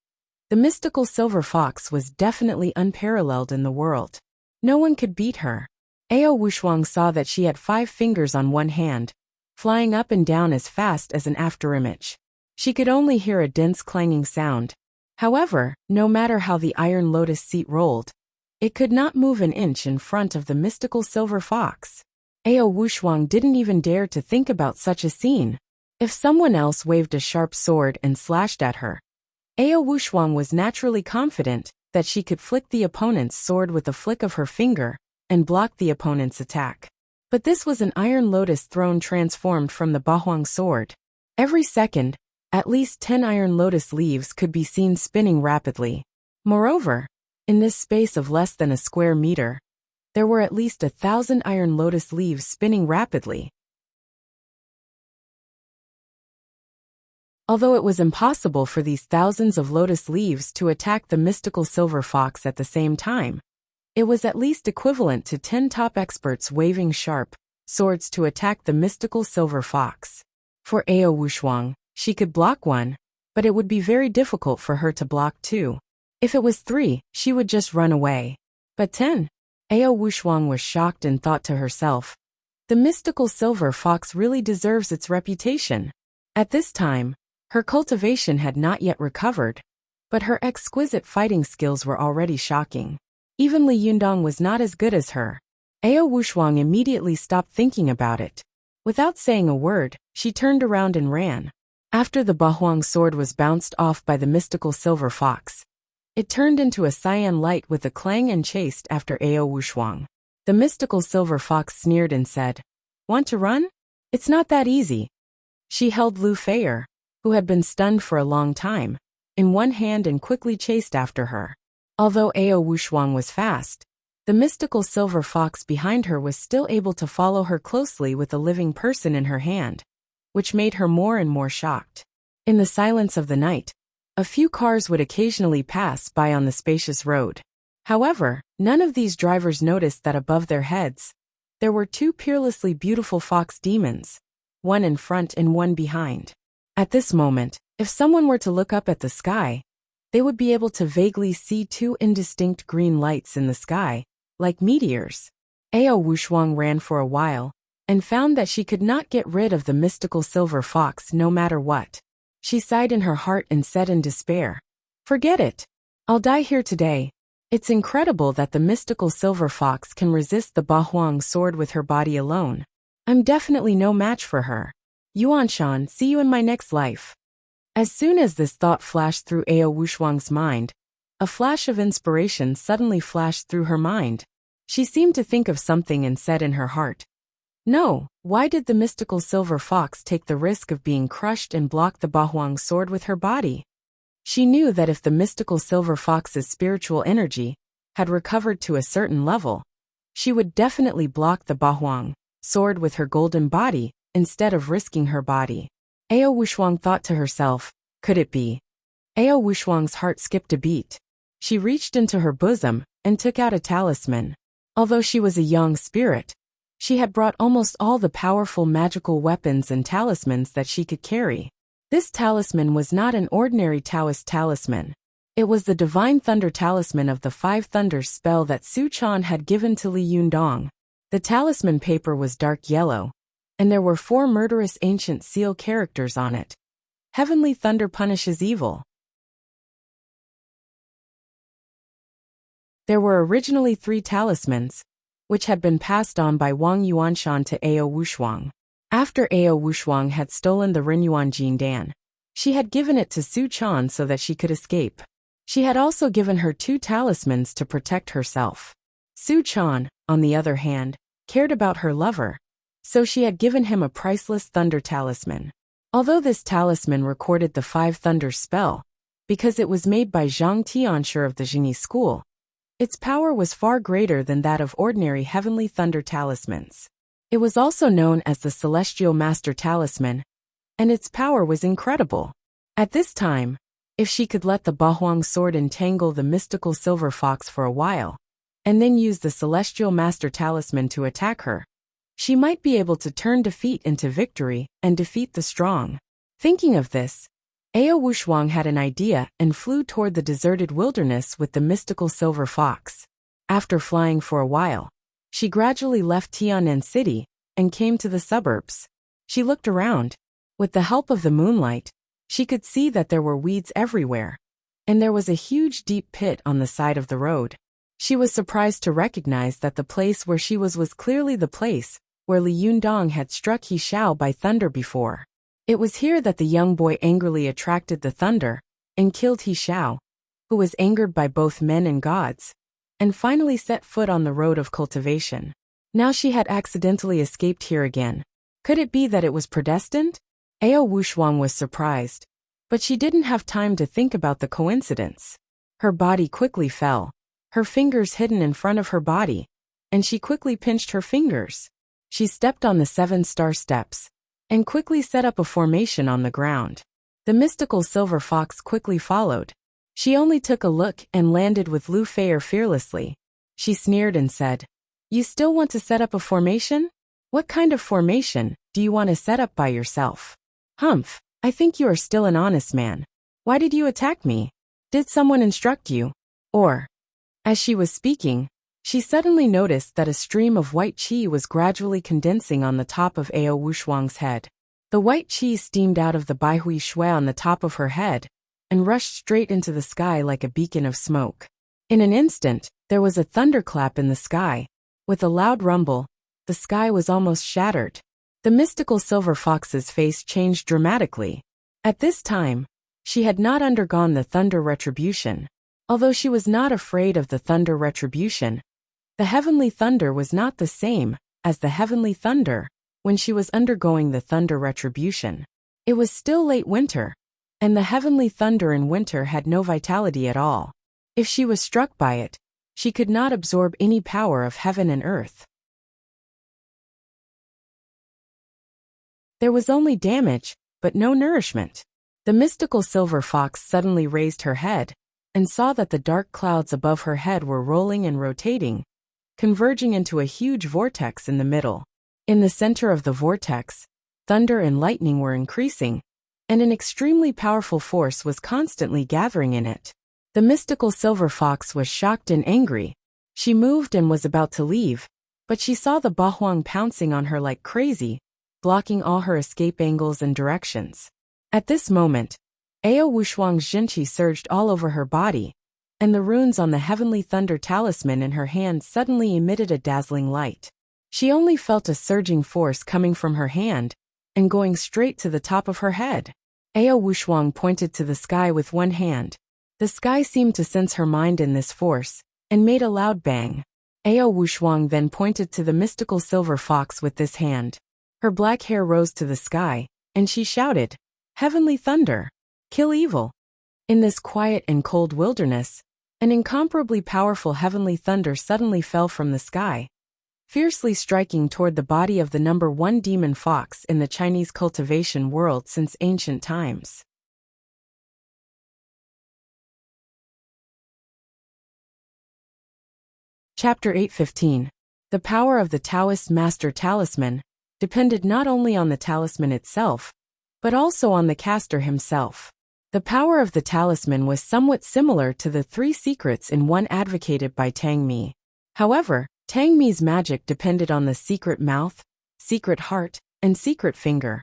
the mystical silver fox was definitely unparalleled in the world. No one could beat her. Ao Wushuang saw that she had 5 fingers on one hand, flying up and down as fast as an afterimage. She could only hear a dense clanging sound. However, no matter how the iron lotus seat rolled, it could not move an inch in front of the mystical silver fox. Ao Wushuang didn't even dare to think about such a scene. If someone else waved a sharp sword and slashed at her, Ao Wushuang was naturally confident that she could flick the opponent's sword with a flick of her finger and block the opponent's attack. But this was an iron lotus throne transformed from the Bahuang sword. Every second, at least 10 iron lotus leaves could be seen spinning rapidly. Moreover, in this space of less than a square meter, there were at least 1,000 iron lotus leaves spinning rapidly. Although it was impossible for these thousands of lotus leaves to attack the mystical silver fox at the same time, it was at least equivalent to 10 top experts waving sharp swords to attack the mystical silver fox. For Ao Wushuang, she could block one, but it would be very difficult for her to block 2. If it was 3, she would just run away. But 10? Ao Wushuang was shocked and thought to herself, the mystical silver fox really deserves its reputation. At this time, her cultivation had not yet recovered, but her exquisite fighting skills were already shocking. Even Li Yundong was not as good as her. Ao Wushuang immediately stopped thinking about it. Without saying a word, she turned around and ran. After the Bahuang sword was bounced off by the mystical silver fox, it turned into a cyan light with a clang and chased after Ao Wushuang. The mystical silver fox sneered and said, "Want to run? It's not that easy." She held Lu Feier, who had been stunned for a long time, in one hand and quickly chased after her. Although Ao Wushuang was fast, the mystical silver fox behind her was still able to follow her closely with a living person in her hand, which made her more and more shocked. In the silence of the night, a few cars would occasionally pass by on the spacious road. However, none of these drivers noticed that above their heads, there were 2 peerlessly beautiful fox demons, one in front and one behind. At this moment, if someone were to look up at the sky, they would be able to vaguely see 2 indistinct green lights in the sky, like meteors. Ao Wushuang ran for a while, and found that she could not get rid of the mystical silver fox no matter what. She sighed in her heart and said in despair, "Forget it. I'll die here today." It's incredible that the mystical silver fox can resist the Bahuang sword with her body alone. I'm definitely no match for her. Yuanshan, see you in my next life. As soon as this thought flashed through Ao Wushuang's mind, a flash of inspiration suddenly flashed through her mind. She seemed to think of something and said in her heart, "No, why did the mystical silver fox take the risk of being crushed and block the Bahuang sword with her body?" She knew that if the mystical silver fox's spiritual energy had recovered to a certain level, she would definitely block the Bahuang sword with her golden body instead of risking her body. Ao Wushuang thought to herself, could it be? Ao Wushuang's heart skipped a beat. She reached into her bosom and took out a talisman. Although she was a young spirit, she had brought almost all the powerful magical weapons and talismans that she could carry. This talisman was not an ordinary Taoist talisman. It was the divine thunder talisman of the 5 thunders spell that Su Chan had given to Li Yundong. The talisman paper was dark yellow, and there were 4 murderous ancient seal characters on it. Heavenly thunder punishes evil. There were originally 3 talismans, which had been passed on by Wang Yuanshan to Ao Wushuang. After Ao Wushuang had stolen the Rinyuan Jindan, she had given it to Su Chan so that she could escape. She had also given her 2 talismans to protect herself. Su Chan, on the other hand, cared about her lover, so she had given him a priceless thunder talisman. Although this talisman recorded the 5 thunders spell, because it was made by Zhang Tianshi of the Jingyi school, its power was far greater than that of ordinary heavenly thunder talismans. It was also known as the Celestial Master Talisman, and its power was incredible. At this time, if she could let the Bahuang sword entangle the mystical silver fox for a while, and then use the Celestial Master Talisman to attack her, she might be able to turn defeat into victory and defeat the strong. Thinking of this, Ao Wushuang had an idea and flew toward the deserted wilderness with the mystical silver fox. After flying for a while, she gradually left Tianan City and came to the suburbs. She looked around. With the help of the moonlight, she could see that there were weeds everywhere, and there was a huge deep pit on the side of the road. She was surprised to recognize that the place where she was clearly the place where Li Yundong had struck He Xiao by thunder before. It was here that the young boy angrily attracted the thunder and killed He Xiao, who was angered by both men and gods, and finally set foot on the road of cultivation. Now she had accidentally escaped here again. Could it be that it was predestined? Ao Wushuang was surprised, but she didn't have time to think about the coincidence. Her body quickly fell, her fingers hidden in front of her body, and she quickly pinched her fingers. She stepped on the 7-star steps and quickly set up a formation on the ground. The mystical silver fox quickly followed. She only took a look and landed with Lu Feier fearlessly. She sneered and said, "You still want to set up a formation? What kind of formation do you want to set up by yourself? Humph, I think you are still an honest man. Why did you attack me? Did someone instruct you? Or?" As she was speaking, she suddenly noticed that a stream of white qi was gradually condensing on the top of Ao Wushuang's head. The white qi steamed out of the Baihui Shui on the top of her head and rushed straight into the sky like a beacon of smoke. In an instant, there was a thunderclap in the sky. With a loud rumble, the sky was almost shattered. The mystical silver fox's face changed dramatically. At this time, she had not undergone the thunder retribution. Although she was not afraid of the thunder retribution, the heavenly thunder was not the same as the heavenly thunder when she was undergoing the thunder retribution. It was still late winter, and the heavenly thunder in winter had no vitality at all. If she was struck by it, she could not absorb any power of heaven and earth. There was only damage, but no nourishment. The mystical silver fox suddenly raised her head and saw that the dark clouds above her head were rolling and rotating, converging into a huge vortex in the middle. In the center of the vortex, thunder and lightning were increasing, and an extremely powerful force was constantly gathering in it. The mystical silver fox was shocked and angry. She moved and was about to leave, but she saw the Bahuang pouncing on her like crazy, blocking all her escape angles and directions. At this moment, Ao Wushuang's Jinqi surged all over her body, and the runes on the heavenly thunder talisman in her hand suddenly emitted a dazzling light. She only felt a surging force coming from her hand and going straight to the top of her head. Ao Wushuang pointed to the sky with one hand. The sky seemed to sense her mind in this force and made a loud bang. Ao Wushuang then pointed to the mystical silver fox with this hand. Her black hair rose to the sky, and she shouted, "Heavenly thunder! Kill evil!" In this quiet and cold wilderness, an incomparably powerful heavenly thunder suddenly fell from the sky, fiercely striking toward the body of the number 1 demon fox in the Chinese cultivation world since ancient times. Chapter 8:15. The power of the Taoist Master Talisman depended not only on the talisman itself, but also on the caster himself. The power of the talisman was somewhat similar to the 3 secrets in one advocated by Tang Mi. However, Tang Mi's magic depended on the secret mouth, secret heart, and secret finger.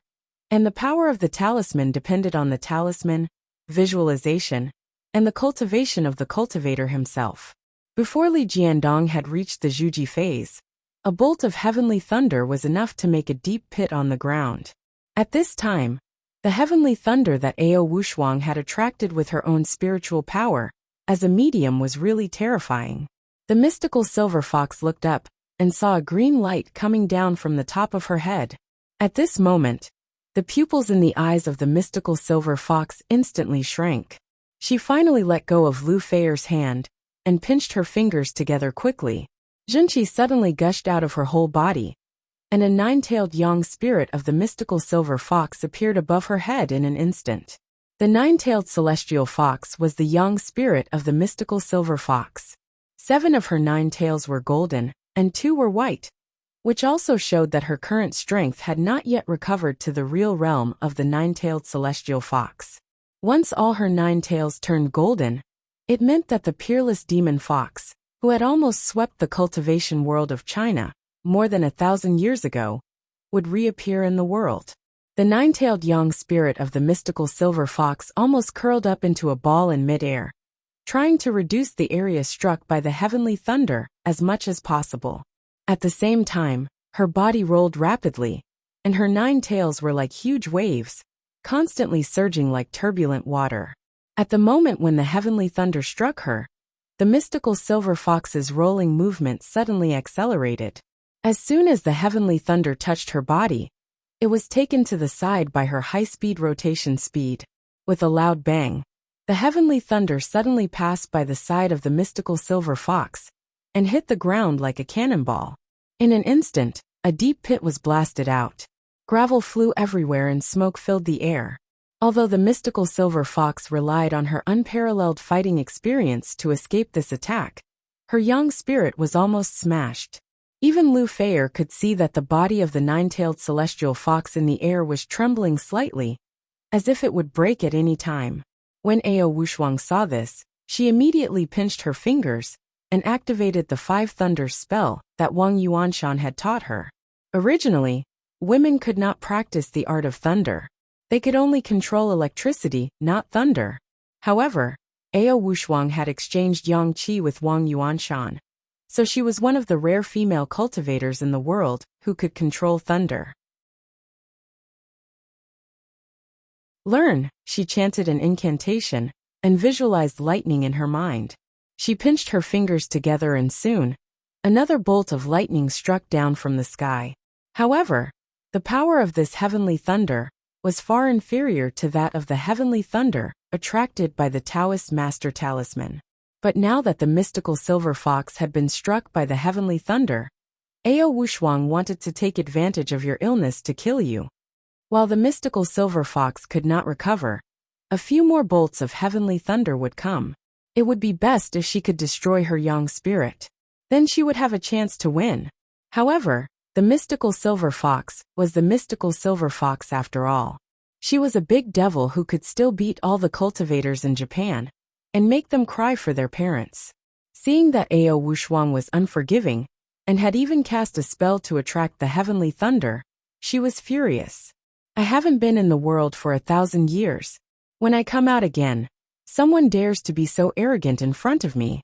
And the power of the talisman depended on the talisman, visualization, and the cultivation of the cultivator himself. Before Li Jiandong had reached the Zhuji phase, A bolt of heavenly thunder was enough to make a deep pit on the ground. At this time, the heavenly thunder that Ao Wushuang had attracted with her own spiritual power, as a medium, was really terrifying. The mystical silver fox looked up and saw a green light coming down from the top of her head. At this moment, the pupils in the eyes of the mystical silver fox instantly shrank. She finally let go of Lu Feier's hand and pinched her fingers together quickly. Junqi suddenly gushed out of her whole body, and a nine-tailed young spirit of the mystical silver fox appeared above her head in an instant. The nine-tailed celestial fox was the young spirit of the mystical silver fox. 7 of her 9 tails were golden, and 2 were white, which also showed that her current strength had not yet recovered to the real realm of the 9-tailed celestial fox. Once all her 9 tails turned golden, it meant that the peerless demon fox, who had almost swept the cultivation world of China more than 1,000 years ago, would reappear in the world. The 9-tailed young spirit of the mystical silver fox almost curled up into a ball in mid-air, trying to reduce the area struck by the heavenly thunder as much as possible. At the same time, her body rolled rapidly, and her 9 tails were like huge waves, constantly surging like turbulent water. At the moment when the heavenly thunder struck her, the mystical silver fox's rolling movement suddenly accelerated. As soon as the heavenly thunder touched her body, it was taken to the side by her high-speed rotation speed. With a loud bang, the heavenly thunder suddenly passed by the side of the mystical silver fox and hit the ground like a cannonball. In an instant, a deep pit was blasted out. Gravel flew everywhere and smoke filled the air. Although the mystical silver fox relied on her unparalleled fighting experience to escape this attack, her young spirit was almost smashed. Even Lu Feier could see that the body of the 9-tailed celestial fox in the air was trembling slightly, as if it would break at any time. When Ao Wushuang saw this, she immediately pinched her fingers and activated the 5 thunders spell that Wang Yuanshan had taught her. Originally, women could not practice the art of thunder. They could only control electricity, not thunder. However, Ao Wushuang had exchanged yang qi with Wang Yuanshan, so she was one of the rare female cultivators in the world who could control thunder. Learn, she chanted an incantation and visualized lightning in her mind. She pinched her fingers together and soon, another bolt of lightning struck down from the sky. However, the power of this heavenly thunder was far inferior to that of the heavenly thunder attracted by the Taoist master talisman. But now that the mystical silver fox had been struck by the heavenly thunder, Ao Wushuang wanted to take advantage of your illness to kill you. While the mystical silver fox could not recover, a few more bolts of heavenly thunder would come. It would be best if she could destroy her young spirit. Then she would have a chance to win. However, the mystical silver fox was the mystical silver fox after all. She was a big devil who could still beat all the cultivators in Japan and make them cry for their parents. Seeing that Ao Wushuang was unforgiving and had even cast a spell to attract the heavenly thunder, she was furious. I haven't been in the world for 1,000 years. When I come out again, someone dares to be so arrogant in front of me.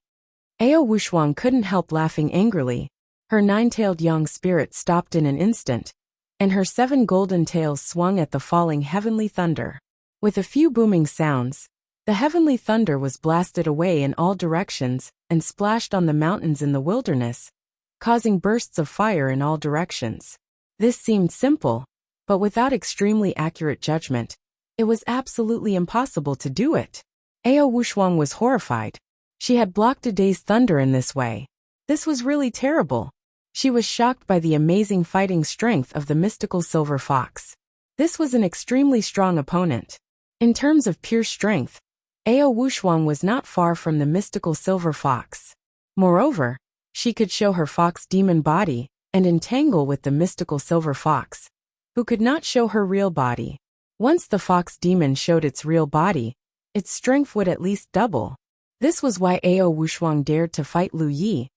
Ao Wushuang couldn't help laughing angrily. Her 9-tailed young spirit stopped in an instant, and her 7 golden tails swung at the falling heavenly thunder. With a few booming sounds, the heavenly thunder was blasted away in all directions and splashed on the mountains in the wilderness, causing bursts of fire in all directions. This seemed simple, but without extremely accurate judgment, it was absolutely impossible to do it. Ao Wushuang was horrified. She had blocked a day's thunder in this way. This was really terrible. She was shocked by the amazing fighting strength of the mystical silver fox. This was an extremely strong opponent. In terms of pure strength, Ao Wushuang was not far from the mystical silver fox. Moreover, she could show her fox demon body and entangle with the mystical silver fox, who could not show her real body. Once the fox demon showed its real body, its strength would at least double. This was why Ao Wushuang dared to fight Lu Yi,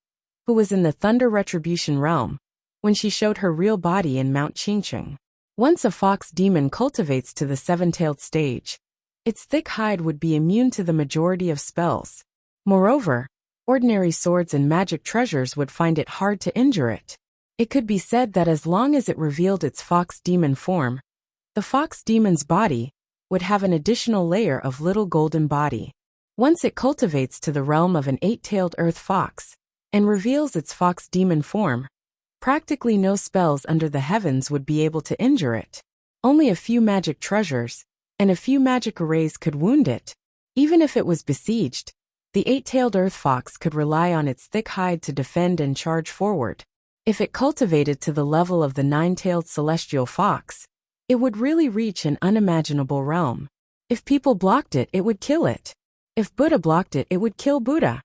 who was in the Thunder Retribution realm, when she showed her real body in Mount Qingcheng. Once a fox demon cultivates to the 7-tailed stage, its thick hide would be immune to the majority of spells. Moreover, ordinary swords and magic treasures would find it hard to injure it. It could be said that as long as it revealed its fox demon form, the fox demon's body would have an additional layer of little golden body. Once it cultivates to the realm of an 8-tailed earth fox and reveals its fox demon form, practically no spells under the heavens would be able to injure it. Only a few magic treasures and a few magic arrays could wound it. Even if it was besieged, the 8-tailed earth fox could rely on its thick hide to defend and charge forward. If it cultivated to the level of the 9-tailed celestial fox, it would really reach an unimaginable realm. If people blocked it, it would kill it. If Buddha blocked it, it would kill Buddha.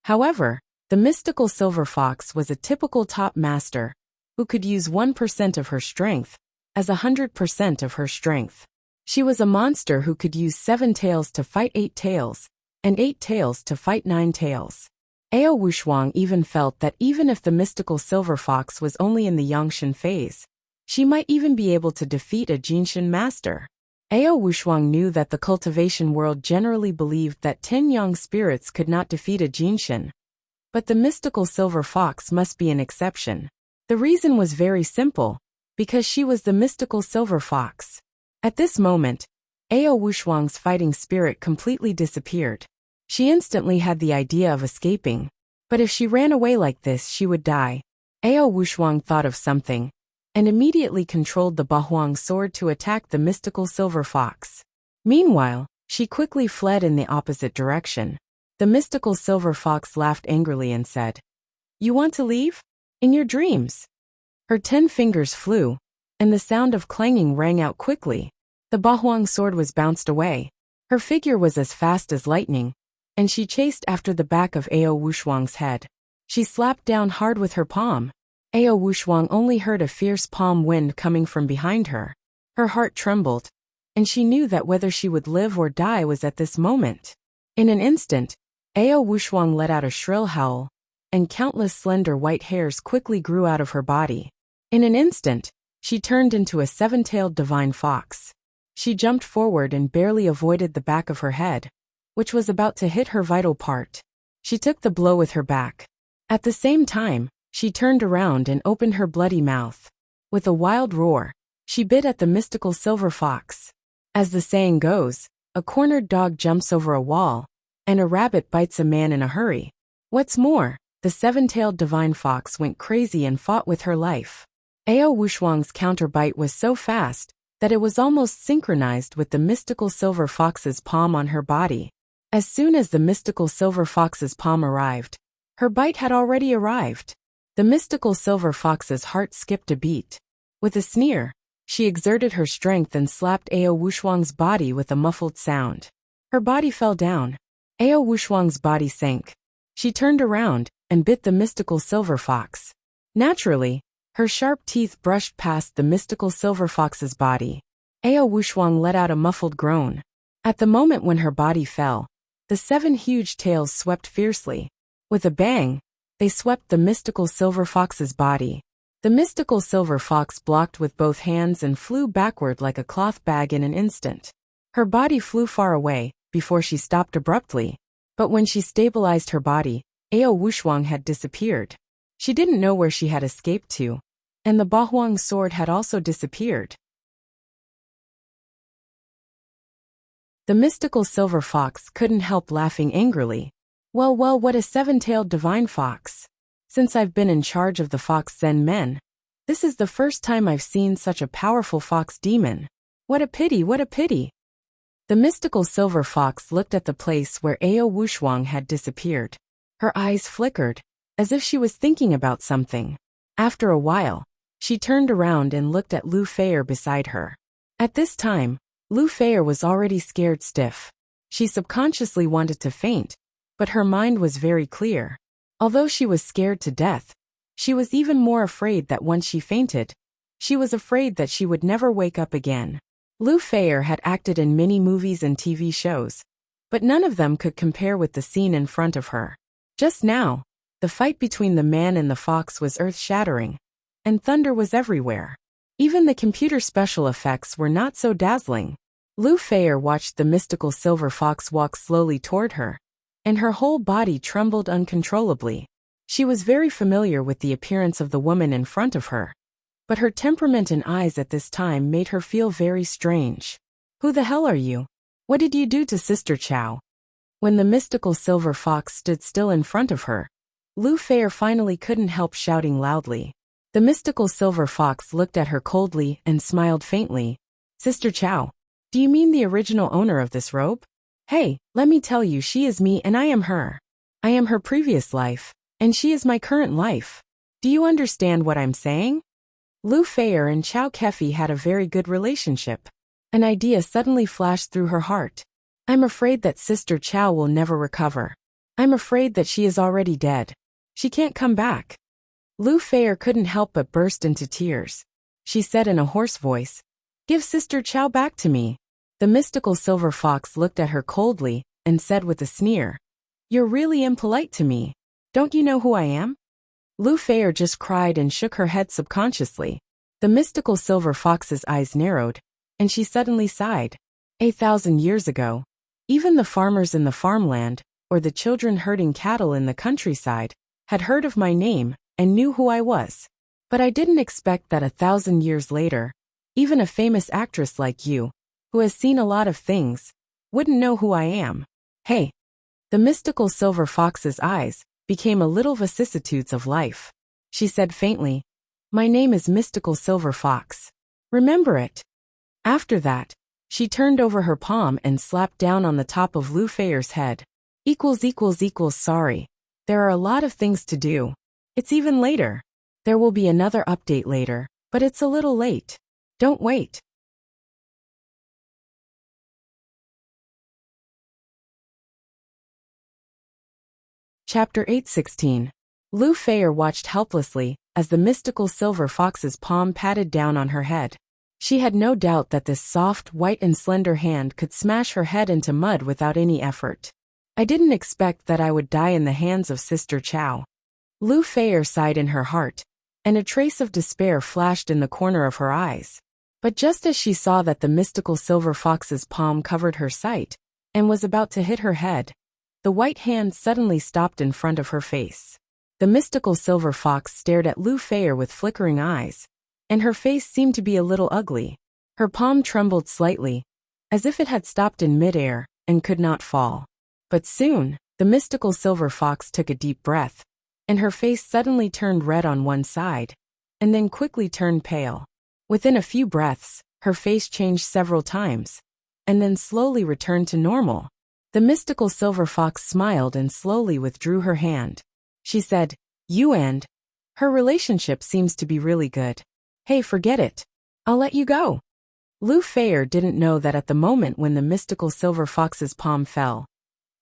However, the mystical silver fox was a typical top master who could use 1% of her strength as 100% of her strength. She was a monster who could use 7 tails to fight 8 tails, and 8 tails to fight 9 tails. Ao Wushuang even felt that even if the mystical silver fox was only in the Yangshan phase, she might even be able to defeat a Jinshan master. Ao Wushuang knew that the cultivation world generally believed that 10 Yang spirits could not defeat a Jinshan, but the mystical silver fox must be an exception. The reason was very simple, because she was the mystical silver fox. At this moment, Ao Wushuang's fighting spirit completely disappeared. She instantly had the idea of escaping, but if she ran away like this, she would die. Ao Wushuang thought of something and immediately controlled the Bahuang sword to attack the mystical silver fox. Meanwhile, she quickly fled in the opposite direction. The mystical silver fox laughed angrily and said, "You want to leave? In your dreams." Her 10 fingers flew, and the sound of clanging rang out quickly. The Bahuang sword was bounced away. Her figure was as fast as lightning, and she chased after the back of Ao Wushuang's head. She slapped down hard with her palm. Ao Wushuang only heard a fierce palm wind coming from behind her. Her heart trembled, and she knew that whether she would live or die was at this moment. In an instant, Ao Wushuang let out a shrill howl, and countless slender white hairs quickly grew out of her body. In an instant, she turned into a 7-tailed divine fox. She jumped forward and barely avoided the back of her head, which was about to hit her vital part. She took the blow with her back. At the same time, she turned around and opened her bloody mouth. With a wild roar, she bit at the mystical silver fox. As the saying goes, a cornered dog jumps over a wall, and a rabbit bites a man in a hurry. What's more, the 7-tailed divine fox went crazy and fought with her life. Ao Wushuang's counter-bite was so fast that it was almost synchronized with the mystical silver fox's palm on her body. As soon as the mystical silver fox's palm arrived, her bite had already arrived. The mystical silver fox's heart skipped a beat. With a sneer, she exerted her strength and slapped Ao Wushuang's body with a muffled sound. Her body fell down. Ao Wushuang's body sank. She turned around and bit the mystical silver fox. Naturally, her sharp teeth brushed past the mystical silver fox's body. Ao Wushuang let out a muffled groan. At the moment when her body fell, the 7 huge tails swept fiercely. With a bang, they swept the mystical silver fox's body. The mystical silver fox blocked with both hands and flew backward like a cloth bag in an instant. Her body flew far away before she stopped abruptly. But when she stabilized her body, Ao Wushuang had disappeared. She didn't know where she had escaped to, and the Bahuang sword had also disappeared. The mystical silver fox couldn't help laughing angrily. Well, what a 7-tailed divine fox. Since I've been in charge of the Fox Zen men, this is the first time I've seen such a powerful fox demon. What a pity, what a pity. The mystical silver fox looked at the place where Ao Wushuang had disappeared. Her eyes flickered, as if she was thinking about something. After a while, she turned around and looked at Lu Feier beside her. At this time, Lu Feier was already scared stiff. She subconsciously wanted to faint, but her mind was very clear. Although she was scared to death, she was even more afraid that once she fainted, she was afraid that she would never wake up again. Lu Feier had acted in many movies and TV shows, but none of them could compare with the scene in front of her. Just now, the fight between the man and the fox was earth-shattering, and thunder was everywhere. Even the computer special effects were not so dazzling. Lu Feier watched the mystical silver fox walk slowly toward her, and her whole body trembled uncontrollably. She was very familiar with the appearance of the woman in front of her, but her temperament and eyes at this time made her feel very strange. Who the hell are you? What did you do to Sister Chow? When the mystical silver fox stood still in front of her, Lu Fei finally couldn't help shouting loudly. The mystical silver fox looked at her coldly and smiled faintly. Sister Chow, do you mean the original owner of this robe? Hey, let me tell you, she is me and I am her. I am her previous life, and she is my current life. Do you understand what I'm saying? Lu Fei and Chow Kefi had a very good relationship. An idea suddenly flashed through her heart. I'm afraid that Sister Chow will never recover. I'm afraid that she is already dead. She can't come back. Lu Fei couldn't help but burst into tears. She said in a hoarse voice, "Give Sister Chow back to me." The mystical silver fox looked at her coldly and said with a sneer, "You're really impolite to me. Don't you know who I am?" Lu Fei just cried and shook her head subconsciously. The mystical silver fox's eyes narrowed, and she suddenly sighed. 1,000 years ago, even the farmers in the farmland, or the children herding cattle in the countryside, had heard of my name and knew who I was. But I didn't expect that 1,000 years later, even a famous actress like you, who has seen a lot of things, wouldn't know who I am. Hey! The mystical silver fox's eyes became a little vicissitudes of life. She said faintly, "My name is Mystical Silver Fox. Remember it." After that, she turned over her palm and slapped down on the top of Lu Fei's head. Sorry. There are a lot of things to do. It's even later. There will be another update later, but it's a little late. Don't wait. Chapter 8:16. Lu Fei watched helplessly as the mystical silver fox's palm patted down on her head. She had no doubt that this soft, white and slender hand could smash her head into mud without any effort. I didn't expect that I would die in the hands of Sister Chow. Lu Fei sighed in her heart, and a trace of despair flashed in the corner of her eyes. But just as she saw that the mystical silver fox's palm covered her sight, and was about to hit her head, the white hand suddenly stopped in front of her face. The mystical silver fox stared at Lu Fei with flickering eyes, and her face seemed to be a little ugly. Her palm trembled slightly, as if it had stopped in midair and could not fall. But soon, the mystical silver fox took a deep breath, and her face suddenly turned red on one side, and then quickly turned pale. Within a few breaths, her face changed several times, and then slowly returned to normal. The mystical silver fox smiled and slowly withdrew her hand. She said, "You and her relationship seems to be really good. Hey, forget it. I'll let you go." Lu Fei didn't know that at the moment when the mystical silver fox's palm fell,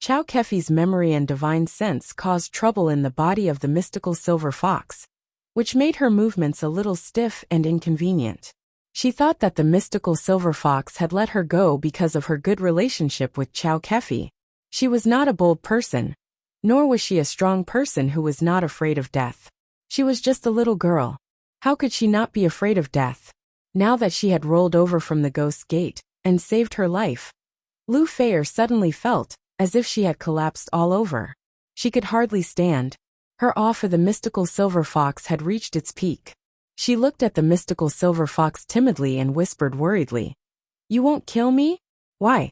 Chow Kefi's memory and divine sense caused trouble in the body of the mystical silver fox, which made her movements a little stiff and inconvenient. She thought that the mystical silver fox had let her go because of her good relationship with Chow Kefi. She was not a bold person, nor was she a strong person who was not afraid of death. She was just a little girl. How could she not be afraid of death? Now that she had rolled over from the ghost gate and saved her life, Lu Fei suddenly felt as if she had collapsed all over. She could hardly stand. Her awe for the mystical silver fox had reached its peak. She looked at the mystical silver fox timidly and whispered worriedly, "You won't kill me? Why?"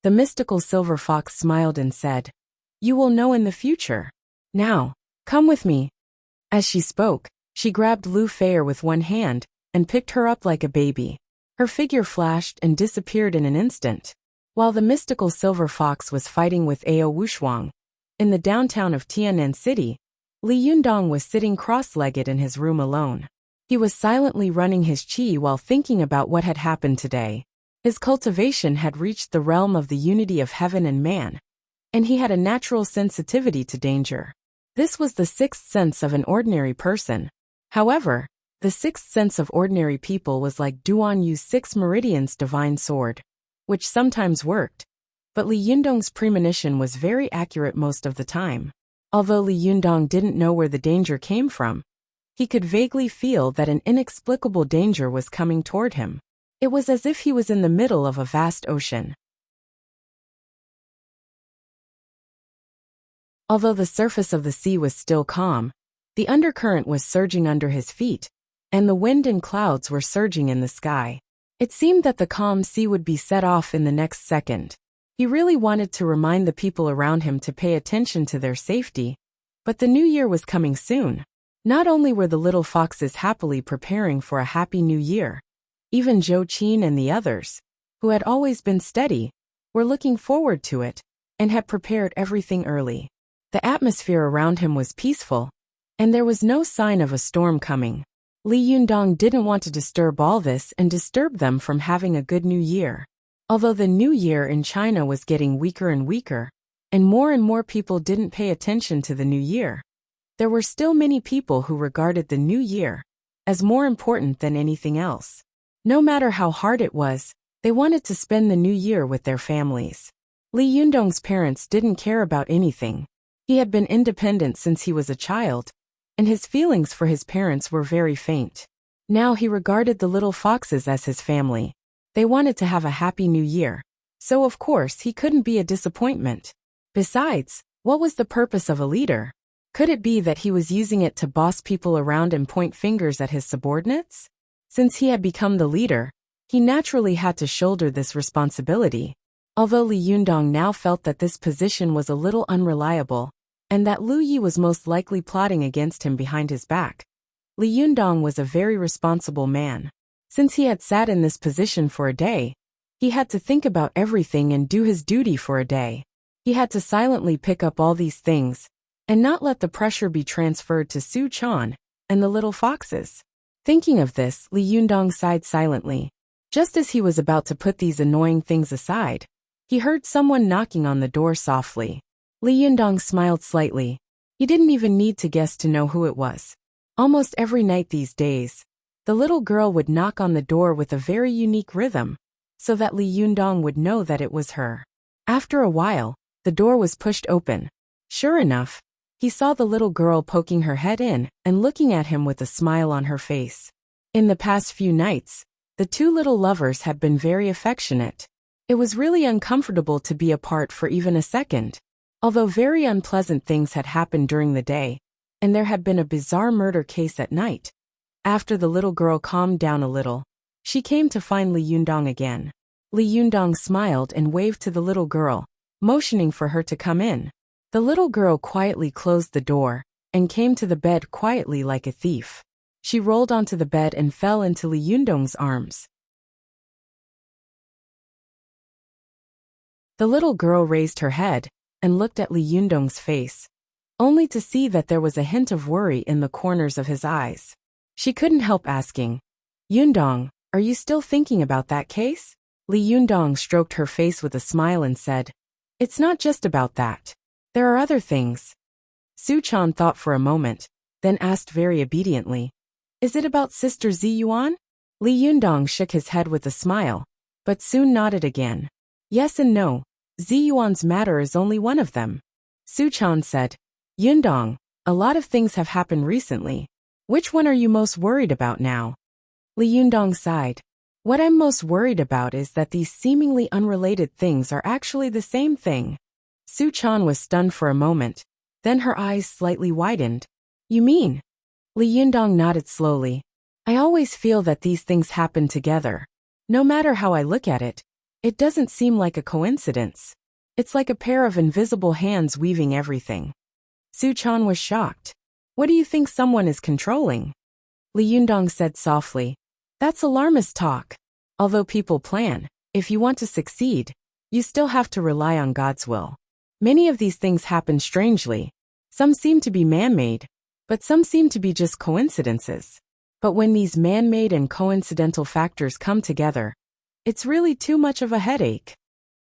The mystical silver fox smiled and said, "You will know in the future. Now, come with me." As she spoke, she grabbed Lu Fei with one hand and picked her up like a baby. Her figure flashed and disappeared in an instant. While the mystical silver fox was fighting with Ao Wushuang, in the downtown of Tianan City, Li Yundong was sitting cross-legged in his room alone. He was silently running his qi while thinking about what had happened today. His cultivation had reached the realm of the unity of heaven and man, and he had a natural sensitivity to danger. This was the sixth sense of an ordinary person. However, the sixth sense of ordinary people was like Duan Yu's 6 meridians divine sword, which sometimes worked, but Li Yundong's premonition was very accurate most of the time. Although Li Yundong didn't know where the danger came from, he could vaguely feel that an inexplicable danger was coming toward him. It was as if he was in the middle of a vast ocean. Although the surface of the sea was still calm, the undercurrent was surging under his feet, and the wind and clouds were surging in the sky. It seemed that the calm sea would be set off in the next second. He really wanted to remind the people around him to pay attention to their safety, but the new year was coming soon. Not only were the little foxes happily preparing for a happy new year, even Zhou Qin and the others, who had always been steady, were looking forward to it, and had prepared everything early. The atmosphere around him was peaceful, and there was no sign of a storm coming. Li Yundong didn't want to disturb all this and disturb them from having a good new year. Although the new year in China was getting weaker and weaker, and more people didn't pay attention to the new year, there were still many people who regarded the new year as more important than anything else. No matter how hard it was, they wanted to spend the new year with their families. Li Yundong's parents didn't care about anything. He had been independent since he was a child, and his feelings for his parents were very faint. Now he regarded the little foxes as his family. They wanted to have a happy new year, so of course he couldn't be a disappointment. Besides, what was the purpose of a leader? Could it be that he was using it to boss people around and point fingers at his subordinates? Since he had become the leader, he naturally had to shoulder this responsibility. Although Li Yundong now felt that this position was a little unreliable, and that Lu Yi was most likely plotting against him behind his back, Li Yundong was a very responsible man. Since he had sat in this position for a day, he had to think about everything and do his duty for a day. He had to silently pick up all these things, and not let the pressure be transferred to Su Chan and the little foxes. Thinking of this, Li Yundong sighed silently. Just as he was about to put these annoying things aside, he heard someone knocking on the door softly. Li Yundong smiled slightly. He didn't even need to guess to know who it was. Almost every night these days, the little girl would knock on the door with a very unique rhythm, so that Li Yundong would know that it was her. After a while, the door was pushed open. Sure enough, he saw the little girl poking her head in and looking at him with a smile on her face. In the past few nights, the two little lovers had been very affectionate. It was really uncomfortable to be apart for even a second. Although very unpleasant things had happened during the day, and there had been a bizarre murder case at night. After the little girl calmed down a little, she came to find Li Yundong again. Li Yundong smiled and waved to the little girl, motioning for her to come in. The little girl quietly closed the door and came to the bed quietly like a thief. She rolled onto the bed and fell into Li Yundong's arms. The little girl raised her head and looked at Li Yundong's face, only to see that there was a hint of worry in the corners of his eyes. She couldn't help asking, "Yundong, are you still thinking about that case?" Li Yundong stroked her face with a smile and said, "It's not just about that. There are other things." Su Chan thought for a moment, then asked very obediently, "Is it about Sister Zi Yuan?" Li Yundong shook his head with a smile, but soon nodded again. "Yes and no. Zi Yuan's matter is only one of them." Su Chan said, "Yundong, a lot of things have happened recently. Which one are you most worried about now?" Li Yundong sighed. "What I'm most worried about is that these seemingly unrelated things are actually the same thing." Su Chan was stunned for a moment, then her eyes slightly widened. "You mean?" Li Yundong nodded slowly. "I always feel that these things happen together. No matter how I look at it, it doesn't seem like a coincidence. It's like a pair of invisible hands weaving everything." Su Chan was shocked. "What do you think someone is controlling?" Li Yundong said softly, "That's alarmist talk. Although people plan, if you want to succeed, you still have to rely on God's will. Many of these things happen strangely. Some seem to be man-made, but some seem to be just coincidences. But when these man-made and coincidental factors come together, it's really too much of a headache."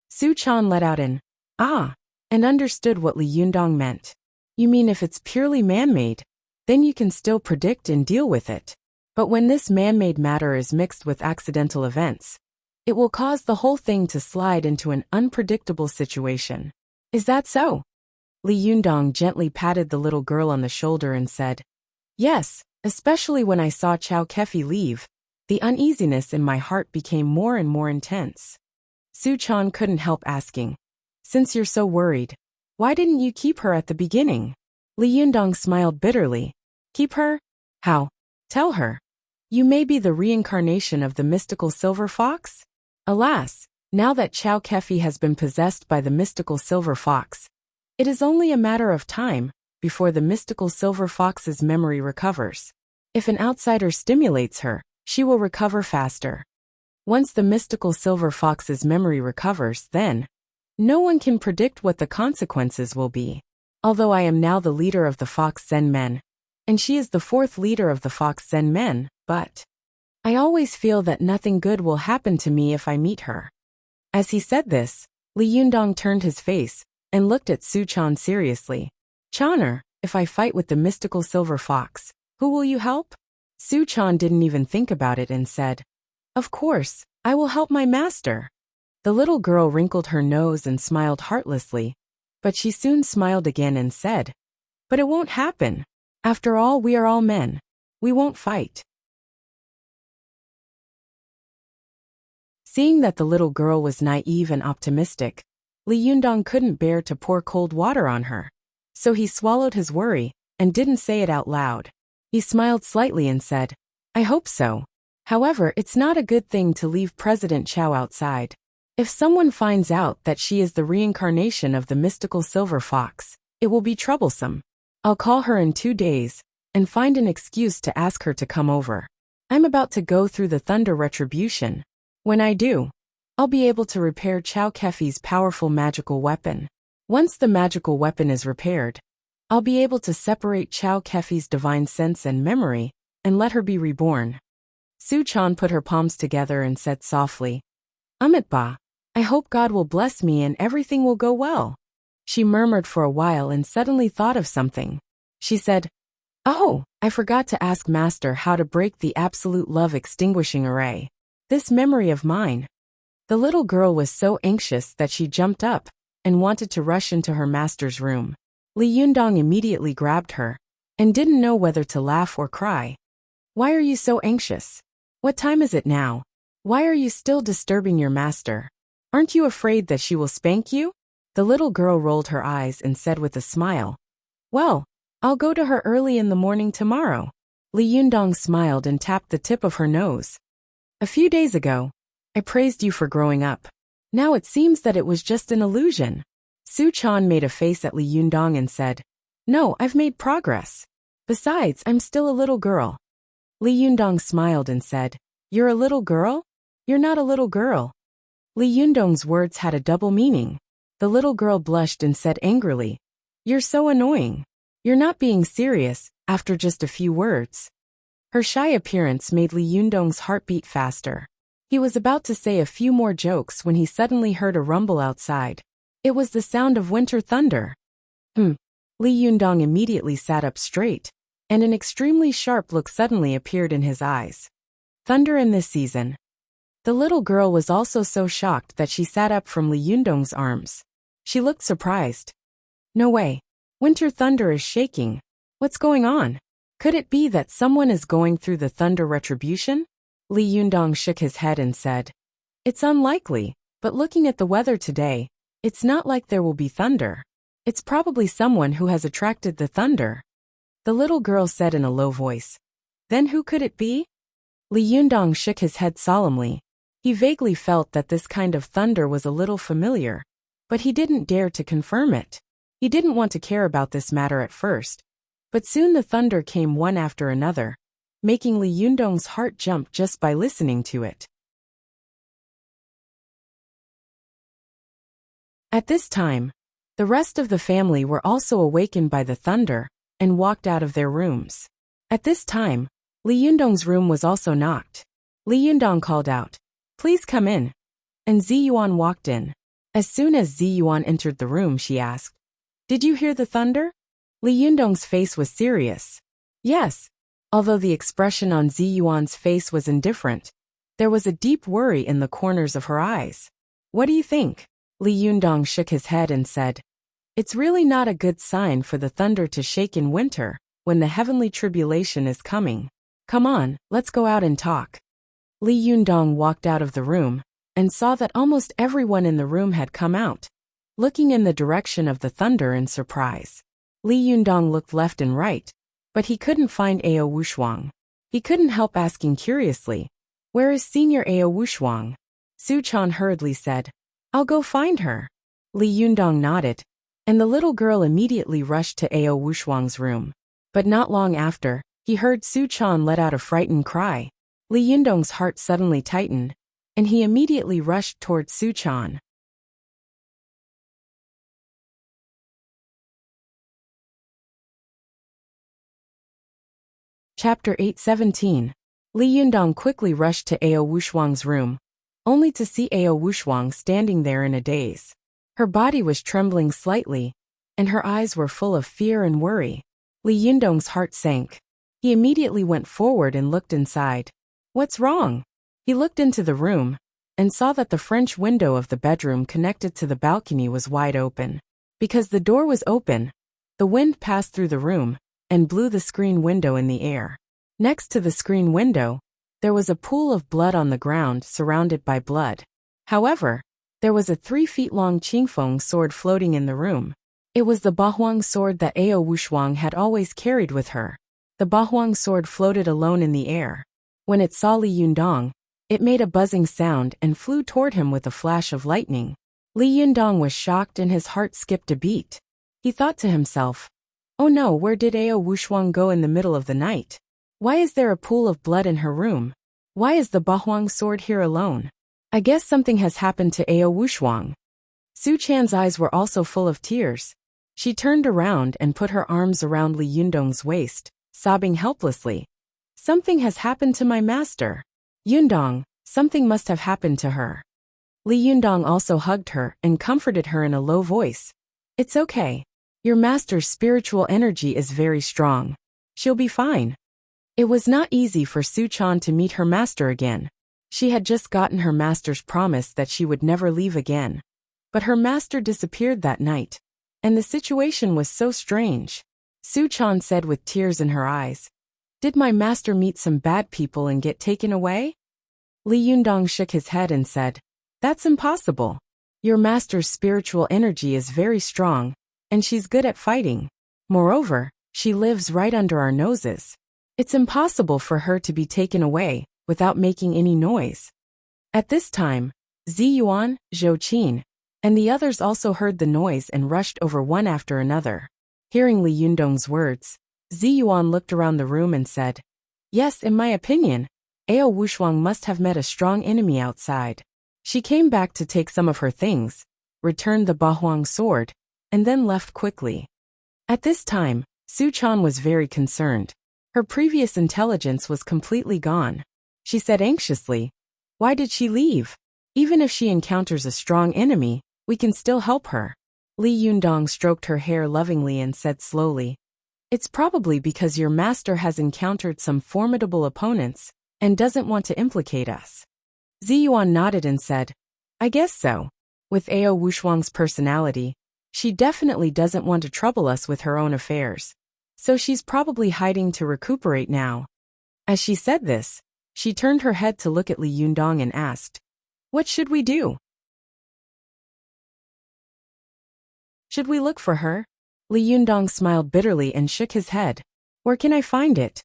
Su Chan let out an "ah," and understood what Li Yundong meant. "You mean if it's purely man-made, then you can still predict and deal with it. But when this man-made matter is mixed with accidental events, it will cause the whole thing to slide into an unpredictable situation. Is that so?" Li Yundong gently patted the little girl on the shoulder and said, "Yes, especially when I saw Chow Kefi leave, the uneasiness in my heart became more and more intense." Su Chan couldn't help asking, "Since you're so worried, Why didn't you keep her at the beginning? Li Yundong smiled bitterly. Keep her? How? Tell her. You may be the reincarnation of the mystical silver fox? Alas, now that Chow Kefi has been possessed by the mystical silver fox, it is only a matter of time before the mystical silver fox's memory recovers. If an outsider stimulates her, she will recover faster. Once the mystical silver fox's memory recovers, then no one can predict what the consequences will be. Although I am now the leader of the Fox Zen Men, and she is the fourth leader of the Fox Zen Men, but I always feel that nothing good will happen to me if I meet her. As he said this, Li Yundong turned his face and looked at Su Chan seriously. Chan'er, if I fight with the mystical silver fox, who will you help? Su Chan didn't even think about it and said, Of course, I will help my master. The little girl wrinkled her nose and smiled heartlessly, but she soon smiled again and said, But it won't happen. After all, we are all men. We won't fight. Seeing that the little girl was naive and optimistic, Li Yundong couldn't bear to pour cold water on her. So he swallowed his worry and didn't say it out loud. He smiled slightly and said, I hope so. However, it's not a good thing to leave President Chow outside. If someone finds out that she is the reincarnation of the mystical silver fox, it will be troublesome. I'll call her in 2 days and find an excuse to ask her to come over. I'm about to go through the thunder retribution. When I do, I'll be able to repair Chow Kefi's powerful magical weapon. Once the magical weapon is repaired, I'll be able to separate Chow Kefi's divine sense and memory and let her be reborn. Su Chan put her palms together and said softly, Ba, I hope God will bless me and everything will go well. She murmured for a while and suddenly thought of something. She said, Oh, I forgot to ask Master how to break the absolute love extinguishing array. This memory of mine. The little girl was so anxious that she jumped up and wanted to rush into her master's room. Li Yundong immediately grabbed her and didn't know whether to laugh or cry. Why are you so anxious? What time is it now? Why are you still disturbing your master? Aren't you afraid that she will spank you? The little girl rolled her eyes and said with a smile, Well, I'll go to her early in the morning tomorrow. Li Yundong smiled and tapped the tip of her nose. A few days ago, I praised you for growing up. Now it seems that it was just an illusion. Su Chan made a face at Li Yundong and said, No, I've made progress. Besides, I'm still a little girl. Li Yundong smiled and said, You're a little girl? You're not a little girl. Li Yundong's words had a double meaning. The little girl blushed and said angrily, You're so annoying. You're not being serious, after just a few words. Her shy appearance made Li Yundong's heart beat faster. He was about to say a few more jokes when he suddenly heard a rumble outside. It was the sound of winter thunder. Li Yundong immediately sat up straight, and an extremely sharp look suddenly appeared in his eyes. Thunder in this season. The little girl was also so shocked that she sat up from Li Yundong's arms. She looked surprised. No way. Winter thunder is shaking. What's going on? Could it be that someone is going through the thunder retribution? Li Yundong shook his head and said, It's unlikely, but looking at the weather today, it's not like there will be thunder. It's probably someone who has attracted the thunder. The little girl said in a low voice. Then who could it be? Li Yundong shook his head solemnly. He vaguely felt that this kind of thunder was a little familiar, but he didn't dare to confirm it. He didn't want to care about this matter at first, but soon the thunder came one after another, making Li Yundong's heart jump just by listening to it. At this time, the rest of the family were also awakened by the thunder and walked out of their rooms. At this time, Li Yundong's room was also knocked. Li Yundong called out, Please come in. And Zi Yuan walked in. As soon as Zi Yuan entered the room, she asked, Did you hear the thunder? Li Yundong's face was serious. Yes. Although the expression on Zi Yuan's face was indifferent, there was a deep worry in the corners of her eyes. What do you think? Li Yundong shook his head and said, It's really not a good sign for the thunder to shake in winter, when the heavenly tribulation is coming. Come on, let's go out and talk. Li Yundong walked out of the room, and saw that almost everyone in the room had come out. looking in the direction of the thunder in surprise. Li Yundong looked left and right, but he couldn't find Ao Wushuang. He couldn't help asking curiously, "Where is Senior Ao Wushuang?" Su Chan hurriedly said, "I'll go find her." Li Yundong nodded, and the little girl immediately rushed to Ao Wushuang's room. But not long after, he heard Su Chan let out a frightened cry. Li Yundong's heart suddenly tightened, and he immediately rushed toward Su Chan. Chapter 8:17. Li Yundong quickly rushed to Ao Wushuang's room, only to see Ao Wushuang standing there in a daze. Her body was trembling slightly, and her eyes were full of fear and worry. Li Yundong's heart sank. He immediately went forward and looked inside. "What's wrong?" He looked into the room, and saw that the French window of the bedroom connected to the balcony was wide open. Because the door was open, the wind passed through the room and blew the screen window in the air. Next to the screen window, there was a pool of blood on the ground surrounded by blood. However, there was a 3-feet-long Qingfeng sword floating in the room. It was the Bahuang sword that Ao Wushuang had always carried with her. The Bahuang sword floated alone in the air. When it saw Li Yundong, it made a buzzing sound and flew toward him with a flash of lightning. Li Yundong was shocked and his heart skipped a beat. He thought to himself, "Oh no, where did Ao Wushuang go in the middle of the night? Why is there a pool of blood in her room? Why is the Bahuang sword here alone? I guess something has happened to Ao Wushuang." Su Chan's eyes were also full of tears. She turned around and put her arms around Li Yundong's waist, sobbing helplessly. "Something has happened to my master. Yundong, something must have happened to her." Li Yundong also hugged her and comforted her in a low voice. "It's okay. Your master's spiritual energy is very strong. She'll be fine." It was not easy for Su Chan to meet her master again. She had just gotten her master's promise that she would never leave again. But her master disappeared that night, and the situation was so strange. Su Chan said with tears in her eyes, "Did my master meet some bad people and get taken away?" Li Yundong shook his head and said, "That's impossible. Your master's spiritual energy is very strong, and she's good at fighting. Moreover, she lives right under our noses. It's impossible for her to be taken away without making any noise." At this time, Ziyuan, Zhou Qin, and the others also heard the noise and rushed over one after another. Hearing Li Yundong's words, Ziyuan looked around the room and said, "Yes, in my opinion, Ao Wushuang must have met a strong enemy outside. She came back to take some of her things, returned the Bahuang sword, and then left quickly." At this time, Su Chan was very concerned. Her previous intelligence was completely gone. She said anxiously, "Why did she leave? Even if she encounters a strong enemy, we can still help her." Li Yundong stroked her hair lovingly and said slowly, "It's probably because your master has encountered some formidable opponents and doesn't want to implicate us." Ziyuan nodded and said, "I guess so. With Ao Wushuang's personality, she definitely doesn't want to trouble us with her own affairs. So she's probably hiding to recuperate now." As she said this, she turned her head to look at Li Yundong and asked, "What should we do? Should we look for her?" Li Yundong smiled bitterly and shook his head. "Where can I find it?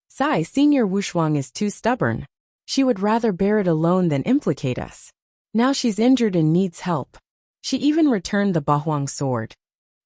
Senior Wushuang is too stubborn. She would rather bear it alone than implicate us. Now she's injured and needs help. She even returned the Bahuang sword."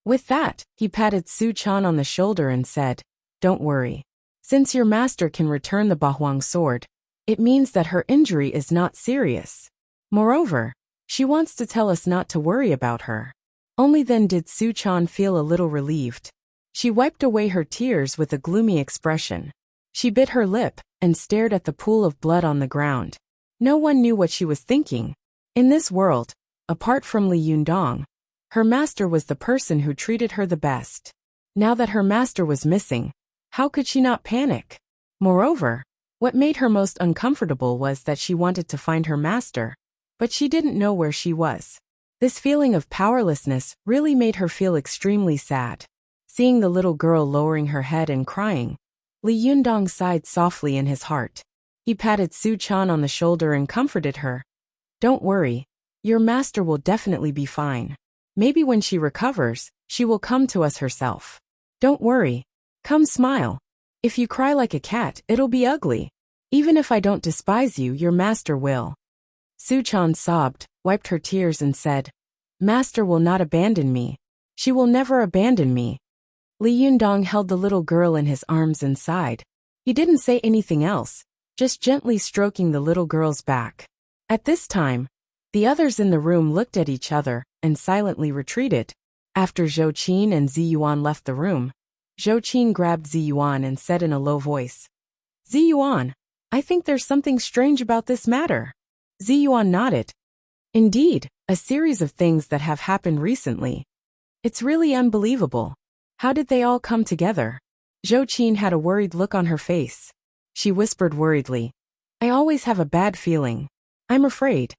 With that, he patted Su Chan on the shoulder and said, "Don't worry. Since your master can return the Bahuang sword, it means that her injury is not serious. Moreover, she wants to tell us not to worry about her." Only then did Su Chan feel a little relieved. She wiped away her tears with a gloomy expression. She bit her lip and stared at the pool of blood on the ground. No one knew what she was thinking. In this world, apart from Li Yundong, her master was the person who treated her the best. Now that her master was missing, how could she not panic? Moreover, what made her most uncomfortable was that she wanted to find her master, but she didn't know where she was. This feeling of powerlessness really made her feel extremely sad. Seeing the little girl lowering her head and crying, Li Yundong sighed softly in his heart. He patted Su Chan on the shoulder and comforted her. "Don't worry. Your master will definitely be fine. Maybe when she recovers, she will come to us herself. Don't worry. Come smile. If you cry like a cat, it'll be ugly. Even if I don't despise you, your master will. Su-chan sobbed, wiped her tears and said, Master will not abandon me. She will never abandon me. Li Yundong held the little girl in his arms and sighed. He didn't say anything else, just gently stroking the little girl's back. At this time, the others in the room looked at each other and silently retreated. After Zhou Qin and Zi Yuan left the room, Zhou Qin grabbed Zi Yuan and said in a low voice, Zi Yuan, I think there's something strange about this matter. Zi Yuan nodded. Indeed, a series of things that have happened recently. It's really unbelievable. How did they all come together? Zhou Qin had a worried look on her face. She whispered worriedly, I always have a bad feeling. I'm afraid.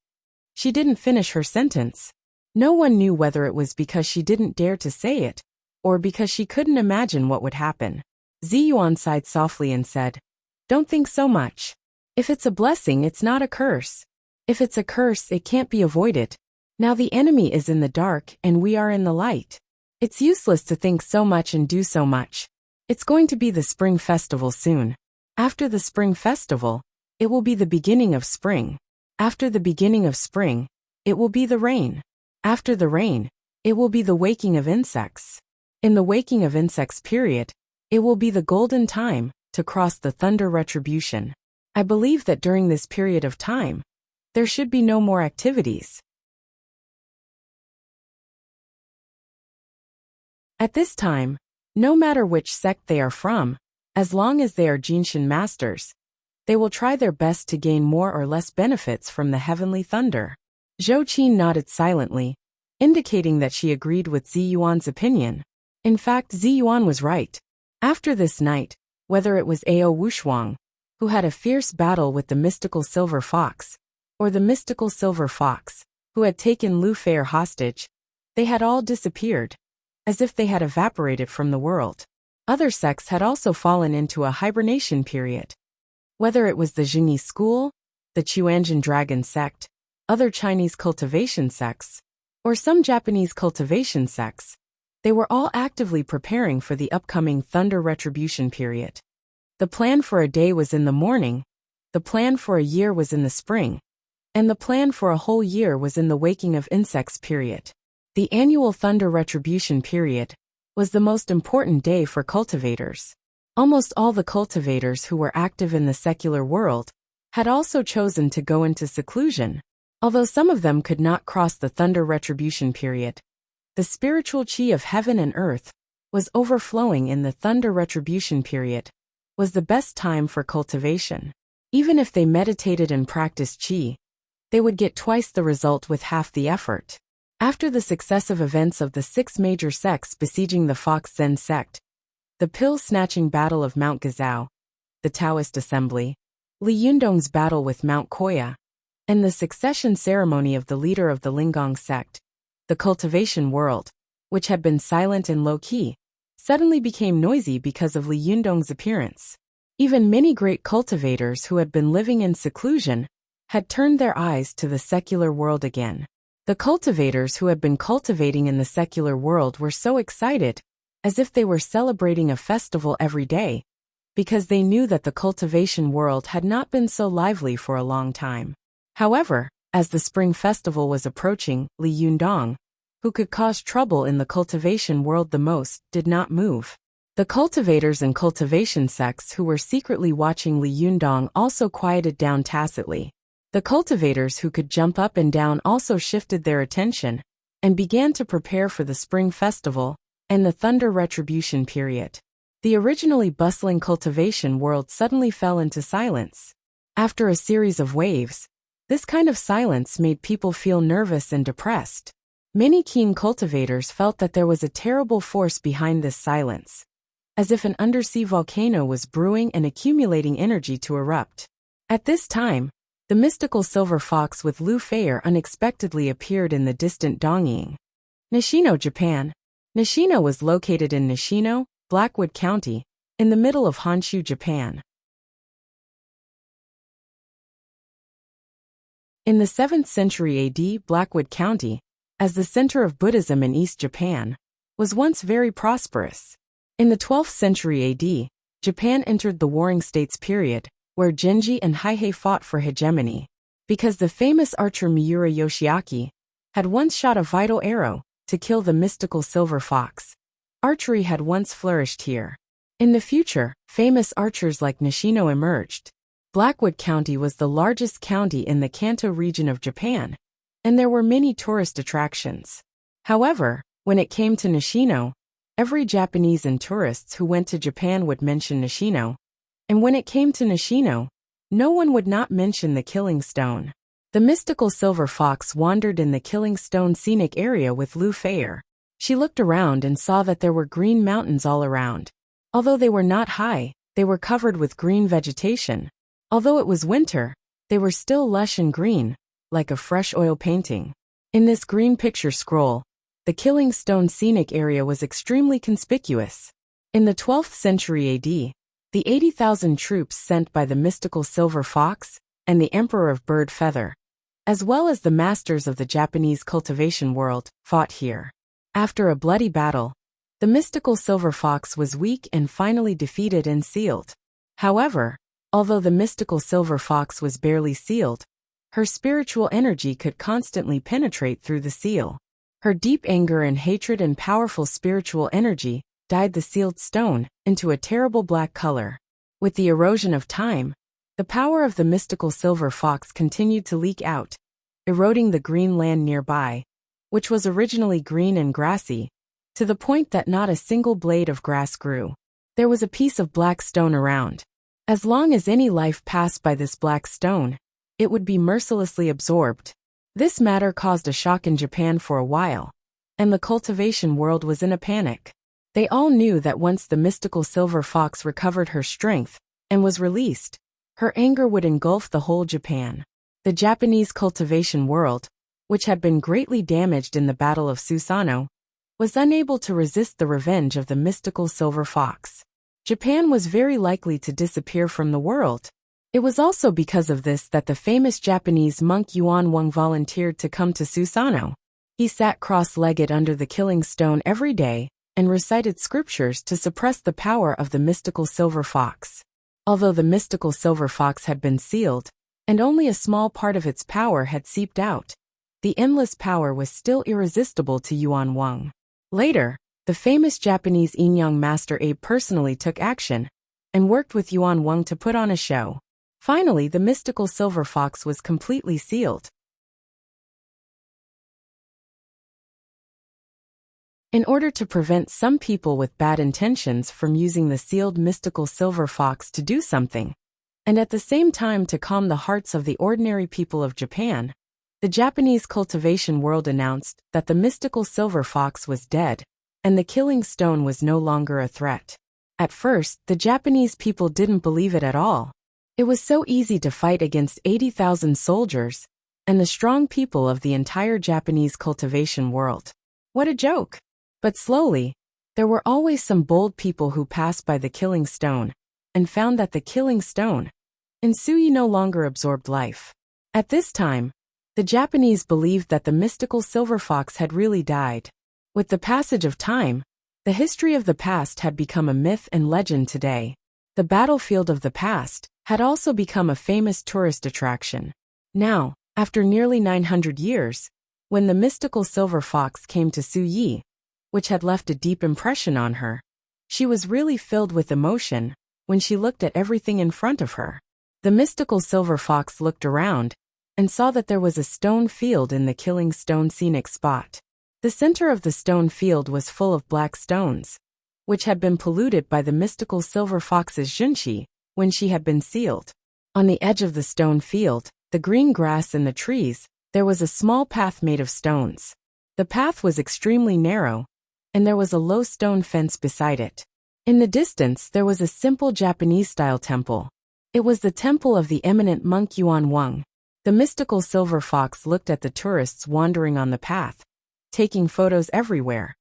She didn't finish her sentence. No one knew whether it was because she didn't dare to say it, or because she couldn't imagine what would happen. Zi Yuan sighed softly and said, Don't think so much. If it's a blessing, it's not a curse. If it's a curse, it can't be avoided. Now the enemy is in the dark and we are in the light. It's useless to think so much and do so much. It's going to be the spring festival soon. After the spring festival, it will be the beginning of spring. After the beginning of spring, it will be the rain. After the rain, it will be the waking of insects. In the waking of insects period, it will be the golden time to cross the thunder retribution. I believe that during this period of time, there should be no more activities. At this time, no matter which sect they are from, as long as they are Jinshin masters, they will try their best to gain more or less benefits from the heavenly thunder. Zhou Qin nodded silently, indicating that she agreed with Zi Yuan's opinion. In fact, Zi Yuan was right. After this night, whether it was Ao Wushuang, who had a fierce battle with the mystical silver fox, or the mystical silver fox, who had taken Lu Fei hostage, they had all disappeared, as if they had evaporated from the world. Other sects had also fallen into a hibernation period. Whether it was the Jingyi school, the Chuanjin dragon sect, other Chinese cultivation sects, or some Japanese cultivation sects, they were all actively preparing for the upcoming thunder retribution period. The plan for a day was in the morning, the plan for a year was in the spring, and the plan for a whole year was in the waking of insects period. The annual thunder retribution period was the most important day for cultivators. Almost all the cultivators who were active in the secular world had also chosen to go into seclusion. Although some of them could not cross the thunder retribution period, the spiritual qi of heaven and earth was overflowing in the thunder retribution period, was the best time for cultivation. Even if they meditated and practiced qi, they would get twice the result with half the effort. After the successive events of the 6 major sects besieging the Fox Zen sect, the pill-snatching battle of Mount Gazao, the Taoist assembly, Li Yundong's battle with Mount Koya, and the succession ceremony of the leader of the Linggong sect, the cultivation world, which had been silent and low-key, suddenly became noisy because of Li Yundong's appearance. Even many great cultivators who had been living in seclusion had turned their eyes to the secular world again. The cultivators who had been cultivating in the secular world were so excited, as if they were celebrating a festival every day, because they knew that the cultivation world had not been so lively for a long time. However, as the spring festival was approaching, Li Yundong, who could cause trouble in the cultivation world the most, did not move. The cultivators and cultivation sects who were secretly watching Li Yundong also quieted down tacitly. The cultivators who could jump up and down also shifted their attention and began to prepare for the spring festival and the thunder retribution period. The originally bustling cultivation world suddenly fell into silence. After a series of waves, this kind of silence made people feel nervous and depressed. Many keen cultivators felt that there was a terrible force behind this silence, as if an undersea volcano was brewing and accumulating energy to erupt. At this time, the mystical silver fox with Lu Fei unexpectedly appeared in the distant Dongying. Nishino, Japan. Nishino was located in Nishino, Blackwood County, in the middle of Honshu, Japan. In the 7th century AD, Blackwood County as the center of Buddhism in East Japan, was once very prosperous. In the 12th century AD, Japan entered the Warring States period, where Genji and Heihei fought for hegemony, because the famous archer Miura Yoshiaki had once shot a vital arrow to kill the mystical silver fox. Archery had once flourished here. In the future, famous archers like Nishino emerged. Blackwood County was the largest county in the Kanto region of Japan, and there were many tourist attractions. However, when it came to Nishino, every Japanese and tourists who went to Japan would mention Nishino, and when it came to Nishino, no one would not mention the Killing Stone. The mystical silver fox wandered in the Killing Stone scenic area with Lu Feier. She looked around and saw that there were green mountains all around. Although they were not high, they were covered with green vegetation. Although it was winter, they were still lush and green, like a fresh oil painting. In this green picture scroll, the Killing Stone scenic area was extremely conspicuous. In the 12th century AD, the 80,000 troops sent by the mystical silver fox and the Emperor of Bird Feather, as well as the masters of the Japanese cultivation world, fought here. After a bloody battle, the mystical silver fox was weak and finally defeated and sealed. However, although the mystical silver fox was barely sealed, her spiritual energy could constantly penetrate through the seal. Her deep anger and hatred and powerful spiritual energy dyed the sealed stone into a terrible black color. With the erosion of time, the power of the mystical silver fox continued to leak out, eroding the green land nearby, which was originally green and grassy, to the point that not a single blade of grass grew. There was a piece of black stone around. As long as any life passed by this black stone, it would be mercilessly absorbed. This matter caused a shock in Japan for a while, and the cultivation world was in a panic. They all knew that once the mystical silver fox recovered her strength and was released, her anger would engulf the whole Japan. The Japanese cultivation world, which had been greatly damaged in the Battle of Susano, was unable to resist the revenge of the mystical silver fox. Japan was very likely to disappear from the world. It was also because of this that the famous Japanese monk Yuan Wang volunteered to come to Susano. He sat cross-legged under the Killing Stone every day and recited scriptures to suppress the power of the mystical silver fox. Although the mystical silver fox had been sealed, and only a small part of its power had seeped out, the endless power was still irresistible to Yuan Wang. Later, the famous Japanese Yin-yang master Abe personally took action and worked with Yuan Wang to put on a show. Finally, the mystical silver fox was completely sealed. In order to prevent some people with bad intentions from using the sealed mystical silver fox to do something, and at the same time to calm the hearts of the ordinary people of Japan, the Japanese cultivation world announced that the mystical silver fox was dead, and the Killing Stone was no longer a threat. At first, the Japanese people didn't believe it at all. It was so easy to fight against 80,000 soldiers and the strong people of the entire Japanese cultivation world. What a joke! But slowly, there were always some bold people who passed by the Killing Stone and found that the Killing Stone in Sui no longer absorbed life. At this time, the Japanese believed that the mystical silver fox had really died. With the passage of time, the history of the past had become a myth and legend today. The battlefield of the past had also become a famous tourist attraction. Now, after nearly 900 years, when the mystical silver fox came to Suyi, which had left a deep impression on her, she was really filled with emotion when she looked at everything in front of her. The mystical silver fox looked around and saw that there was a stone field in the Killing Stone scenic spot. The center of the stone field was full of black stones, which had been polluted by the mystical silver fox's junshi when she had been sealed. On the edge of the stone field, the green grass and the trees, there was a small path made of stones. The path was extremely narrow, and there was a low stone fence beside it. In the distance there was a simple Japanese-style temple. It was the temple of the eminent monk Yuan Wang. The mystical silver fox looked at the tourists wandering on the path, taking photos everywhere,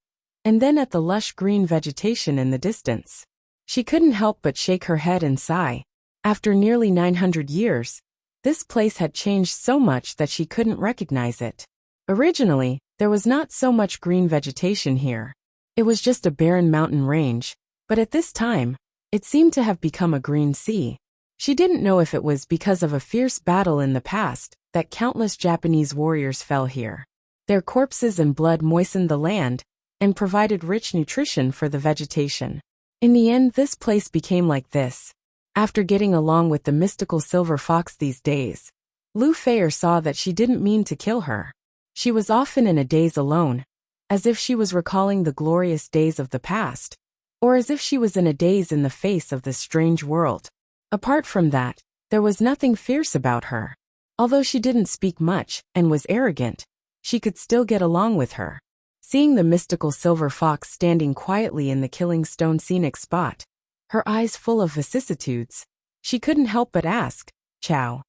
and then at the lush green vegetation in the distance. She couldn't help but shake her head and sigh. After nearly 900 years, this place had changed so much that she couldn't recognize it. Originally, There was not so much green vegetation here. It was just a barren mountain range, but at this time, it seemed to have become a green sea. She didn't know if it was because of a fierce battle in the past that countless Japanese warriors fell here. Their corpses and blood moistened the land and provided rich nutrition for the vegetation. In the end, this place became like this. After getting along with the mystical silver fox these days, Lu Feier saw that she didn't mean to kill her. She was often in a daze alone, as if she was recalling the glorious days of the past, or as if she was in a daze in the face of this strange world. Apart from that, there was nothing fierce about her. Although she didn't speak much and was arrogant, she could still get along with her. Seeing the mystical silver fox standing quietly in the killing stone scenic spot, her eyes full of vicissitudes, she couldn't help but ask, "Chow.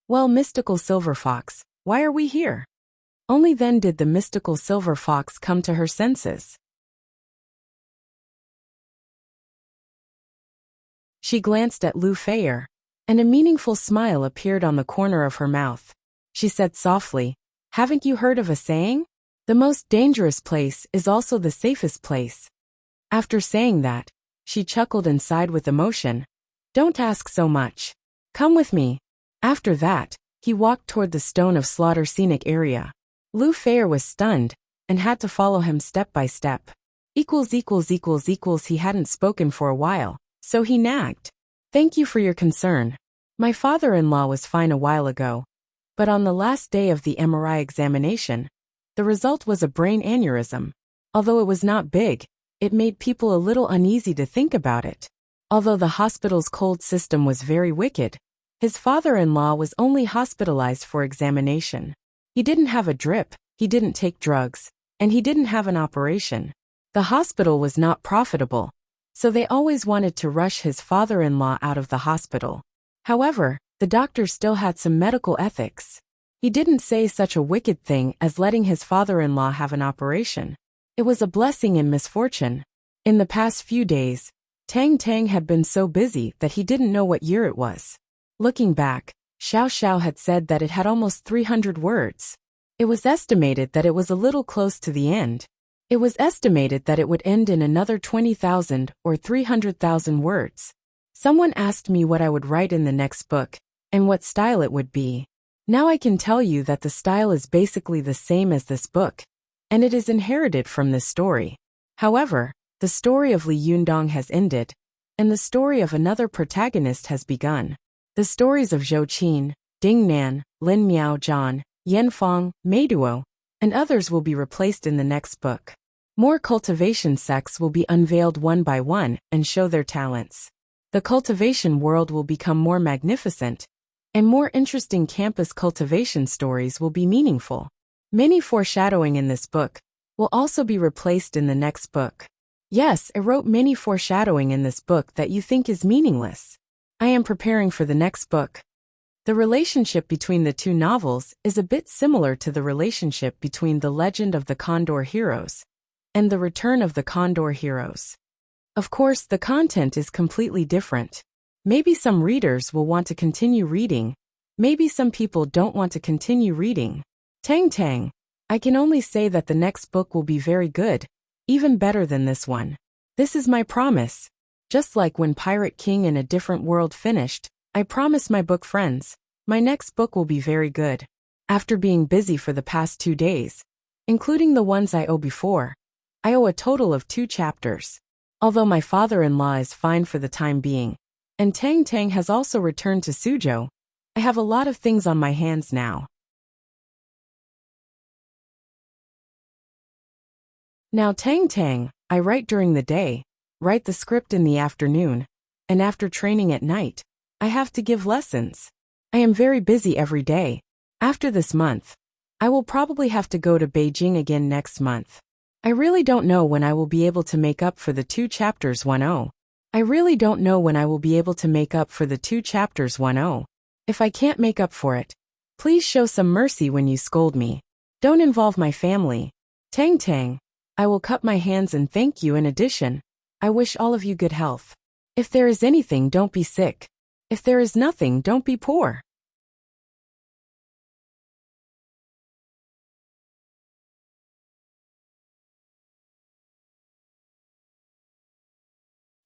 Well, mystical silver fox, why are we here?" Only then did the mystical silver fox come to her senses. She glanced at Lu Feier, and a meaningful smile appeared on the corner of her mouth. She said softly, "Haven't you heard of a saying? The most dangerous place is also the safest place." After saying that, she chuckled and sighed with emotion. "Don't ask so much. Come with me." After that, he walked toward the Stone of Slaughter scenic area. Lu Feier was stunned and had to follow him step by step. He hadn't spoken for a while, so he nagged. "Thank you for your concern. My father-in-law was fine a while ago, but on the last day of the MRI examination, the result was a brain aneurysm. Although it was not big, it made people a little uneasy to think about it. Although the hospital's cold system was very wicked, his father-in-law was only hospitalized for examination. He didn't have a drip, he didn't take drugs, and he didn't have an operation. The hospital was not profitable, so they always wanted to rush his father-in-law out of the hospital. However, the doctor still had some medical ethics. He didn't say such a wicked thing as letting his father-in-law have an operation. It was a blessing in misfortune. In the past few days, Tang Tang had been so busy that he didn't know what year it was. Looking back, Xiao Xiao had said that it had almost 300 words. It was estimated that it was a little close to the end. It was estimated that it would end in another 20,000 or 300,000 words. Someone asked me what I would write in the next book, and what style it would be. Now I can tell you that the style is basically the same as this book, and it is inherited from this story. However, the story of Li Yundong has ended, and the story of another protagonist has begun. The stories of Zhou Qin, Ding Nan, Lin Miao Zhan, Yan Fang, Mei Duo, and others will be replaced in the next book. More cultivation sects will be unveiled one by one and show their talents. The cultivation world will become more magnificent, and more interesting campus cultivation stories will be meaningful. Many foreshadowing in this book will also be replaced in the next book. Yes, I wrote many foreshadowing in this book that you think is meaningless. I am preparing for the next book. The relationship between the two novels is a bit similar to the relationship between The Legend of the Condor Heroes and The Return of the Condor Heroes. Of course, the content is completely different. Maybe some readers will want to continue reading. Maybe some people don't want to continue reading. Tang Tang, I can only say that the next book will be very good, even better than this one. This is my promise. Just like when Pirate King in a Different World finished, I promise my book friends, my next book will be very good. After being busy for the past 2 days, including the ones I owe before, I owe a total of 2 chapters. Although my father-in-law is fine for the time being, and Tang Tang has also returned to Suzhou, I have a lot of things on my hands now. Now Tang Tang, I write during the day, write the script in the afternoon, and after training at night, I have to give lessons. I am very busy every day. After this month, I will probably have to go to Beijing again next month. I really don't know when I will be able to make up for the 2 chapters 10. I really don't know when I will be able to make up for the 2 chapters 10. If I can't make up for it, please show some mercy when you scold me. Don't involve my family. Tang Tang, I will cut my hands and thank you in addition. I wish all of you good health. If there is anything, don't be sick. If there is nothing, don't be poor.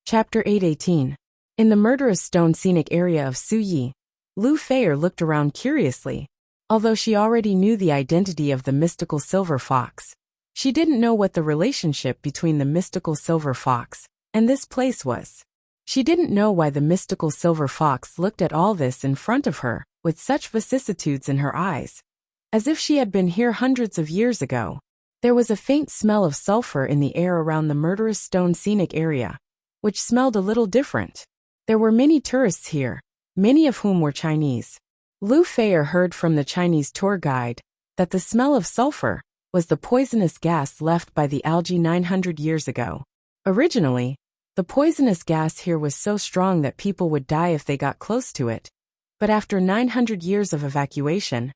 Chapter 818. In the murderous stone scenic area of Suyi, Lu Feier looked around curiously. Although she already knew the identity of the mystical silver fox, she didn't know what the relationship between the mystical silver fox and this place was. She didn't know why the mystical silver fox looked at all this in front of her with such vicissitudes in her eyes, as if she had been here hundreds of years ago. There was a faint smell of sulfur in the air around the murderous stone scenic area, which smelled a little different. There were many tourists here, many of whom were Chinese. Lu Feier heard from the Chinese tour guide that the smell of sulfur was the poisonous gas left by the algae 900 years ago. Originally, the poisonous gas here was so strong that people would die if they got close to it. But after 900 years of evacuation,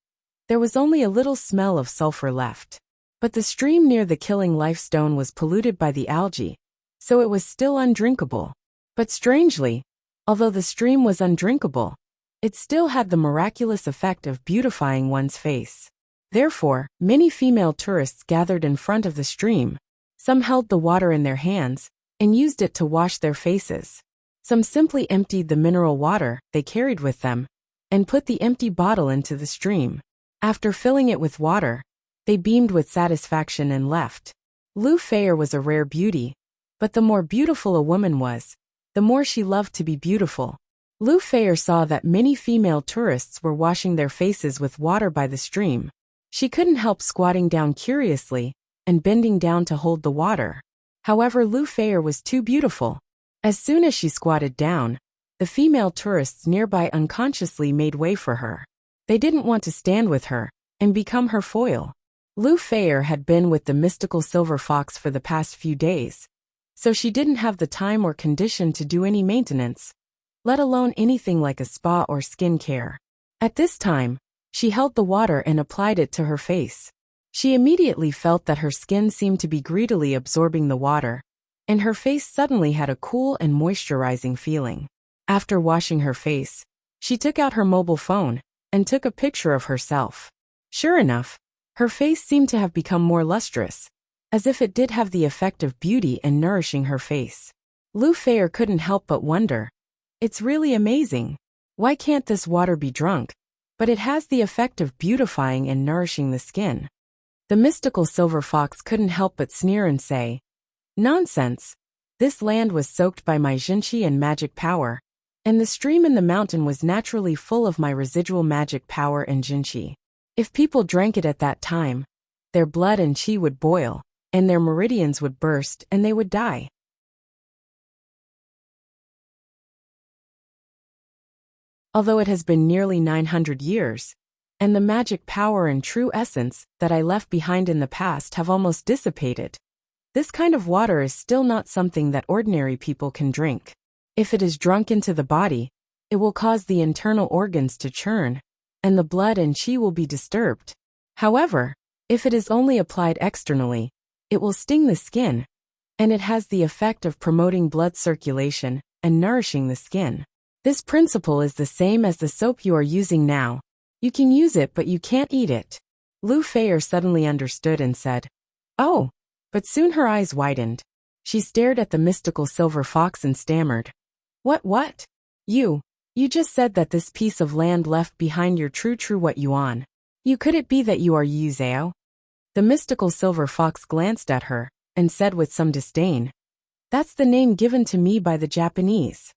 there was only a little smell of sulfur left. But the stream near the Killing Life Stone was polluted by the algae, so it was still undrinkable. But strangely, although the stream was undrinkable, it still had the miraculous effect of beautifying one's face. Therefore, many female tourists gathered in front of the stream. Some held the water in their hands and used it to wash their faces. Some simply emptied the mineral water they carried with them and put the empty bottle into the stream. After filling it with water, they beamed with satisfaction and left. Lu Feier was a rare beauty, but the more beautiful a woman was, the more she loved to be beautiful. Lu Feier saw that many female tourists were washing their faces with water by the stream. She couldn't help squatting down curiously and bending down to hold the water. However, Lu Feier was too beautiful. As soon as she squatted down, the female tourists nearby unconsciously made way for her. They didn't want to stand with her and become her foil. Lu Feier had been with the mystical silver fox for the past few days, so she didn't have the time or condition to do any maintenance, let alone anything like a spa or skin care. At this time, she held the water and applied it to her face. She immediately felt that her skin seemed to be greedily absorbing the water, and her face suddenly had a cool and moisturizing feeling. After washing her face, she took out her mobile phone and took a picture of herself. Sure enough, her face seemed to have become more lustrous, as if it did have the effect of beauty and nourishing her face. Lu Feier couldn't help but wonder, it's really amazing. Why can't this water be drunk? But it has the effect of beautifying and nourishing the skin. The mystical silver fox couldn't help but sneer and say, nonsense. This land was soaked by my jinqi and magic power, and the stream in the mountain was naturally full of my residual magic power and jinqi. If people drank it at that time, their blood and qi would boil, and their meridians would burst and they would die. Although it has been nearly 900 years, and the magic power and true essence that I left behind in the past have almost dissipated, this kind of water is still not something that ordinary people can drink. If it is drunk into the body, it will cause the internal organs to churn, and the blood and qi will be disturbed. However, if it is only applied externally, it will sting the skin, and it has the effect of promoting blood circulation and nourishing the skin. This principle is the same as the soap you are using now. You can use it, but you can't eat it. Lu Feier suddenly understood and said, oh, but soon her eyes widened. She stared at the mystical silver fox and stammered, what? You just said that this piece of land left behind your true what yuan. Could it be that you are Yu Zhao? The mystical silver fox glanced at her and said with some disdain, that's the name given to me by the Japanese.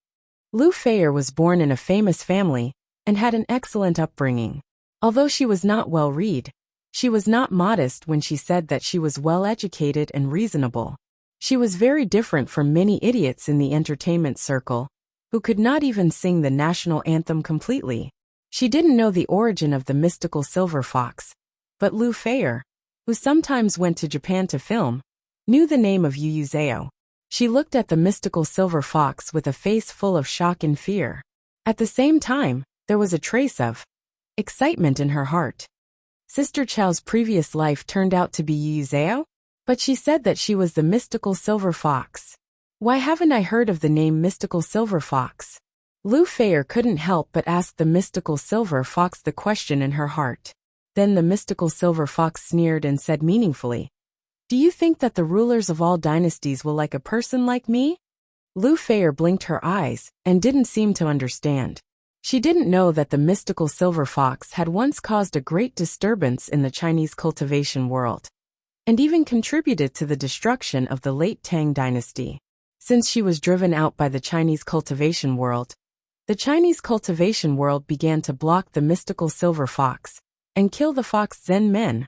Lu Feier was born in a famous family and had an excellent upbringing. Although she was not well read, she was not modest when she said that she was well educated and reasonable. She was very different from many idiots in the entertainment circle, who could not even sing the national anthem completely. She didn't know the origin of the mystical silver fox, but Lu Feier, who sometimes went to Japan to film, knew the name of Yu Zhao. She looked at the mystical silver fox with a face full of shock and fear. At the same time, there was a trace of excitement in her heart. Sister Chao's previous life turned out to be Yu Zhao, but she said that she was the mystical silver fox. Why haven't I heard of the name mystical silver fox? Lu Feier couldn't help but ask the mystical silver fox the question in her heart. Then the mystical silver fox sneered and said meaningfully, do you think that the rulers of all dynasties will like a person like me? Lu Feier blinked her eyes and didn't seem to understand. She didn't know that the mystical silver fox had once caused a great disturbance in the Chinese cultivation world, and even contributed to the destruction of the late Tang dynasty. Since she was driven out by the Chinese cultivation world, the Chinese cultivation world began to block the mystical silver fox and kill the fox Zen men,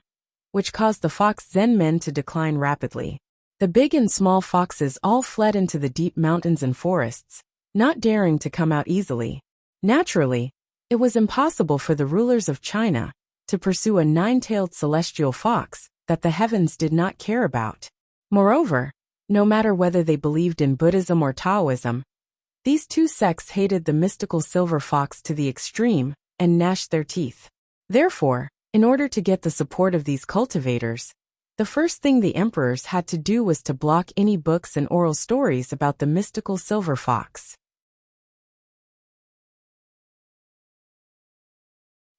which caused the fox Zen men to decline rapidly. The big and small foxes all fled into the deep mountains and forests, not daring to come out easily. Naturally, it was impossible for the rulers of China to pursue a nine-tailed celestial fox that the heavens did not care about. Moreover, no matter whether they believed in Buddhism or Taoism, these two sects hated the mystical silver fox to the extreme and gnashed their teeth. Therefore, in order to get the support of these cultivators, the first thing the emperors had to do was to block any books and oral stories about the mystical silver fox.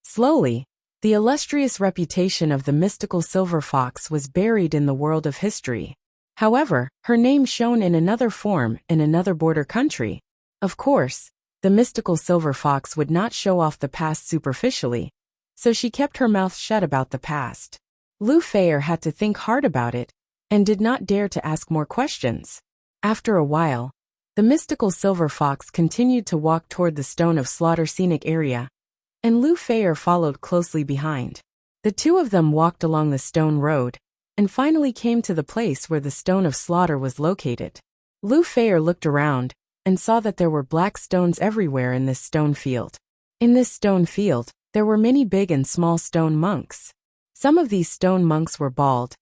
Slowly, the illustrious reputation of the mystical silver fox was buried in the world of history. However, her name shone in another form in another border country. Of course, the mystical silver fox would not show off the past superficially, so she kept her mouth shut about the past. Lu Feier had to think hard about it, and did not dare to ask more questions. After a while, the mystical silver fox continued to walk toward the Stone of Slaughter scenic area, and Lu Feier followed closely behind. The two of them walked along the stone road, and finally came to the place where the Stone of Slaughter was located. Lu Feier looked around, and saw that there were black stones everywhere in this stone field. In this stone field, there were many big and small stone monks. Some of these stone monks were bald,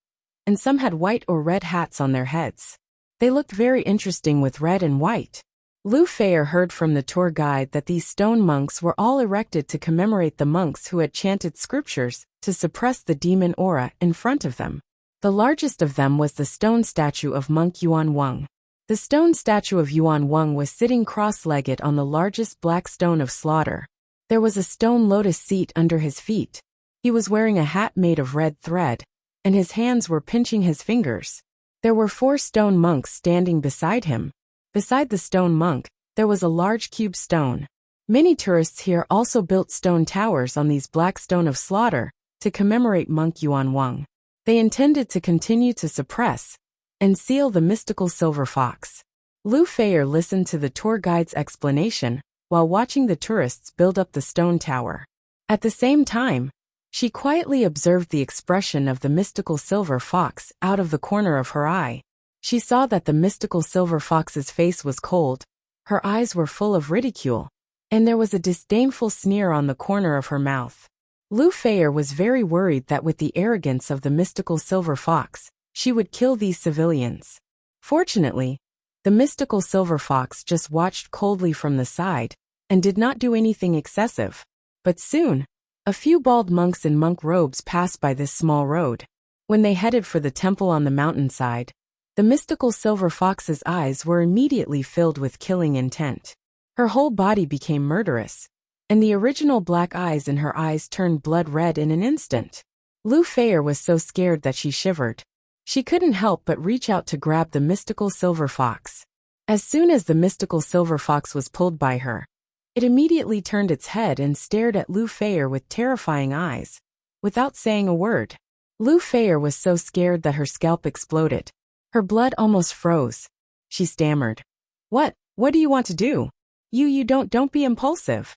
and some had white or red hats on their heads. They looked very interesting with red and white. Lu Feier heard from the tour guide that these stone monks were all erected to commemorate the monks who had chanted scriptures to suppress the demon aura in front of them. The largest of them was the stone statue of monk Yuan Wang. The stone statue of Yuan Wang was sitting cross-legged on the largest black stone of slaughter. There was a stone lotus seat under his feet. He was wearing a hat made of red thread, and his hands were pinching his fingers. There were 4 stone monks standing beside him. Beside the stone monk, there was a large cube stone. Many tourists here also built stone towers on these black stone of slaughter to commemorate monk Yuan Wang. They intended to continue to suppress and seal the mystical silver fox. Lu Feier listened to the tour guide's explanation while watching the tourists build up the stone tower. At the same time, she quietly observed the expression of the mystical silver fox out of the corner of her eye. She saw that the mystical silver fox's face was cold, her eyes were full of ridicule, and there was a disdainful sneer on the corner of her mouth. Lu Feier was very worried that with the arrogance of the mystical silver fox, she would kill these civilians. Fortunately, the mystical silver fox just watched coldly from the side and did not do anything excessive. But soon, a few bald monks in monk robes passed by this small road. When they headed for the temple on the mountainside, the mystical silver fox's eyes were immediately filled with killing intent. Her whole body became murderous, and the original black eyes in her eyes turned blood red in an instant. Lu Feier was so scared that she shivered. She couldn't help but reach out to grab the mystical silver fox. As soon as the mystical silver fox was pulled by her, it immediately turned its head and stared at Lu Feier with terrifying eyes, without saying a word. Lu Feier was so scared that her scalp exploded. Her blood almost froze. She stammered. What do you want to do? You don't be impulsive.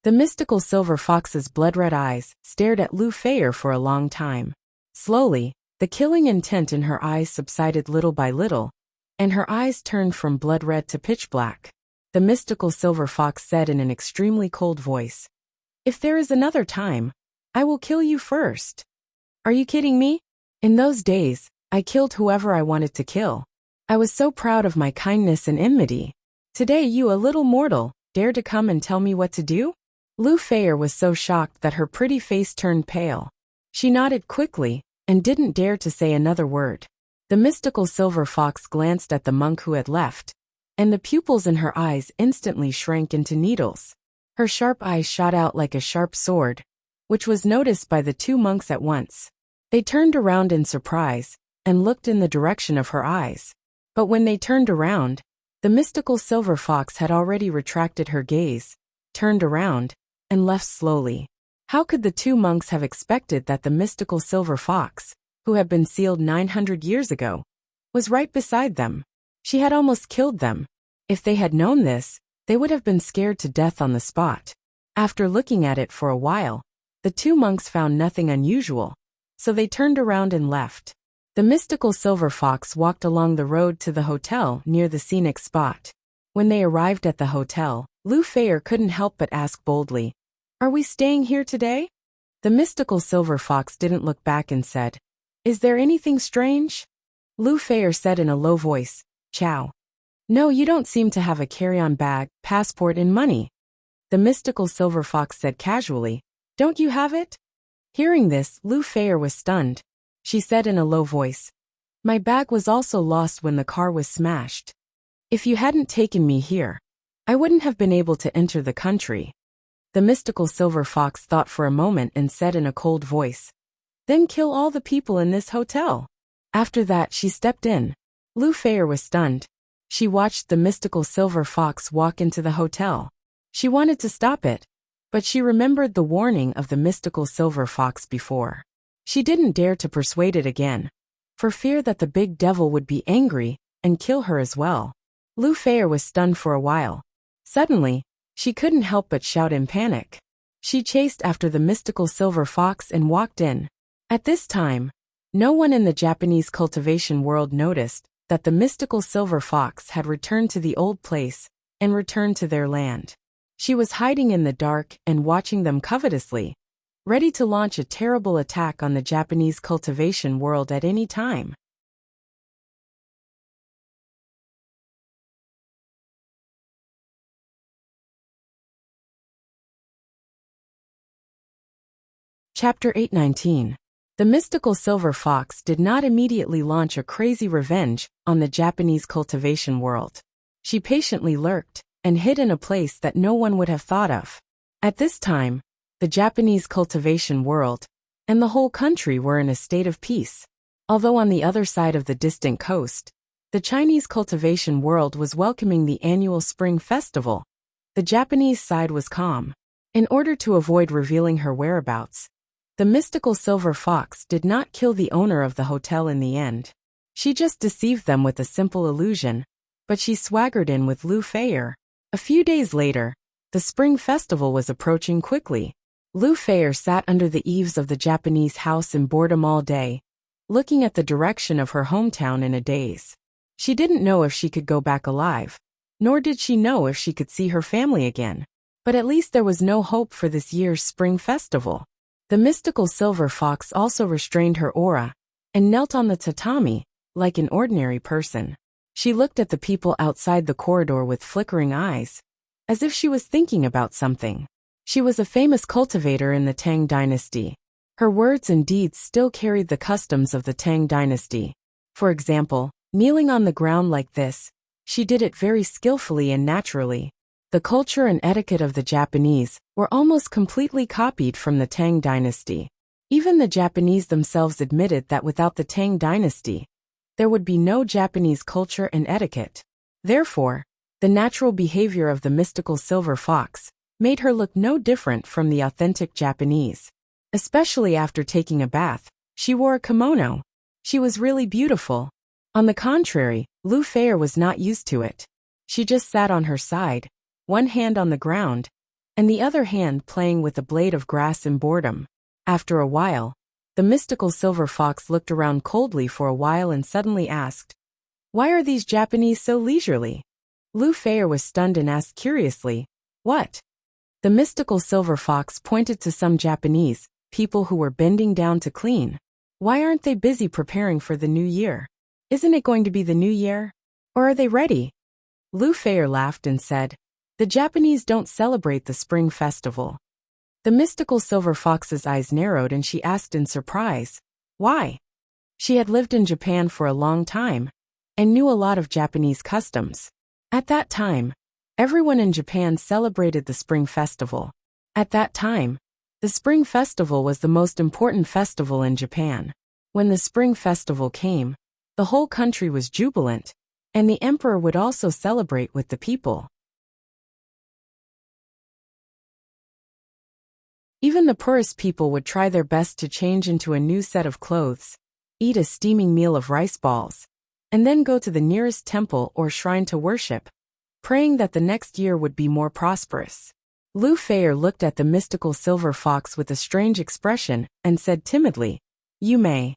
The mystical silver fox's blood-red eyes stared at Lu Feier for a long time. Slowly, the killing intent in her eyes subsided little by little, and her eyes turned from blood-red to pitch-black. The mystical silver fox said in an extremely cold voice, "If there is another time, I will kill you first." Are you kidding me? In those days, I killed whoever I wanted to kill. I was so proud of my kindness and enmity. Today you, a little mortal, dare to come and tell me what to do? Lu Feier was so shocked that her pretty face turned pale. She nodded quickly, and didn't dare to say another word. The mystical silver fox glanced at the monk who had left, and the pupils in her eyes instantly shrank into needles. Her sharp eyes shot out like a sharp sword, which was noticed by the 2 monks at once. They turned around in surprise and looked in the direction of her eyes. But when they turned around, the mystical silver fox had already retracted her gaze, turned around, and left slowly. How could the two monks have expected that the mystical silver fox, who had been sealed 900 years ago, was right beside them? She had almost killed them. If they had known this, they would have been scared to death on the spot. After looking at it for a while, the two monks found nothing unusual, so they turned around and left. The mystical silver fox walked along the road to the hotel near the scenic spot. When they arrived at the hotel, Lu Feier couldn't help but ask boldly, "Are we staying here today?" The mystical silver fox didn't look back and said, "Is there anything strange?" Lu Feier said in a low voice, "Ciao. No, you don't seem to have a carry-on bag, passport and money." The mystical silver fox said casually, "Don't you have it?" Hearing this, Lu Feier was stunned. She said in a low voice, "My bag was also lost when the car was smashed. If you hadn't taken me here, I wouldn't have been able to enter the country." The mystical silver fox thought for a moment and said in a cold voice, "Then kill all the people in this hotel." After that, she stepped in. Lu Feier was stunned. She watched the mystical silver fox walk into the hotel. She wanted to stop it, but she remembered the warning of the mystical silver fox before. She didn't dare to persuade it again, for fear that the big devil would be angry and kill her as well. Lu Feier was stunned for a while. Suddenly, she couldn't help but shout in panic. She chased after the mystical silver fox and walked in. At this time, no one in the Japanese cultivation world noticed that the mystical silver fox had returned to the old place and returned to their land. She was hiding in the dark and watching them covetously, ready to launch a terrible attack on the Japanese cultivation world at any time. Chapter 819. The mystical silver fox did not immediately launch a crazy revenge on the Japanese cultivation world. She patiently lurked and hid in a place that no one would have thought of. At this time, the Japanese cultivation world and the whole country were in a state of peace. Although on the other side of the distant coast, the Chinese cultivation world was welcoming the annual Spring Festival, the Japanese side was calm. In order to avoid revealing her whereabouts, the mystical silver fox did not kill the owner of the hotel in the end. She just deceived them with a simple illusion, but she swaggered in with Lu Feier. A few days later, the Spring Festival was approaching quickly. Lu Feier sat under the eaves of the Japanese house in boredom all day, looking at the direction of her hometown in a daze. She didn't know if she could go back alive, nor did she know if she could see her family again. But at least there was no hope for this year's Spring Festival. The mystical silver fox also restrained her aura and knelt on the tatami, like an ordinary person. She looked at the people outside the corridor with flickering eyes, as if she was thinking about something. She was a famous cultivator in the Tang dynasty. Her words and deeds still carried the customs of the Tang dynasty. For example, kneeling on the ground like this, she did it very skillfully and naturally. The culture and etiquette of the Japanese were almost completely copied from the Tang dynasty. Even the Japanese themselves admitted that without the Tang dynasty, there would be no Japanese culture and etiquette. Therefore, the natural behavior of the mystical silver fox made her look no different from the authentic Japanese. Especially after taking a bath, she wore a kimono. She was really beautiful. On the contrary, Lu Feier was not used to it. She just sat on her side, one hand on the ground, and the other hand playing with a blade of grass in boredom. After a while, the mystical silver fox looked around coldly for a while and suddenly asked, "Why are these Japanese so leisurely?" Lu Feier was stunned and asked curiously, "What?" The mystical silver fox pointed to some Japanese people who were bending down to clean. "Why aren't they busy preparing for the new year? Isn't it going to be the new year? Or are they ready?" Lu Feier laughed and said, "The Japanese don't celebrate the Spring Festival." The mystical silver fox's eyes narrowed and she asked in surprise, "Why?" She had lived in Japan for a long time and knew a lot of Japanese customs. At that time, everyone in Japan celebrated the Spring Festival. At that time, the Spring Festival was the most important festival in Japan. When the Spring Festival came, the whole country was jubilant, and the emperor would also celebrate with the people. Even the poorest people would try their best to change into a new set of clothes, eat a steaming meal of rice balls, and then go to the nearest temple or shrine to worship, praying that the next year would be more prosperous. Lu Feier looked at the mystical silver fox with a strange expression and said timidly, "You may.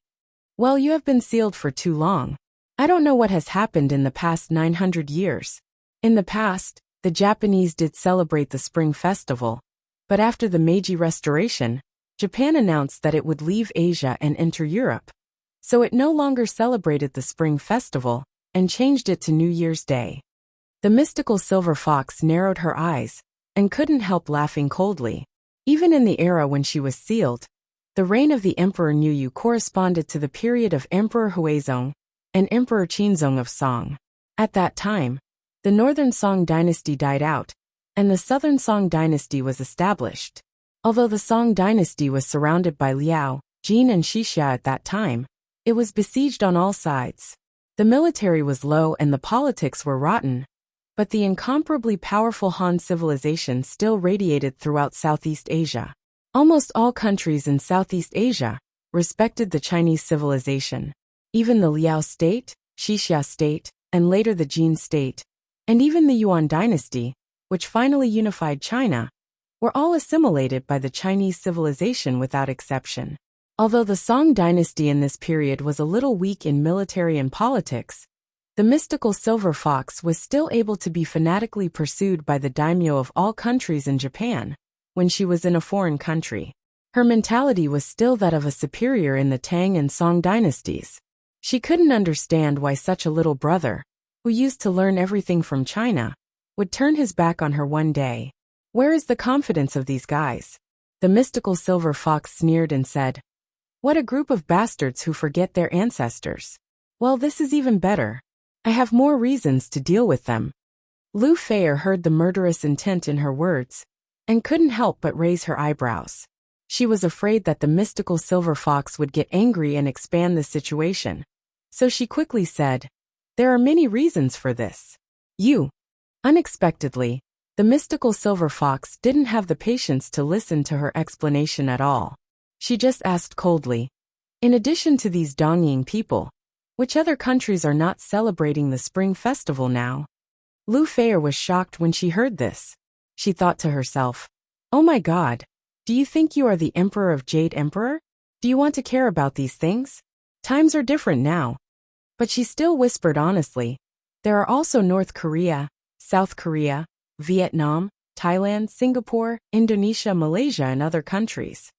Well, you have been sealed for too long. I don't know what has happened in the past 900 years. In the past, the Japanese did celebrate the Spring Festival, but after the Meiji Restoration, Japan announced that it would leave Asia and enter Europe. So it no longer celebrated the Spring Festival and changed it to New Year's Day." The mystical silver fox narrowed her eyes and couldn't help laughing coldly. Even in the era when she was sealed, the reign of the Emperor Niuyu corresponded to the period of Emperor Huizong and Emperor Qinzong of Song. At that time, the northern Song dynasty died out, and the southern Song dynasty was established. Although the Song dynasty was surrounded by Liao, Jin and Xixia at that time, it was besieged on all sides. The military was low and the politics were rotten, but the incomparably powerful Han civilization still radiated throughout Southeast Asia. Almost all countries in Southeast Asia respected the Chinese civilization. Even the Liao state, Xixia state, and later the Jin state, and even the Yuan dynasty, which finally unified China, were all assimilated by the Chinese civilization without exception. Although the Song dynasty in this period was a little weak in military and politics, the mystical silver fox was still able to be fanatically pursued by the daimyo of all countries in Japan when she was in a foreign country. Her mentality was still that of a superior in the Tang and Song dynasties. She couldn't understand why such a little brother, who used to learn everything from China, would turn his back on her one day. Where is the confidence of these guys? The mystical silver fox sneered and said, "What a group of bastards who forget their ancestors. Well, this is even better. I have more reasons to deal with them." Lu Feier heard the murderous intent in her words and couldn't help but raise her eyebrows. She was afraid that the mystical silver fox would get angry and expand the situation. So she quickly said, "There are many reasons for this. You." Unexpectedly, the mystical silver fox didn't have the patience to listen to her explanation at all. She just asked coldly, "In addition to these Dongying people, which other countries are not celebrating the Spring Festival now?" Lu Feier was shocked when she heard this. She thought to herself, "Oh my God, do you think you are the Emperor of Jade Emperor? Do you want to care about these things? Times are different now." But she still whispered honestly, "There are also North Korea, South Korea, Vietnam, Thailand, Singapore, Indonesia, Malaysia, and other countries."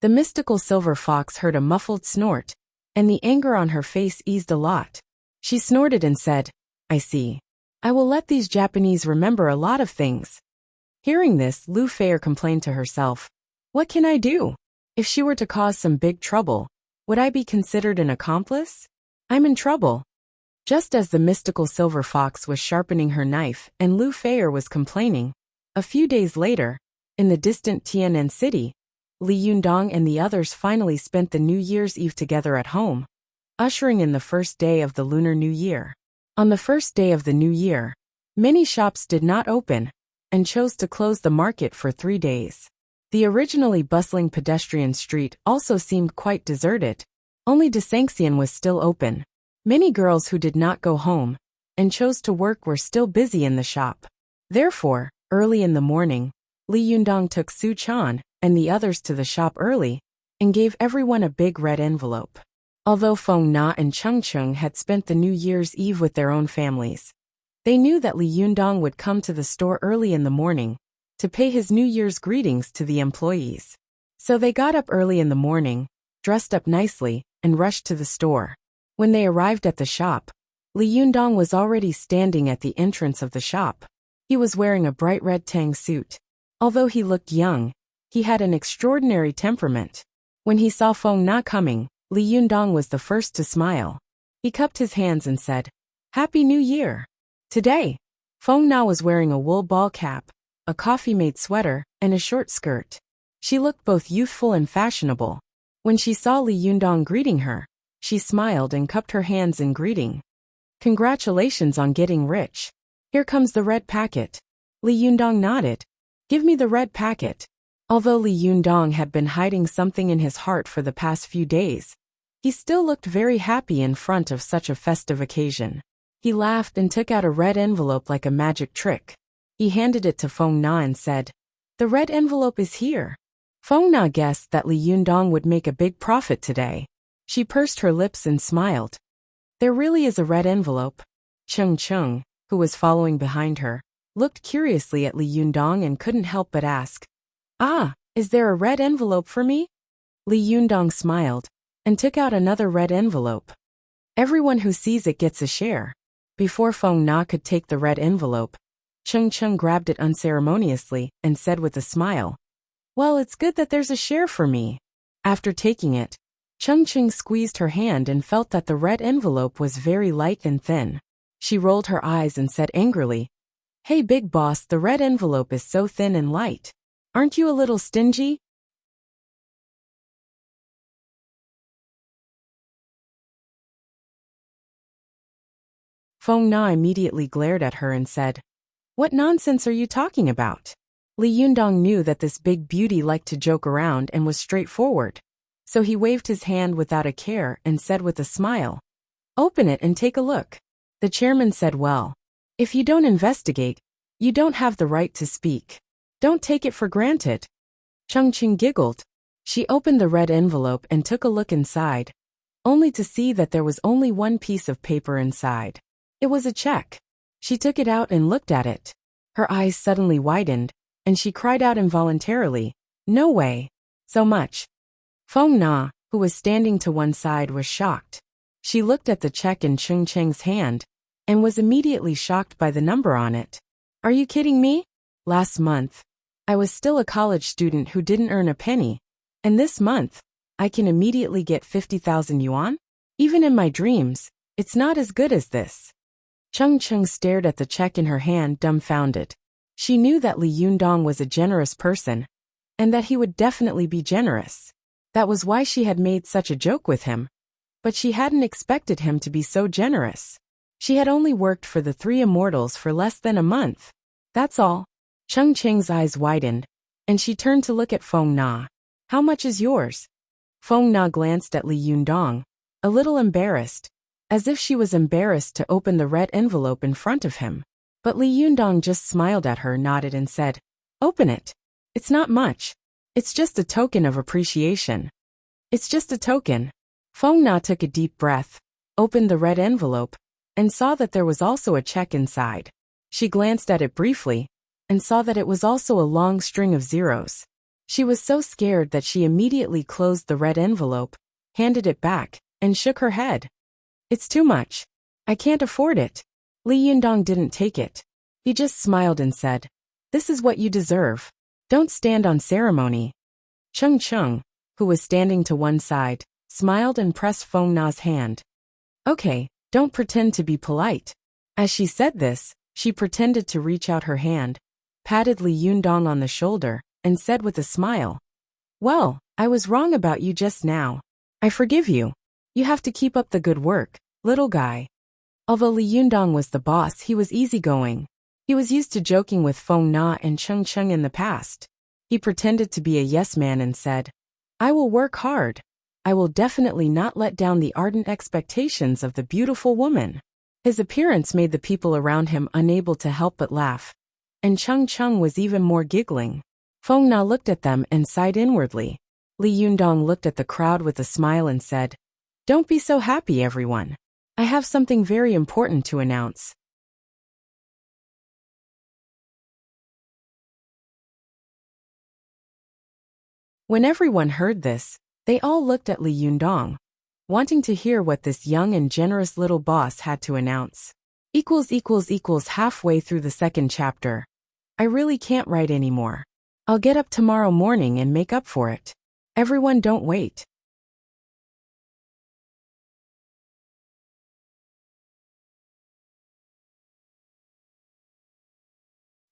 The mystical silver fox heard a muffled snort, and the anger on her face eased a lot. She snorted and said, "I see. I will let these Japanese remember a lot of things." Hearing this, Lu Feier complained to herself, "What can I do? If she were to cause some big trouble, would I be considered an accomplice? I'm in trouble." Just as the mystical silver fox was sharpening her knife and Lu Feier was complaining, a few days later, in the distant Tianan city, Li Yundong and the others finally spent the New Year's Eve together at home, ushering in the first day of the Lunar New Year. On the first day of the new year, many shops did not open and chose to close the market for 3 days. The originally bustling pedestrian street also seemed quite deserted. Only Desanxian was still open. Many girls who did not go home and chose to work were still busy in the shop. Therefore, early in the morning, Li Yundong took Su Chan and the others to the shop early and gave everyone a big red envelope. Although Feng Na and Cheng Cheng had spent the New Year's Eve with their own families, they knew that Li Yundong would come to the store early in the morning to pay his New Year's greetings to the employees. So they got up early in the morning, dressed up nicely, and rushed to the store. When they arrived at the shop, Li Yundong was already standing at the entrance of the shop. He was wearing a bright red tang suit. Although he looked young, he had an extraordinary temperament. When he saw Feng Na coming, Li Yundong was the first to smile. He cupped his hands and said, "Happy New Year." Today, Feng Na was wearing a wool ball cap, a coffee-made sweater, and a short skirt. She looked both youthful and fashionable. When she saw Li Yundong greeting her, she smiled and cupped her hands in greeting. Congratulations on getting rich. Here comes the red packet. Li Yundong nodded. Give me the red packet. Although Li Yundong had been hiding something in his heart for the past few days, he still looked very happy in front of such a festive occasion. He laughed and took out a red envelope like a magic trick. He handed it to Feng Na and said, "The red envelope is here." Feng Na guessed that Li Yundong would make a big profit today. She pursed her lips and smiled. There really is a red envelope. Cheng, who was following behind her, looked curiously at Li Yundong and couldn't help but ask, "Ah, is there a red envelope for me?" Li Yundong smiled and took out another red envelope. Everyone who sees it gets a share. Before Feng Na could take the red envelope, Cheng grabbed it unceremoniously and said with a smile, "Well, it's good that there's a share for me." After taking it, Cheng squeezed her hand and felt that the red envelope was very light and thin. She rolled her eyes and said angrily, "Hey big boss, the red envelope is so thin and light. Aren't you a little stingy?" Feng Na immediately glared at her and said, "What nonsense are you talking about?" Li Yundong knew that this big beauty liked to joke around and was straightforward, so he waved his hand without a care and said with a smile, "Open it and take a look." The chairman said, "Well, if you don't investigate, you don't have the right to speak. Don't take it for granted." Cheng giggled. She opened the red envelope and took a look inside, only to see that there was only one piece of paper inside. It was a check. She took it out and looked at it. Her eyes suddenly widened, and she cried out involuntarily, "No way! So much!" Feng Na, who was standing to one side, was shocked. She looked at the check in Cheng's hand, and was immediately shocked by the number on it. "Are you kidding me? Last month, I was still a college student who didn't earn a penny, and this month, I can immediately get 50,000 yuan? Even in my dreams, it's not as good as this." Cheng stared at the check in her hand dumbfounded. She knew that Li Yundong was a generous person, and that he would definitely be generous. That was why she had made such a joke with him. But she hadn't expected him to be so generous. She had only worked for the three immortals for less than a month. That's all. Cheng's eyes widened, and she turned to look at Feng Na. "How much is yours?" Feng Na glanced at Li Yundong, a little embarrassed, as if she was embarrassed to open the red envelope in front of him. But Li Yundong just smiled at her, nodded and said, "Open it. It's not much. It's just a token of appreciation." "It's just a token." Feng Na took a deep breath, opened the red envelope, and saw that there was also a check inside. She glanced at it briefly, and saw that it was also a long string of zeros. She was so scared that she immediately closed the red envelope, handed it back, and shook her head. "It's too much. I can't afford it." Li Yundong didn't take it. He just smiled and said, "This is what you deserve. Don't stand on ceremony." Cheng, who was standing to one side, smiled and pressed Feng Na's hand. "Okay, don't pretend to be polite." As she said this, she pretended to reach out her hand, patted Li Yundong on the shoulder, and said with a smile, "Well, I was wrong about you just now. I forgive you. You have to keep up the good work, little guy." Although Li Yundong was the boss, he was easygoing. He was used to joking with Feng Na and Cheng in the past. He pretended to be a yes man and said, "I will work hard. I will definitely not let down the ardent expectations of the beautiful woman." His appearance made the people around him unable to help but laugh, and Cheng was even more giggling. Feng Na looked at them and sighed inwardly. Li Yundong looked at the crowd with a smile and said, "Don't be so happy, everyone. I have something very important to announce." When everyone heard this, they all looked at Li Yundong, wanting to hear what this young and generous little boss had to announce. Halfway through the second chapter. I really can't write anymore. I'll get up tomorrow morning and make up for it. Everyone don't wait.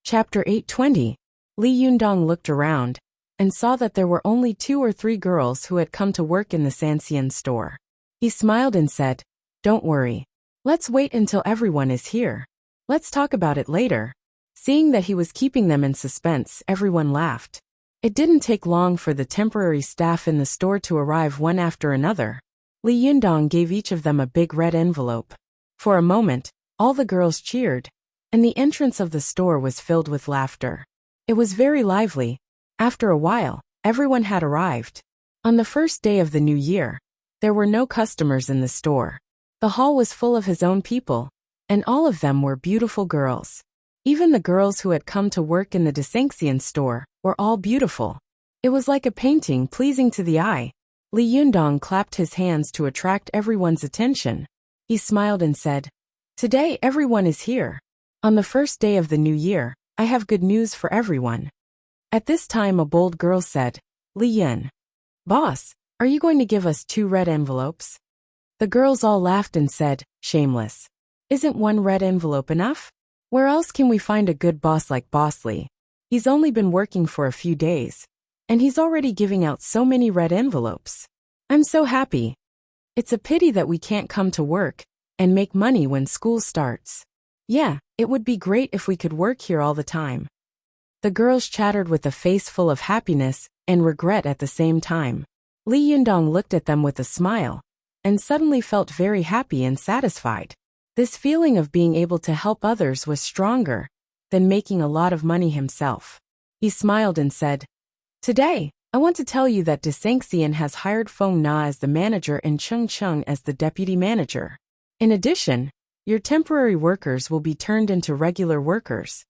Chapter 820. Li Yundong looked around, and saw that there were only 2 or 3 girls who had come to work in the Sanxian store. He smiled and said, "Don't worry. Let's wait until everyone is here. Let's talk about it later." Seeing that he was keeping them in suspense, everyone laughed. It didn't take long for the temporary staff in the store to arrive one after another. Li Yundong gave each of them a big red envelope. For a moment, all the girls cheered, and the entrance of the store was filled with laughter. It was very lively. After a while, everyone had arrived. On the first day of the new year, there were no customers in the store. The hall was full of his own people, and all of them were beautiful girls. Even the girls who had come to work in the Desanxian store were all beautiful. It was like a painting pleasing to the eye. Li Yundong clapped his hands to attract everyone's attention. He smiled and said, "Today everyone is here. On the first day of the new year, I have good news for everyone." At this time a bold girl said, "Li Yun, boss, are you going to give us 2 red envelopes?" The girls all laughed and said, "Shameless. Isn't 1 red envelope enough? Where else can we find a good boss like Boss Li? He's only been working for a few days, and he's already giving out so many red envelopes. I'm so happy. It's a pity that we can't come to work and make money when school starts. Yeah, it would be great if we could work here all the time." The girls chattered with a face full of happiness and regret at the same time. Li Yundong looked at them with a smile, and suddenly felt very happy and satisfied. This feeling of being able to help others was stronger than making a lot of money himself. He smiled and said, "Today, I want to tell you that Desanxian has hired Feng Na as the manager and Cheng Cheng as the deputy manager. In addition, your temporary workers will be turned into regular workers."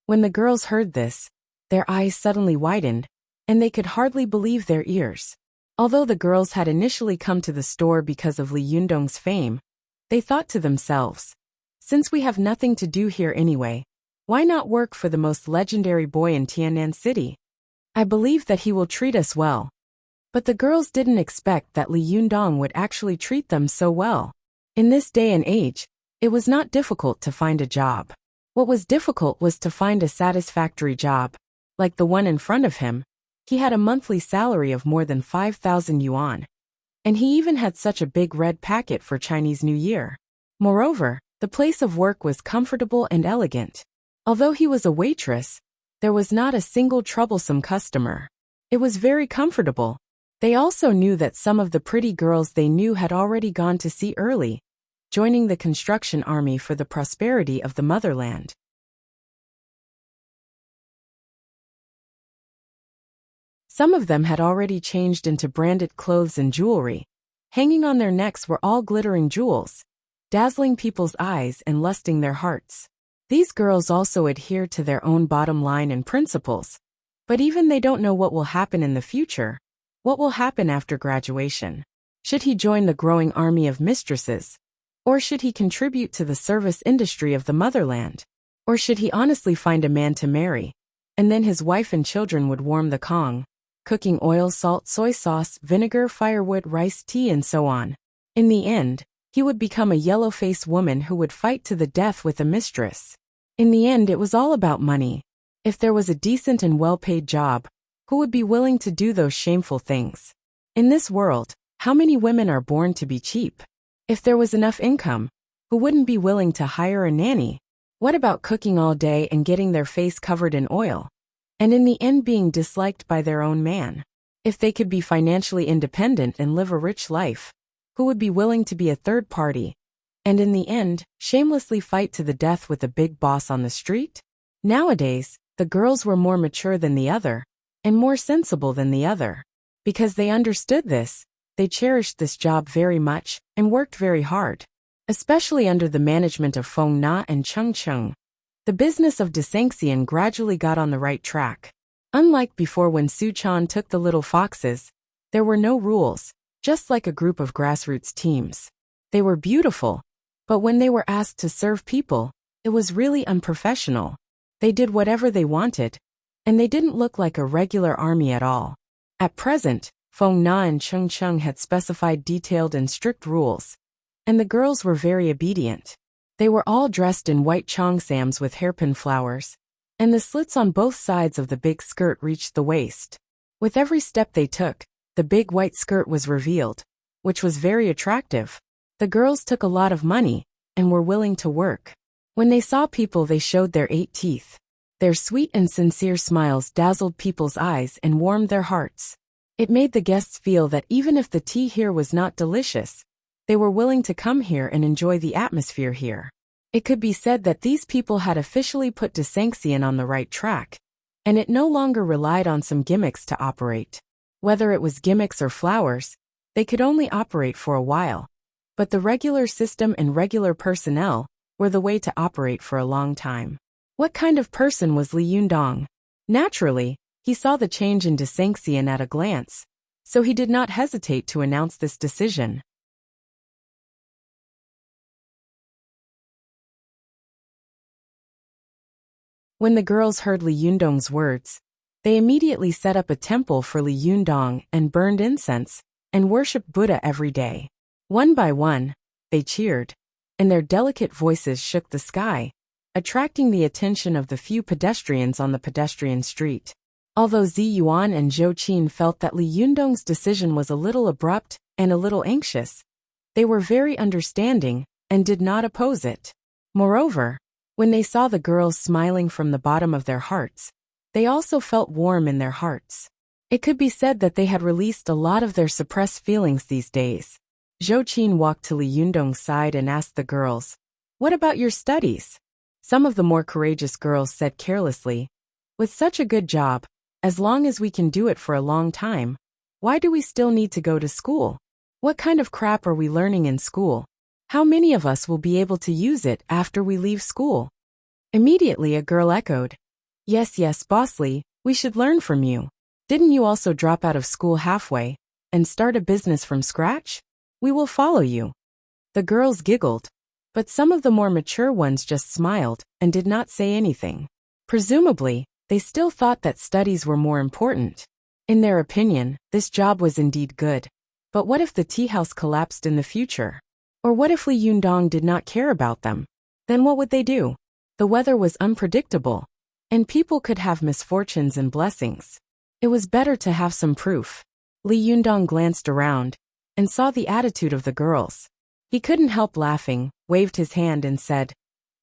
When the girls heard this, their eyes suddenly widened, and they could hardly believe their ears. Although the girls had initially come to the store because of Li Yundong's fame, they thought to themselves, "Since we have nothing to do here anyway, why not work for the most legendary boy in Tiannan City? I believe that he will treat us well." But the girls didn't expect that Li Yundong would actually treat them so well. In this day and age, it was not difficult to find a job. What was difficult was to find a satisfactory job. Like the one in front of him, he had a monthly salary of more than 5,000 yuan. And he even had such a big red packet for Chinese New Year. Moreover, the place of work was comfortable and elegant. Although he was a waitress, there was not a single troublesome customer. It was very comfortable. They also knew that some of the pretty girls they knew had already gone to sea early, joining the construction army for the prosperity of the motherland. Some of them had already changed into branded clothes and jewelry. Hanging on their necks were all glittering jewels, dazzling people's eyes and lusting their hearts. These girls also adhere to their own bottom line and principles, but even they don't know what will happen in the future. What will happen after graduation? Should he join the growing army of mistresses? Or should he contribute to the service industry of the motherland? Or should he honestly find a man to marry, and then his wife and children would warm the Kong, cooking oil, salt, soy sauce, vinegar, firewood, rice, tea, and so on. In the end, he would become a yellow-faced woman who would fight to the death with a mistress. In the end, it was all about money. If there was a decent and well-paid job, who would be willing to do those shameful things? In this world, how many women are born to be cheap? If there was enough income, who wouldn't be willing to hire a nanny? What about cooking all day and getting their face covered in oil? And in the end being disliked by their own man? If they could be financially independent and live a rich life, who would be willing to be a third party, and in the end, shamelessly fight to the death with a big boss on the street? Nowadays, the girls were more mature than the other, and more sensible than the other. Because they understood this, they cherished this job very much, and worked very hard. Especially under the management of Feng Na and Cheng Cheng, the business of Desanxian gradually got on the right track. Unlike before when Su Chan took the little foxes, there were no rules, just like a group of grassroots teams. They were beautiful, but when they were asked to serve people, it was really unprofessional. They did whatever they wanted, and they didn't look like a regular army at all. At present, Feng Na and Cheng Cheng had specified detailed and strict rules, and the girls were very obedient. They were all dressed in white cheongsams with hairpin flowers, and the slits on both sides of the big skirt reached the waist. With every step they took, the big white skirt was revealed, which was very attractive. The girls took a lot of money and were willing to work. When they saw people, they showed their 8 teeth. Their sweet and sincere smiles dazzled people's eyes and warmed their hearts. It made the guests feel that even if the tea here was not delicious, they were willing to come here and enjoy the atmosphere here. It could be said that these people had officially put Dasanxian on the right track, and it no longer relied on some gimmicks to operate. Whether it was gimmicks or flowers, they could only operate for a while. But the regular system and regular personnel were the way to operate for a long time. What kind of person was Li Yundong? Naturally, he saw the change in Dasanxian at a glance, so he did not hesitate to announce this decision. When the girls heard Li Yundong's words, they immediately set up a temple for Li Yundong and burned incense and worshipped Buddha every day. One by one, they cheered, and their delicate voices shook the sky, attracting the attention of the few pedestrians on the pedestrian street. Although Zi Yuan and Zhou Qin felt that Li Yundong's decision was a little abrupt and a little anxious, they were very understanding and did not oppose it. Moreover, when they saw the girls smiling from the bottom of their hearts, they also felt warm in their hearts. It could be said that they had released a lot of their suppressed feelings these days. Zhou Qin walked to Li Yundong's side and asked the girls, "What about your studies?" Some of the more courageous girls said carelessly, "With such a good job, as long as we can do it for a long time, why do we still need to go to school? What kind of crap are we learning in school? How many of us will be able to use it after we leave school?" Immediately a girl echoed, Yes, Boss Li, we should learn from you. Didn't you also drop out of school halfway and start a business from scratch? We will follow you." The girls giggled, but some of the more mature ones just smiled and did not say anything. Presumably, they still thought that studies were more important. In their opinion, this job was indeed good. But what if the tea house collapsed in the future? Or what if Li Yundong did not care about them? Then what would they do? The weather was unpredictable, and people could have misfortunes and blessings. It was better to have some proof. Li Yundong glanced around and saw the attitude of the girls. He couldn't help laughing, waved his hand and said,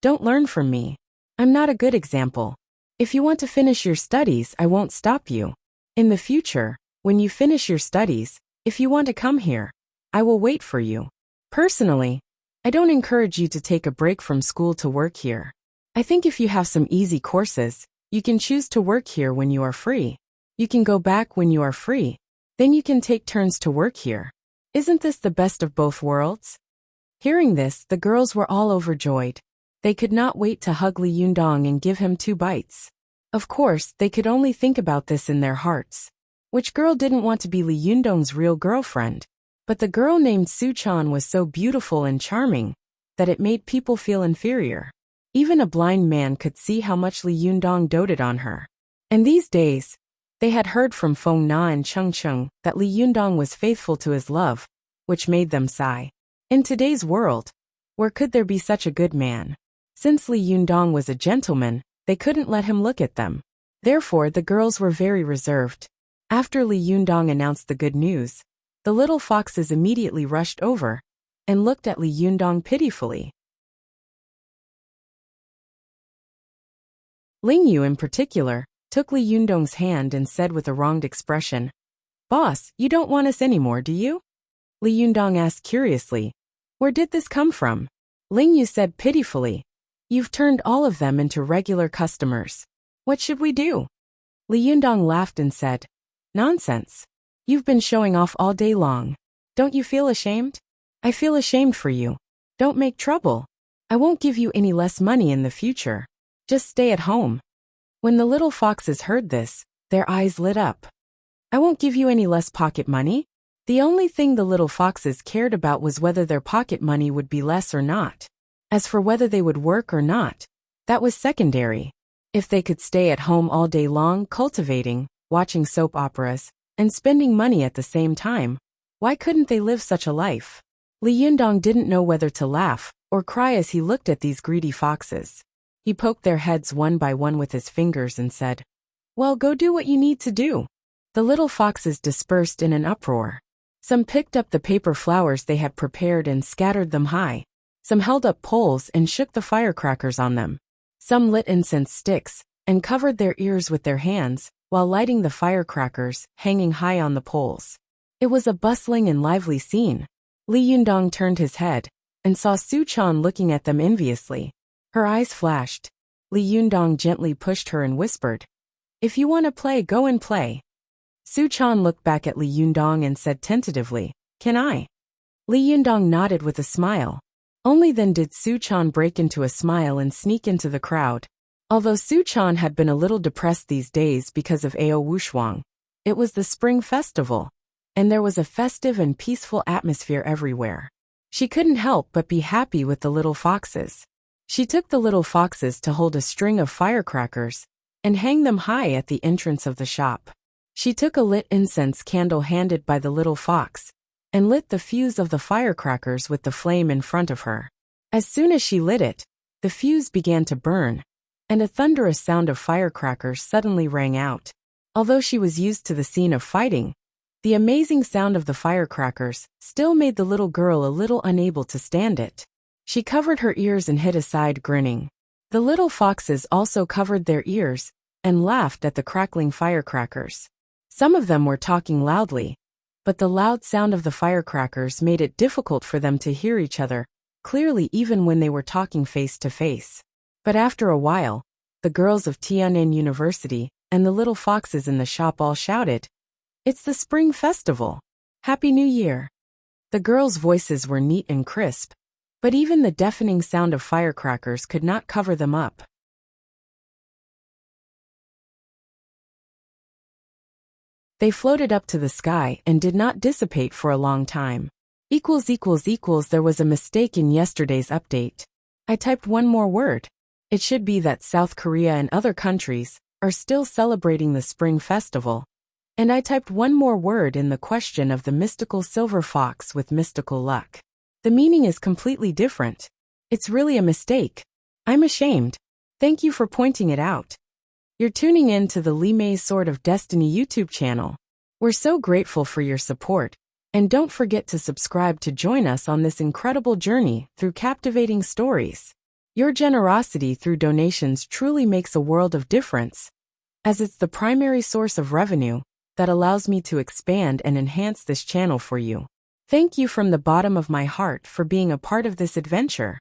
"Don't learn from me. I'm not a good example. If you want to finish your studies, I won't stop you. In the future, when you finish your studies, if you want to come here, I will wait for you. Personally, I don't encourage you to take a break from school to work here. I think if you have some easy courses, you can choose to work here when you are free. You can go back when you are free. Then you can take turns to work here. Isn't this the best of both worlds?" Hearing this, the girls were all overjoyed. They could not wait to hug Li Yundong and give him 2 bites. Of course, they could only think about this in their hearts. Which girl didn't want to be Li Yundong's real girlfriend? But the girl named Su Chan was so beautiful and charming that it made people feel inferior. Even a blind man could see how much Li Yundong doted on her. And these days, they had heard from Feng Na and Cheng Cheng that Li Yundong was faithful to his love, which made them sigh. In today's world, where could there be such a good man? Since Li Yundong was a gentleman, they couldn't let him look at them. Therefore, the girls were very reserved. After Li Yundong announced the good news, the little foxes immediately rushed over and looked at Li Yundong pitifully. Ling Yu in particular took Li Yundong's hand and said with a wronged expression, "Boss, you don't want us anymore, do you?" Li Yundong asked curiously, "Where did this come from?" Ling Yu said pitifully, "You've turned all of them into regular customers. What should we do?" Li Yundong laughed and said, "Nonsense. You've been showing off all day long. Don't you feel ashamed? I feel ashamed for you. Don't make trouble. I won't give you any less money in the future. Just stay at home." When the little foxes heard this, their eyes lit up. "I won't give you any less pocket money?" The only thing the little foxes cared about was whether their pocket money would be less or not. As for whether they would work or not, that was secondary. If they could stay at home all day long cultivating, watching soap operas, and spending money at the same time, why couldn't they live such a life? Li Yundong didn't know whether to laugh or cry as he looked at these greedy foxes. He poked their heads one by one with his fingers and said, "Well, go do what you need to do. The little foxes dispersed in an uproar. Some picked up the paper flowers they had prepared and scattered them high. Some held up poles and shook the firecrackers on them. Some lit incense sticks and covered their ears with their hands while lighting the firecrackers hanging high on the poles. It was a bustling and lively scene. Li Yundong turned his head and saw Su Chan looking at them enviously. Her eyes flashed. Li Yundong gently pushed her and whispered, "If you want to play, go and play." Su Chan looked back at Li Yundong and said tentatively, "Can I?" Li Yundong nodded with a smile. Only then did Su Chan break into a smile and sneak into the crowd. Although Su Chan had been a little depressed these days because of Ao Wushuang, it was the Spring Festival, and there was a festive and peaceful atmosphere everywhere. She couldn't help but be happy with the little foxes. She took the little foxes to hold a string of firecrackers and hang them high at the entrance of the shop. She took a lit incense candle handed by the little fox and lit the fuse of the firecrackers with the flame in front of her. As soon as she lit it, the fuse began to burn, and a thunderous sound of firecrackers suddenly rang out. Although she was used to the scene of fighting, the amazing sound of the firecrackers still made the little girl a little unable to stand it. She covered her ears and hid aside, grinning. The little foxes also covered their ears and laughed at the crackling firecrackers. Some of them were talking loudly, but the loud sound of the firecrackers made it difficult for them to hear each other clearly even when they were talking face to face. But after a while, the girls of Tian'an University and the little foxes in the shop all shouted, "It's the Spring Festival! Happy New Year!" The girls' voices were neat and crisp, but even the deafening sound of firecrackers could not cover them up. They floated up to the sky and did not dissipate for a long time. There was a mistake in yesterday's update. I typed one more word. It should be that South Korea and other countries are still celebrating the Spring Festival. And I typed one more word in the question of the mystical silver fox with mystical luck. The meaning is completely different. It's really a mistake. I'm ashamed. Thank you for pointing it out. You're tuning in to the Li Mei's Sword of Destiny YouTube channel. We're so grateful for your support, and don't forget to subscribe to join us on this incredible journey through captivating stories. Your generosity through donations truly makes a world of difference, as it's the primary source of revenue that allows me to expand and enhance this channel for you. Thank you from the bottom of my heart for being a part of this adventure.